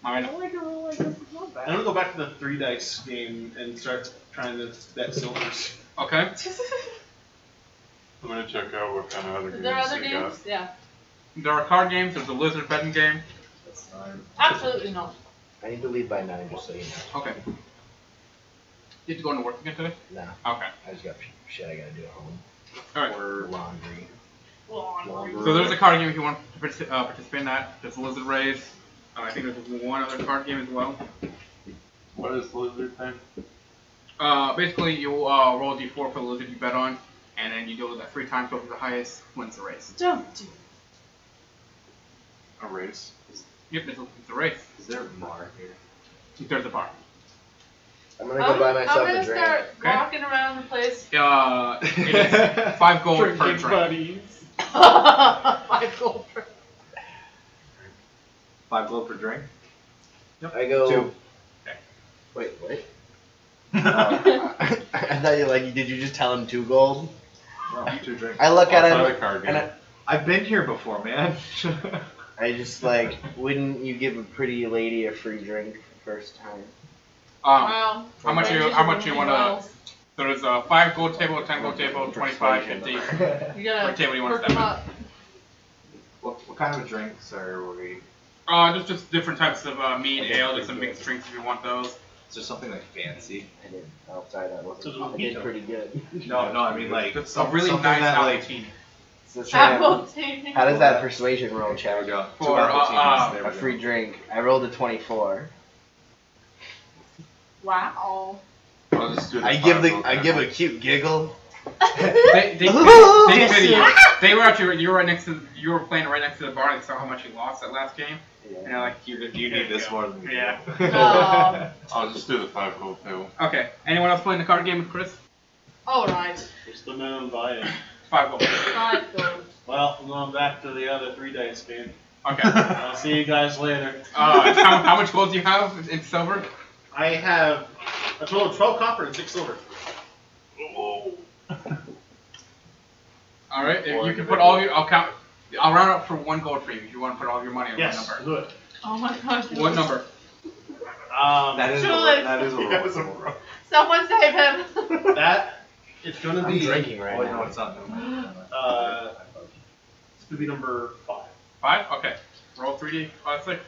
I Alright. like a roll like this. It's not I'm bad. gonna go back to the 3 dice game and start trying to bet silvers. Okay. I'm gonna check out what kind of other Is games there other they games? Yeah. There are card games. There's a lizard betting game. Absolutely not. I need to leave by 9 just so you know. Okay. You have to go into work again today? No, Okay. I just got shit I gotta do at home. Alright. Or laundry. So there's a card game if you want to participate in that. There's a lizard race. I think there's one other card game as well. What is the lizard thing? Basically, you roll a d4 for the lizard you bet on, and then you do that 3 times. Whoever the highest wins the race. Don't do. A race? Yep, it's a race. Is there a bar here? There's a bar. I'm gonna go buy myself I'm gonna a drink. start Okay. walking around the place. It is 5 gold per drink. buddies. 5 gold per. 5 gold per drink? I go. 2. Okay. Wait, wait. I thought you like. Did you just tell him 2 gold? No, 2 drinks. I look at Outside him the card and game. I've been here before, man. I just like. Wouldn't you give a pretty lady a free drink first time? Well, How much you want to? So there's a 5 gold table, 10 gold table, 25, 50. You What gotta table do you want to perk step them in? up. What kind of drinks are we? There's just different types of mead, ale, there's some mixed drinks if you want those. Is there something like fancy? I did. Outside that wasn't. So I did pretty good. No, I mean like It's a really something nice that, apple like, tea. So Sam, Apple tea. how does that persuasion roll, There we Chad? go. For, 2 apple A free drink. I rolled a 24. Wow. I'll just do the I give 5 the. gold I then. give a cute giggle. They pity you. They were actually, you were right next to, you were playing right next to the bar. They saw how much you lost that last game, and they're like, You need this more than me. Yeah. I'll just do the 5 gold table. Okay. Anyone else playing the card game with Chris? Alright. What's the minimum buy-in? 5 gold. 5 gold. Well, I'm going back to the other 3 dice game. Okay. I'll see you guys later. How much gold do you have in silver? I have a total of 12 copper and 6 silver. All right. If you can put all your, I'll round up for 1 gold for you if you want to put all of your money on Yes, one do number. it. Oh my god. What number? That is Julius. that is a roll. Someone save him. That it's gonna I'm be drinking right Oh, now. no, it's not. it's gonna be number 5. 5. Okay. Roll 3d. 5, 6.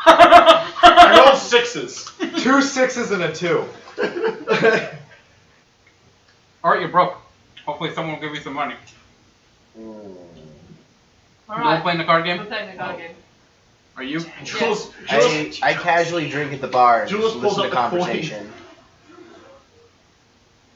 I rolled 6s. 2 6s and a 2. All right, you're broke. Hopefully, someone will give you some money. No one Alright. playing the card We're game? playing the card game. Are you? Jules, I casually drink at the bar and Jules just pulls listen to up the coin. conversation.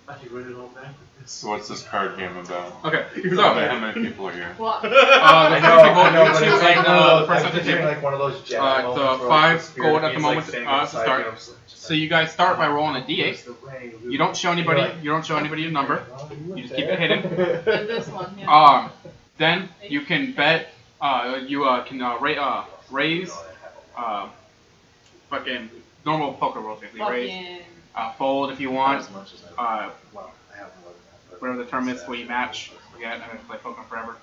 I can write it all back. So what's this card game about? Okay. So, How many people are here? What? the first people, you two, and the person at the table. like one of those So 5 gold at the moment to start. So you guys start by rolling a d8. You don't show anybody. You don't show anybody a number. You just keep it hidden. And this one, yeah. Then you can bet. You can raise. Fucking normal poker rolls basically. Raise. Fucking. Fold if you want. As much as I Uh, I have more than that. whatever the term is, where you match. Forget. I haven't played poker forever.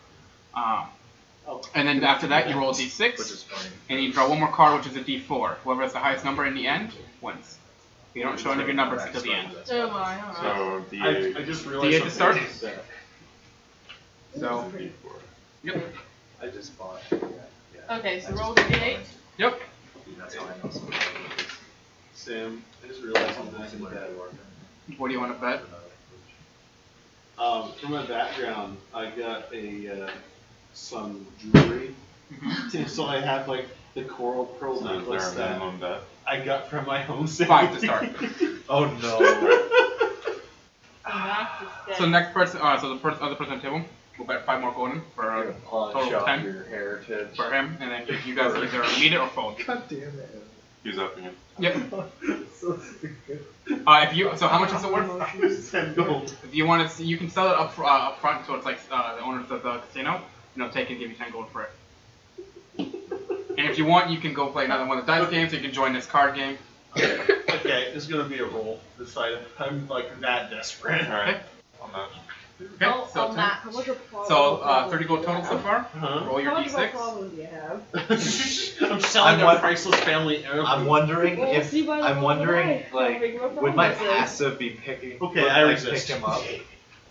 And then after that, you roll a Which d6, is funny. and you draw one more card, which is a d4. Whoever has the highest number in the end wins. You don't show any of your numbers until the end. Oh my, alright. So I D8. just D8 realized to start? something. So, yep, I just bought. Okay, so roll the d8. yep. That's how I know something. Sam, I just realized something I can bet. What do you want to bet? For my background, I got some jewelry. So I have like the coral pearl So is necklace there a that minimum bet? I got from my home city. 5 to start. Oh no. So next person, so the other person on the table will bet 5 more golden for a Pawn total of shop 10 your heritage. for him, and then you guys either meet it or fold. God damn it. He's upping it. Yep. So stupid. So how much is it worth? 10 gold. If you want to, you can sell it up front, so it's like the owners of the casino, take and give you 10 gold for it. And if you want, you can go play another one of the dice games. Or you can join this card game. Okay, it's gonna be a roll. This fight. I'm like that desperate. Alright. On that. Okay. Oh, So, oh, Matt, how much of a problem? 30 gold total so far. Huh? Roll your How much of a d6. problem do you have? I'm selling a priceless family heirloom. I'm wondering Well, if see by the I'm look of wondering the eye how big of a like would my problem this is. passive be picking Okay, like, I resist. pick him up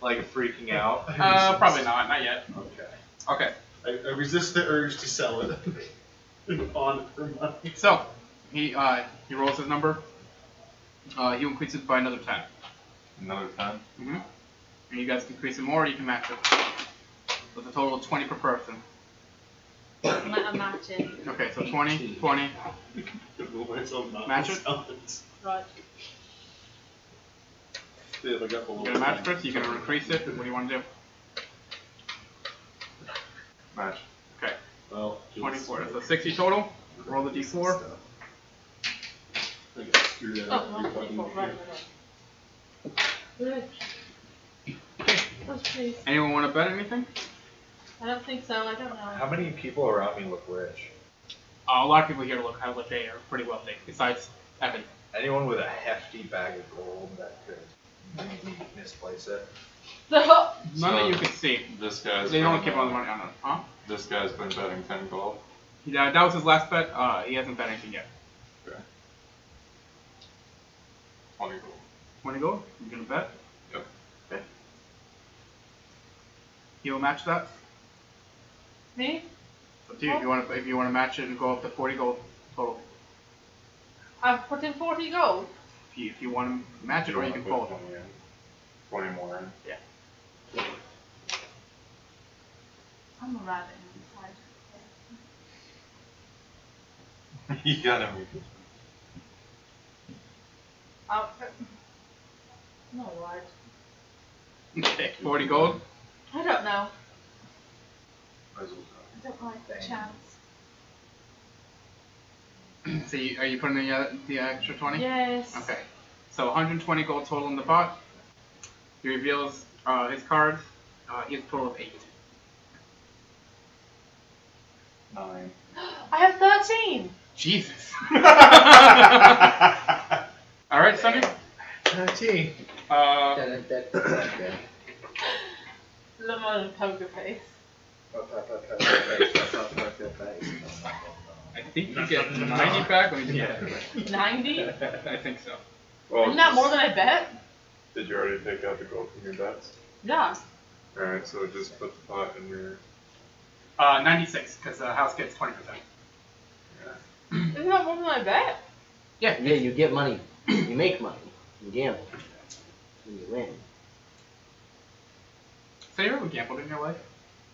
like freaking out? Probably not yet. Okay. Okay. I resist the urge to sell it. On it for money. So he rolls his number. He increases it by another 10. Another 10. Mm-hmm. And you guys can increase it more, or you can match it. With a total of 20 per person. I'm matching. Okay, so 20, 20. Match it? Right. See if I got the You're gonna match first, you're gonna increase it. What do you want to do? Match. Okay, Well, 24. So 60 total. Roll the d4. I got screwed Oh, out. not 24, right. Rich. Oh, please. Anyone want to bet anything? I don't think so. I don't know. How many people around me look rich? A lot of people here look like they are pretty wealthy, besides Evan. Anyone with a hefty bag of gold that could maybe misplace it? So, None that you can see. This guy's They don't been, keep all the money on it. Huh? This guy's been betting 10 gold. Yeah, that was his last bet. He hasn't bet anything yet. Okay. 20 gold. 20 gold? You gonna bet? Yep. Okay. He will match that. me? Up to you. If you want to match it and go up to 40 gold total. I've put in 40 gold. If you want to match it, or you can put fold. 20 in. 20 more in. I'm a rabbit inside. You gotta move it. I'll put... No, right. Okay, 40 gold. I don't know. Might as well I don't like the chance. So are you putting in the extra 20? Yes. Okay. So 120 gold total in the pot. He reveals his cards. He has a total of 8. 9. I have 13. Jesus. All right, Sonny. 13. Lemon poker face. I think you get 90 back. Let me Yeah. 90? I think so. Well, Isn't that more than I bet? did you already take out the gold from your bets? Yeah. Alright, so just put the pot in your. 96, because the house gets 20%. Isn't that more than I bet? Yeah, you get money. You make money. You gamble. And you win. So you ever gambled in your life?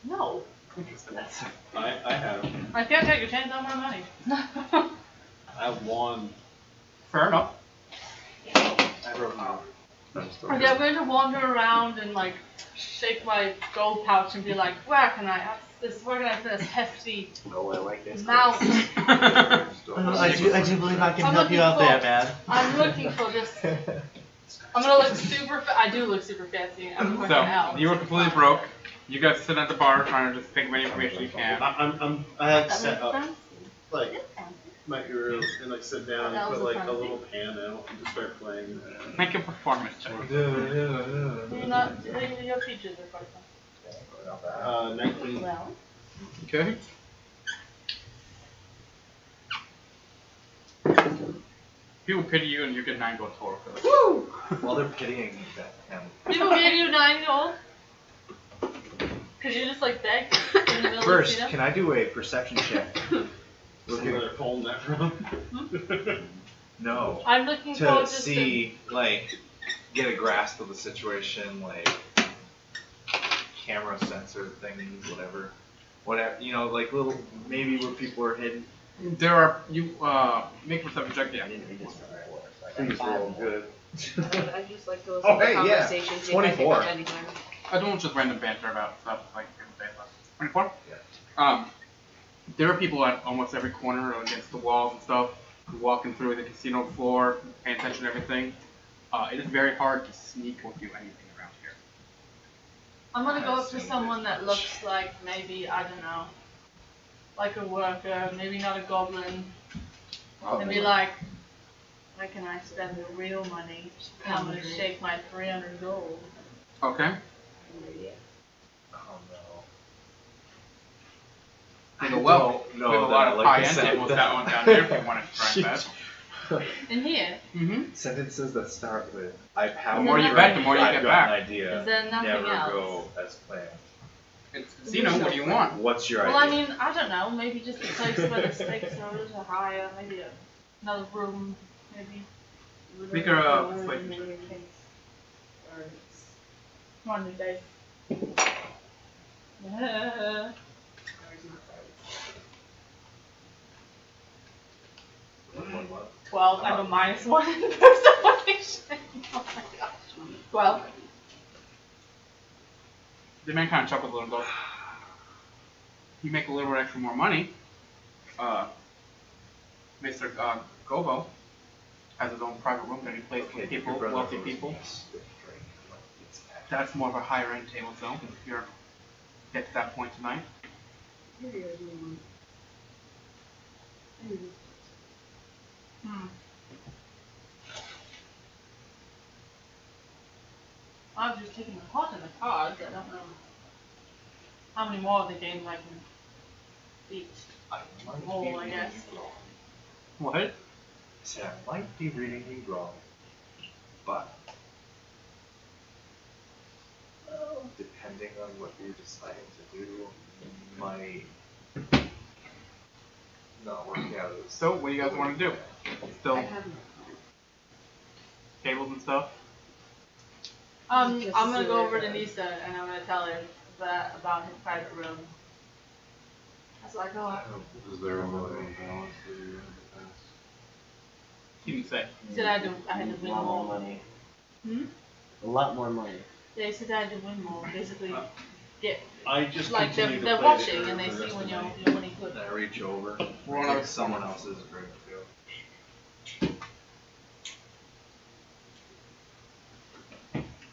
No. Interesting. I have. I can't take a chance on my money. I won. Fair enough. I wrote no. Okay, I'm going to wander around and like shake my gold pouch and be like, where can I find this hefty Oh, I like this. mount? I do believe I can I'm help you looking out there, for- man. I'm looking for this. I'm gonna look super. I do look super fancy. I'm working So out. you were completely broke. You guys sit at the bar trying to just think of any information you can. I had That set makes up sense. like my hero and like sit down That and was put a like a fun little piano and just start playing. Make a performance check. You're not. Your features are quite fun. 19. Well, Okay. People pity you and you get 9 gold total for this. woo! While they're pitying him. People gave you 9 gold. Cause you just like begged in the middle First, of the can I do a perception check? Where they're pulling that from. No. I'm looking for To just see, like, get a grasp of the situation, like, camera sensor things, whatever. Whatever, you know, like little, maybe where people are hidden. There are you make a perception check. Yeah. Please roll good. I just like to listen Oh, to hey, yeah. conversations. See if I pick 24. up anything. I don't just random banter about stuff like 24. Yeah. There are people at almost every corner or against the walls and stuff, walking through the casino floor, paying attention to everything. It is very hard to sneak or do anything around here. I'm gonna go up to someone that looks like maybe, I don't know, like a worker, maybe not a goblin, and be like, where can I spend the real money? I'm gonna shake my 300 gold. Okay. Oh no. We have a well. No, We have a lot of like high the end sound. tables that one down there if you want to try that. In here, Mm-hmm. Sentences that start with "I've had The more you bet, the more you I've get got back. an idea. is there nothing Never else? go as planned." It's casino. What do you want? What's your Well, idea? I mean, I don't know, maybe just a place where the stakes are a little higher, maybe another room, maybe. Make her a persuasion check. Come on, new Dave. Yeah. 12, I have a -1 in persuasion. Oh my gosh. 12. The man kind of chuckles a little and goes, you make a little bit extra more money. Mr. Gobo has his own private room that he plays with people, wealthy people. That's more of a higher end table zone if you're get to that point tonight. I've just taken a part in the cards. I don't know how many more of the games I can beat. Roll, I guess. What? See, I might be reading you wrong, but depending on what you're deciding to do, might not work out as. So, what do you guys want to do? Still I have tables and stuff? I'm gonna go over to Nisa and I'm gonna tell her that about his private room. That's what I go up. Is there a little balance to your defense? He didn't say. He said I had to win A lot more more. money. Hmm? A lot more money. Yeah, he said I had to win more. Basically, get I just like continue to they're play watching the and they rest see of when the you're night. winning good. I reach over, We're on take our- someone else's drink too.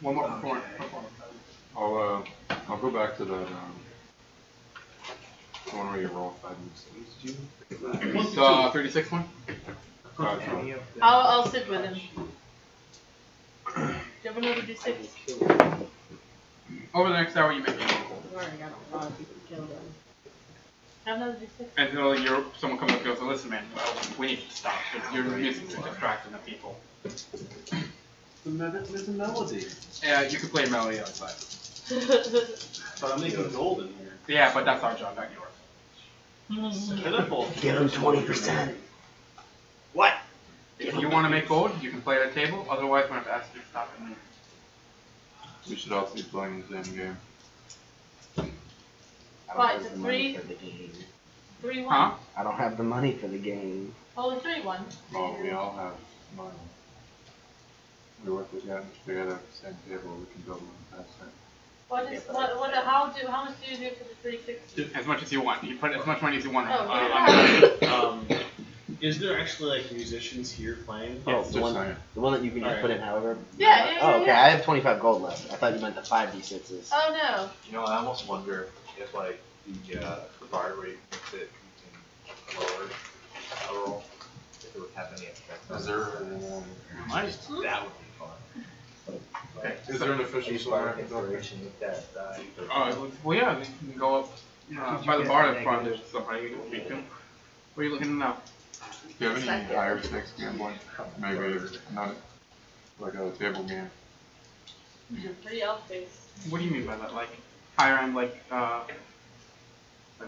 One more performance. I'll go back to that the one where you roll 5 and 6. The 36 one? I'll sit with him. Do you have another D6? Over the next hour, you make it. I've already got a lot of people killed. Have another D6? And then someone comes up and goes, listen, man, we need to stop. Your music's distracting the people. There's a melody. You can play a melody outside. But I'm making gold in here. Yeah, but that's our job, not yours. Pitiful. Give him 20%. What? If you want to make gold, you can play at a table. Otherwise, we're going to have to ask you to stop and leave. We should also be playing the same game. I don't Right, have so the money 3, for the game. 3, 1. Huh? I don't have the money for the game. Oh, the 3, 1. Well, we all have money. We work together at the same table, we can build one faster. How much do you do for the 360? As much as you want. You put as much money as you want Oh, on yeah. Is there actually like musicians here playing? Oh, Just the one saying. that you can just Alright. put in however. Yeah. Oh, okay. I have 25 gold left. I thought you meant the 5d6s. Oh no. You know, I almost wonder if like the bar rate makes it you can lower a roll, if it would have any effect on Is there Nice. That would be fun. Okay. is there an official Use song I bar can talk to? inspiration with that die. Well, yeah, you can go up by the bar in front. There's somebody you can speak to. What are you looking at now? Do you have any higher stakes gambling? Maybe not like a table game. You're pretty elf-based. What do you mean by that? Like higher end, like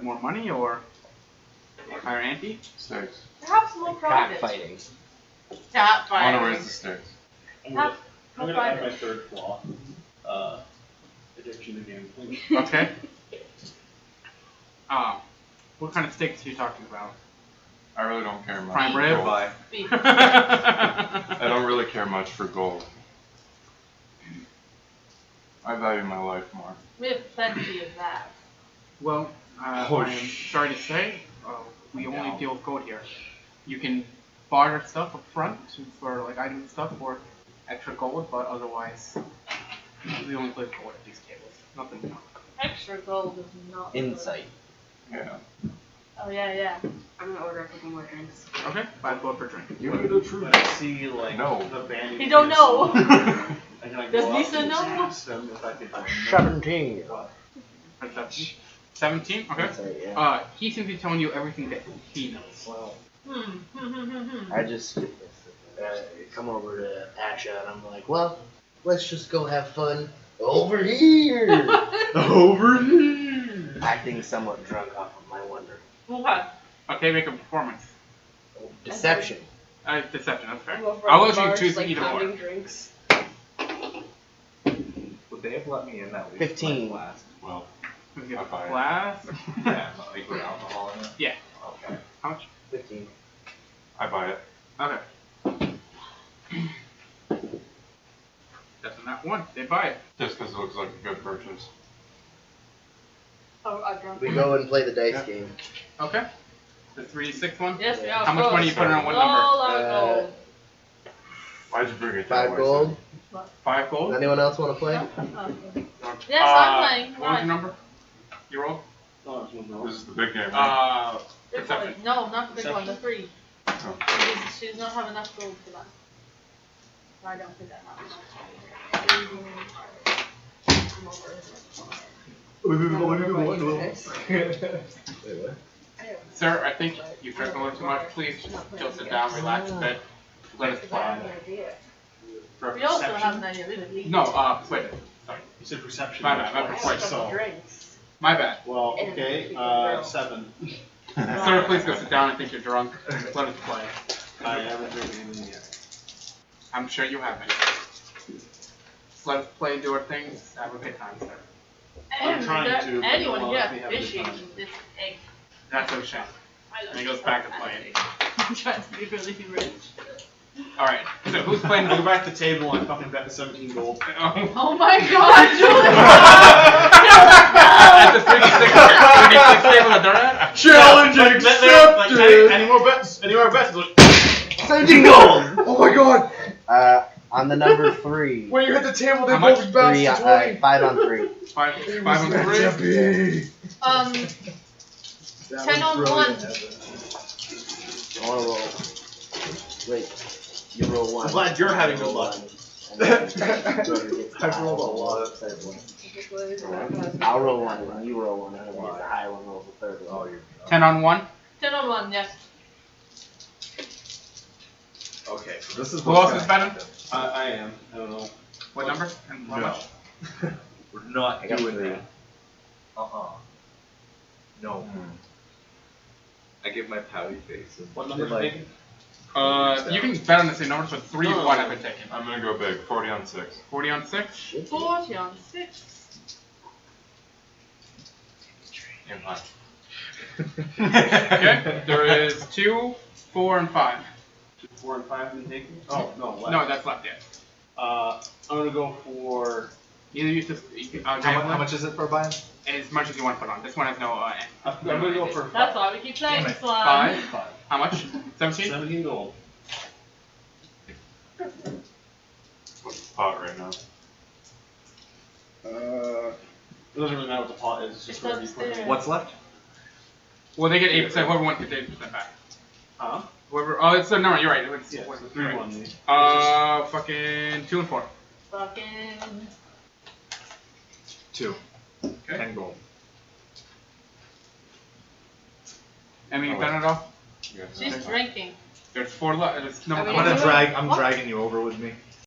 more money or higher ante? Stakes. Perhaps more private. Cockfighting. Cat I want to fighting. raise the stakes. I'm gonna add my fighting. third flaw. Addiction to gambling. Okay. What kind of sticks are you talking about? I really don't care much. Prime for rib? gold. Bye. Beef. I don't really care much for gold. I value my life more. We have plenty of that. Well, I am sorry to say, we only No. deal with gold here. You can barter stuff up front for like items and stuff for extra gold, but otherwise, we only play gold at these tables. Nothing more. Extra gold is not. Insight. Yeah. Oh yeah. I'm gonna order a couple more drinks. Okay, 5 gold per drink. You know the truth. When I see like No. the bandage. You don't know. I can like Does go up Lisa and know? ask them if I could join them. 17. Perception. 17. Okay. Insight, yeah. He seems to be telling you everything that he knows. Well, Hmm. I just come over to Asha and I'm like, well, let's just go have fun over here. Over here. Acting somewhat drunk off of my wonder. Okay. Okay, make a performance. Deception. Deception. That's fair. Go for I'll the let you bars, choose like either pounding or. drinks. Would they have let me in that week? 15. Last? Well, Let's get Okay. class. Yeah, like with alcohol in it? Yeah. Okay. How much? 15. I buy it. Okay. That's not one. They buy it. Just because it looks like a good purchase. Oh, I drunk. We go and play the dice Yeah. game. Okay. The 3-6 one. Yes, we are. How much money you putting on what number? All our gold. Why'd you bring it 5 that way, gold. 5 gold. Anyone else want to play? Yes, I'm playing. What was your number? You rolled? Oh, it's one son? roll. This is the big game, right? Perception. No, not the big one, the 3. Oh. She does not have enough gold for that. I don't think I have Sir, I think you drank a little too much. Please just sit down, relax a bit. Let us play. For We also perception. have an idea. We would leave. No, persuasion. Sorry. You said perception. My bad, my twice. persuasion. So, Drinks. My bad. well, okay, 7. Sir, please go sit down. I think you're drunk. Let us play. I haven't drinking anything yet. I'm sure you haven't. Just let us play and do our things. Have a good time, sir. I'm trying to, but Anyone no, here let me have a good fishing time. this egg. That's a shame. And he goes back to playing. I'm trying to be really rich. Alright, so who's playing I go back to the table and I fucking bet the 17 gold. Oh my god, Julie! At the 36 table that they're at? Challenge Like, accepted! any more bets? Any more bets? Like, 17 gold! Oh my god! On the number 3. When you hit the table, they How much? both bounce to 20. 5 on 3. 5 on 3. 10 on 1. I want to roll. Wait. You roll 1. I'm glad you're having good luck. I've rolled a lot. I'll roll 1 and you roll 1 and then the high one rolls the third one. 10 on 1. 10 on 1, yes. Okay, so this is Who what's else is gonna betting? happen. I am. I don't know. What number? And how No. much? We're not I got doing 3. that. No. I give my pouty face. And What number like, are you taking? You can bet on the same numbers, but 3 No. 1 I've been taking. I'm gonna go big. 40 on 6. 40 on 6. 40 on 6. Aim high. Okay, there is 2, 4, and 5. 2, 4, and 5 been taken? Oh, no, left. No, that's left, yes. I'm gonna go for. Either you just how much is it for buying? as much as you want to put on. This one has no I'm gonna go for 5. That's why we keep playing this one. 5. 5. How much? 17? 17 gold. What's the pot right now? It doesn't really matter what the pot is. It's just It's whatever you put in. upstairs. What's left? Well, they get 8%. Whoever wants to get 8% back. Huh? Whoever. Oh, it's no, you're right. It's, Yeah, what's it's the the 3 right. one. Fucking 2 and 4. Fucking. 2. Okay. 10 gold. Any Oh, bet at all? Yes. She's drinking. There's 4 left. There's no. Are we I'm gonna gonna do it? drag. I'm What? dragging you over with me.